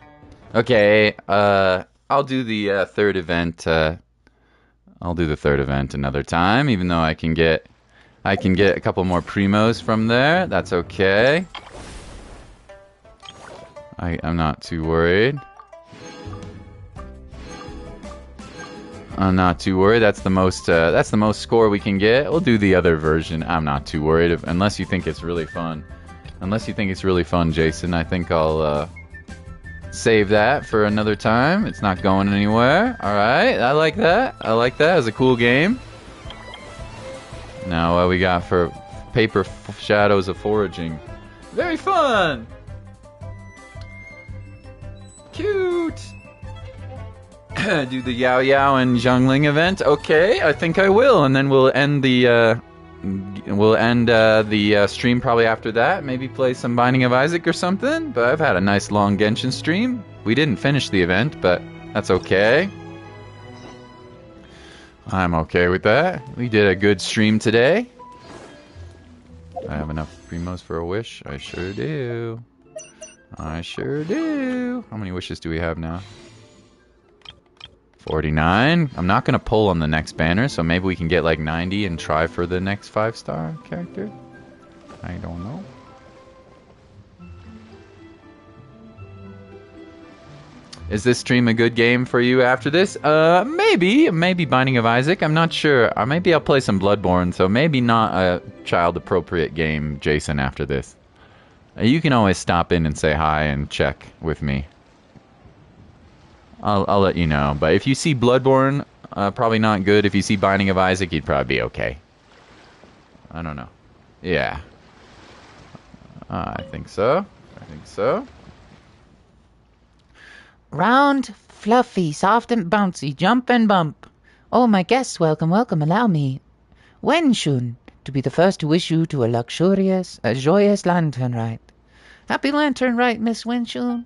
Okay, I'll do the third event. I'll do the third event another time, even though I can get a couple more primos from there. That's okay. I'm not too worried. I'm not too worried. That's the most score we can get. We'll do the other version. I'm not too worried unless you think it's really fun. Unless you think it's really fun, Jason, I think I'll save that for another time. It's not going anywhere. All right, I like that. I like that. It was a cool game. Now what we got for Paper Shadows of Foraging? Very fun. Cute. Do the Yao Yao and Zhongling event. Okay, I think I will, and then we'll end the stream probably after that. Maybe play some Binding of Isaac or something. But I've had a nice long Genshin stream. We didn't finish the event, but that's okay. I'm okay with that. We did a good stream today. I have enough primos for a wish. I sure do. I sure do. How many wishes do we have now? 49. I'm not going to pull on the next banner, so maybe we can get like 90 and try for the next 5-star character. I don't know. Is this stream a good game for you after this? Maybe Binding of Isaac. I'm not sure. Maybe I'll play some Bloodborne, so maybe not a child-appropriate game, Jason, after this. You can always stop in and say hi and check with me. I'll let you know. But if you see Bloodborne, probably not good. If you see Binding of Isaac, you'd probably be okay. I don't know. Yeah. I think so. I think so. Round, fluffy, soft and bouncy, jump and bump. Oh, my guests, welcome, welcome. Allow me, Wenshun, to be the first to wish you to a joyous lantern rite. Happy lantern rite, Miss Wenshun.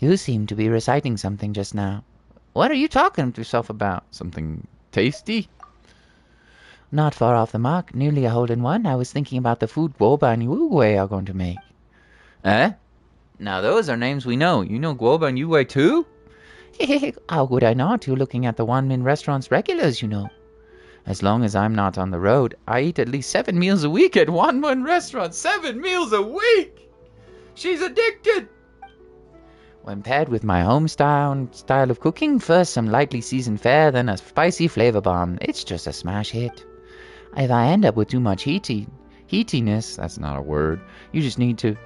You seem to be reciting something just now. What are you talking to yourself about? Something tasty? Not far off the mark, nearly a hole-in-one. I was thinking about the food Guoba and Wu-Wei are going to make. Eh? Now those are names we know. You know Guoba and Wu-Wei too? How would I not? You're looking at the Wanmin restaurant's regulars, you know. As long as I'm not on the road, I eat at least 7 meals a week at Wanmin restaurant. 7 meals a week! She's addicted! When paired with my home style of cooking, first some lightly seasoned fare, then a spicy flavor bomb. It's just a smash hit. If I end up with too much heatiness, that's not a word, you just need to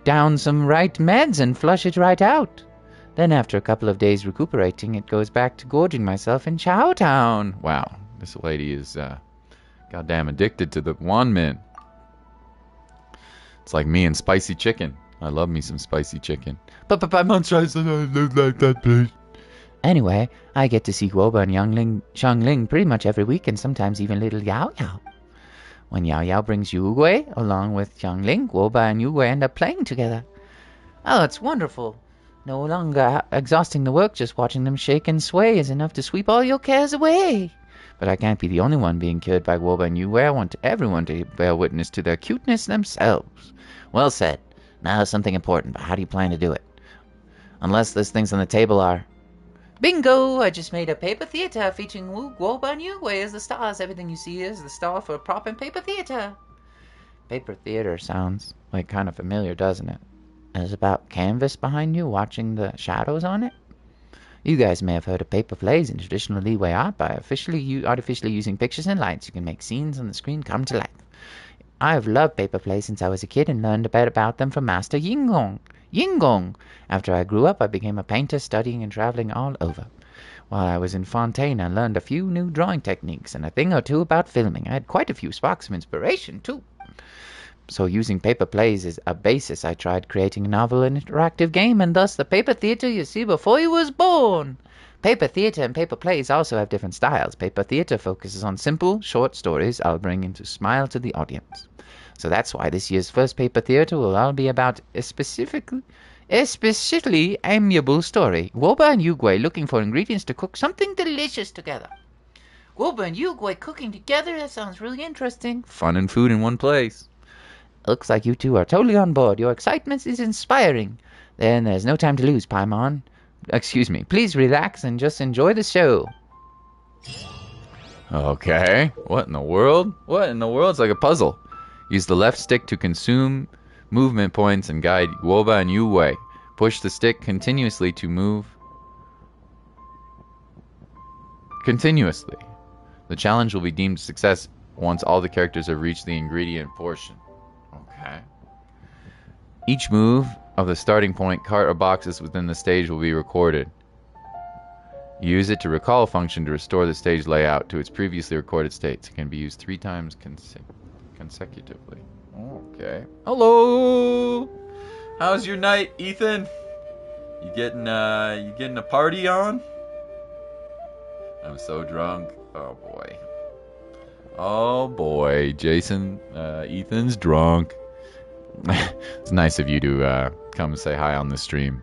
down some right meds and flush it right out. Then after a couple of days recuperating, it goes back to gorging myself in Chow Town. Wow, this lady is goddamn addicted to the Wanmin. It's like me and spicy chicken. I love me some spicy chicken. But I don't like that place. Anyway, I get to see Guoba and Xiangling pretty much every week, and sometimes even little Yao Yao. When Yao Yao brings Yu-Wei along with Xiangling, Guoba and Yu-Wei end up playing together. Oh, it's wonderful. No longer exhausting the work, just watching them shake and sway is enough to sweep all your cares away. But I can't be the only one being cured by Guoba and Yu-Wei. I want everyone to bear witness to their cuteness themselves. Well said. Now something important, but how do you plan to do it? Unless those things on the table are... Bingo! I just made a paper theater featuring Guoba and Yu-Wei as the stars. Everything you see is the star for a prop in paper theater. Paper theater sounds like kind of familiar, doesn't it? It's about canvas behind you, watching the shadows on it. You guys may have heard of paper plays in traditional Liyue art. By artificially using pictures and lights, you can make scenes on the screen come to life. I've loved paper plays since I was a kid and learned a bit about them from Master Yingong. After I grew up, I became a painter, studying and traveling all over. While I was in Fontaine, I learned a few new drawing techniques and a thing or two about filming. I had quite a few sparks of inspiration, too. So using paper plays as a basis, I tried creating a novel and interactive game, and thus the paper theater you see before you was born. Paper theater and paper plays also have different styles. Paper theater focuses on simple, short stories I'll bring into smile to the audience. So that's why this year's first paper theater will all be about a especially amiable story. Guoba and Yu-Wei looking for ingredients to cook something delicious together. Guoba and Yu-Wei cooking together? That sounds really interesting. Fun and food in one place. Looks like you two are totally on board. Your excitement is inspiring. Then there's no time to lose, Paimon. Excuse me. Please relax and just enjoy the show. Okay. What in the world? What in the world? It's like a puzzle. Use the left stick to consume movement points and guide Guoba and Yu-Wei. Push the stick continuously to move continuously. The challenge will be deemed a success once all the characters have reached the ingredient portion. Okay. Each move of the starting point, cart, or boxes within the stage will be recorded. Use it to recall a function to restore the stage layout to its previously recorded states. It can be used 3 times consecutively. Okay. Hello! How's your night, Ethan? You getting a party on? I'm so drunk. Oh boy. Oh boy, Jason, Ethan's drunk. It's nice of you to come say hi on the stream.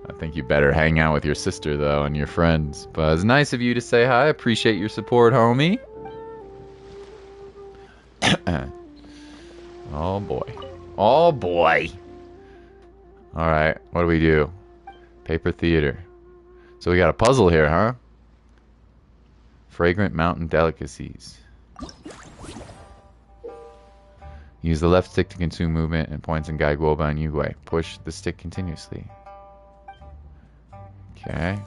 I think you better hang out with your sister, though, and your friends. But it's nice of you to say hi. Appreciate your support, homie. Oh, boy. Oh, boy. All right, what do we do? Paper theater. So we got a puzzle here, huh? Fragrant mountain delicacies. Use the left stick to consume movement and points and guide Guoba and Yue. Push the stick continuously. Okay.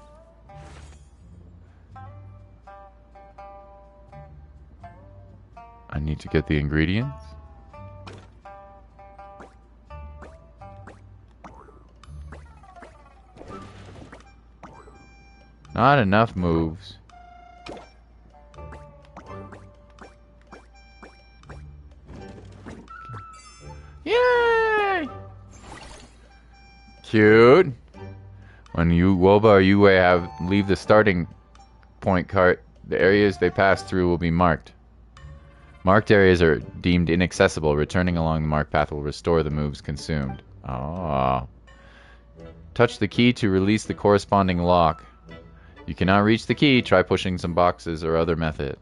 I need to get the ingredients. Not enough moves. Yay! Cute. When you Woba or Yue leave the starting point cart, the areas they pass through will be marked. Marked areas are deemed inaccessible. Returning along the marked path will restore the moves consumed. Oh. Touch the key to release the corresponding lock. You cannot reach the key. Try pushing some boxes or other method.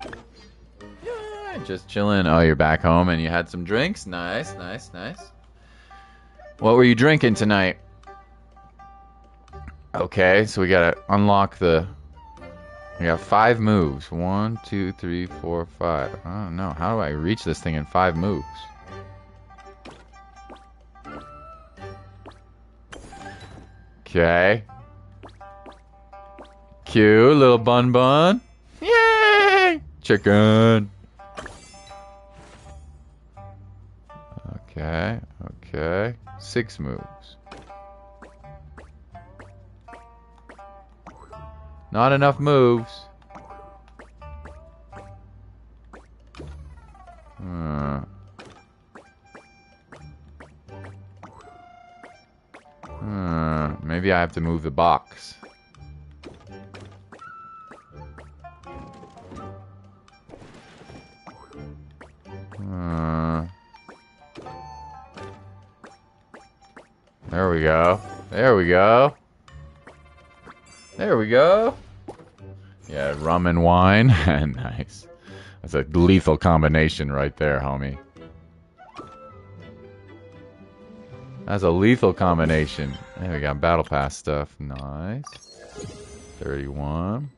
Yeah, just chilling. Oh, you're back home and you had some drinks? Nice, nice, nice. What were you drinking tonight? Okay, so we gotta unlock the... We got 5 moves. 1, 2, 3, 4, 5. I don't know. How do I reach this thing in 5 moves? Okay. Cute, little bun bun. Yay! Chicken. Okay, okay. 6 moves. Not enough moves. Maybe I have to move the box. There we go. There we go. There we go. Yeah, rum and wine. Nice. That's a lethal combination right there, homie. That's a lethal combination. There we got battle pass stuff. Nice. 31.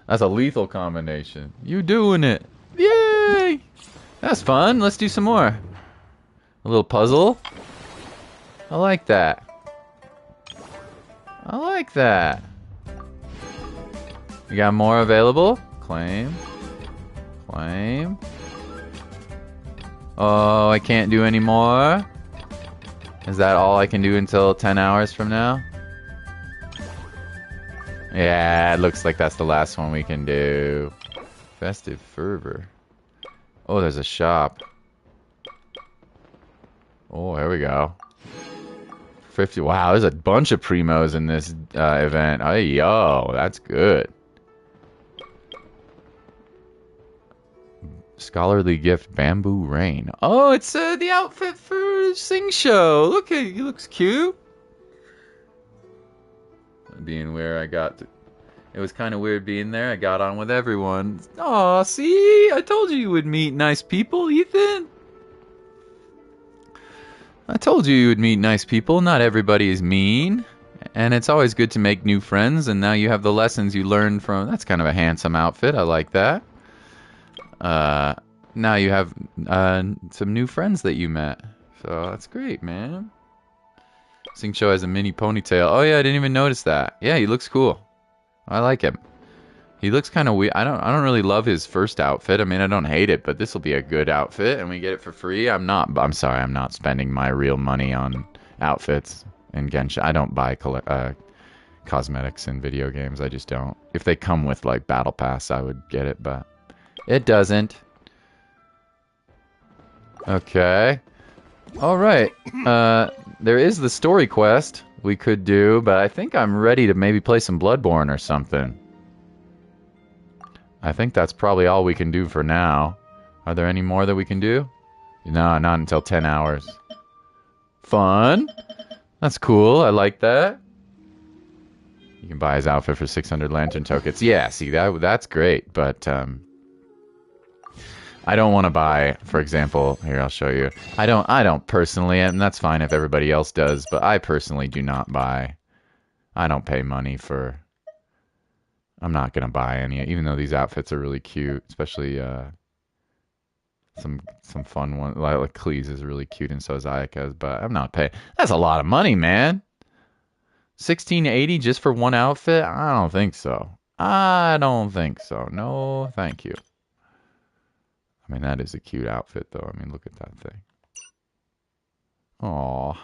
That's a lethal combination. You doing it. Yay! That's fun. Let's do some more. A little puzzle. I like that. I like that. We got more available. Claim. Claim. Oh, I can't do any more. Is that all I can do until 10 hours from now? Yeah, it looks like that's the last one we can do. Festive fervor. Oh, there's a shop. Oh, here we go. 50. Wow, there's a bunch of primos in this event. Oh, yo, that's good. Scholarly gift, bamboo rain. Oh, it's the outfit for Sing Show. Look at he looks cute. Being where I got to, it was kind of weird being there. I got on with everyone. Aw, see, I told you would meet nice people, Ethan. I told you would meet nice people. Not everybody is mean. And it's always good to make new friends. And now you have the lessons you learned from... That's kind of a handsome outfit. I like that. Now you have some new friends that you met. So that's great, man. Sing Show has a mini ponytail. Oh, yeah, I didn't even notice that. Yeah, he looks cool. I like him. He looks kind of weird. I don't really love his first outfit. I mean, I don't hate it, but this will be a good outfit, and we get it for free. I'm sorry, I'm not spending my real money on outfits in Genshin. I don't buy cosmetics in video games. I just don't. If they come with like Battle Pass, I would get it, but it doesn't. Okay. All right. There is the story quest we could do, but I think I'm ready to maybe play some Bloodborne or something. I think that's probably all we can do for now. Are there any more that we can do? No, not until 10 hours. Fun. That's cool. I like that. You can buy his outfit for 600 lantern tokens. Yeah, see, that's great, but I don't want to buy, for example, here, I'll show you. I don't personally, and that's fine if everybody else does, but I personally do not buy. I don't pay money for... I'm not going to buy any, even though these outfits are really cute, especially some fun ones. Like Cleese is really cute, and so is Ayaka's, but I'm not paying. That's a lot of money, man. $16.80 just for one outfit? I don't think so. I don't think so. No, thank you. I mean, that is a cute outfit, though. I mean, look at that thing. Aww.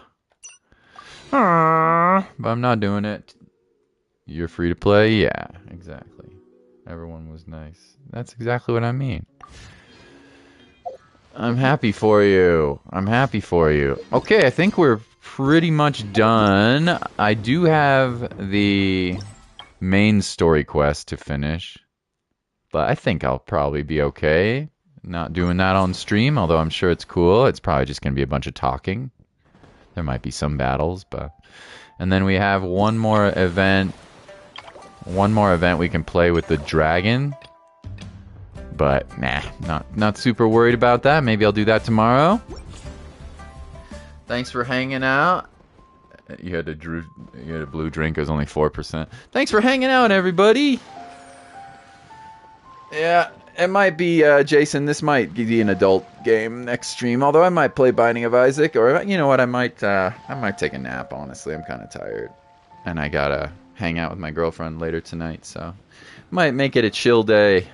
But I'm not doing it. You're free to play? Yeah, exactly. Everyone was nice. That's exactly what I mean. I'm happy for you. I'm happy for you. Okay, I think we're pretty much done. I do have the main story quest to finish. But I think I'll probably be okay not doing that on stream, although I'm sure it's cool. It's probably just going to be a bunch of talking. There might be some battles, but... And then we have one more event. One more event we can play with the dragon. But, nah, not super worried about that. Maybe I'll do that tomorrow. Thanks for hanging out. You had a blue drink. It was only 4%. Thanks for hanging out, everybody. Yeah, it might be, Jason, this might be an adult game next stream. Although I might play Binding of Isaac. Or, you know what, I might take a nap, honestly. I'm kind of tired. And I gotta hang out with my girlfriend later tonight, so... Might make it a chill day.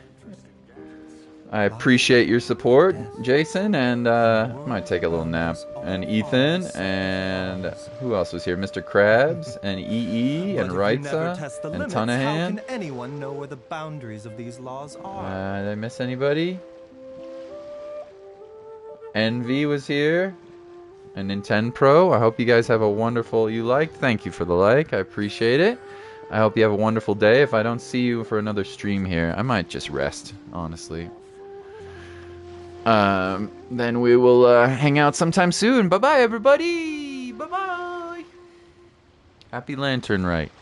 I appreciate your support, Jason, and might take a little nap. And Ethan, and who else was here? Mr. Krabs, and EE, and Rite, and Tunahan. How can anyone know where the boundaries of these laws are? Did I miss anybody? Envy was here. And Nintendo Pro. I hope you guys have a wonderful... You liked? Thank you for the like. I appreciate it. I hope you have a wonderful day. If I don't see you for another stream here, I might just rest, honestly. Then we will hang out sometime soon. Bye-bye, everybody! Bye-bye! Happy Lantern Rite.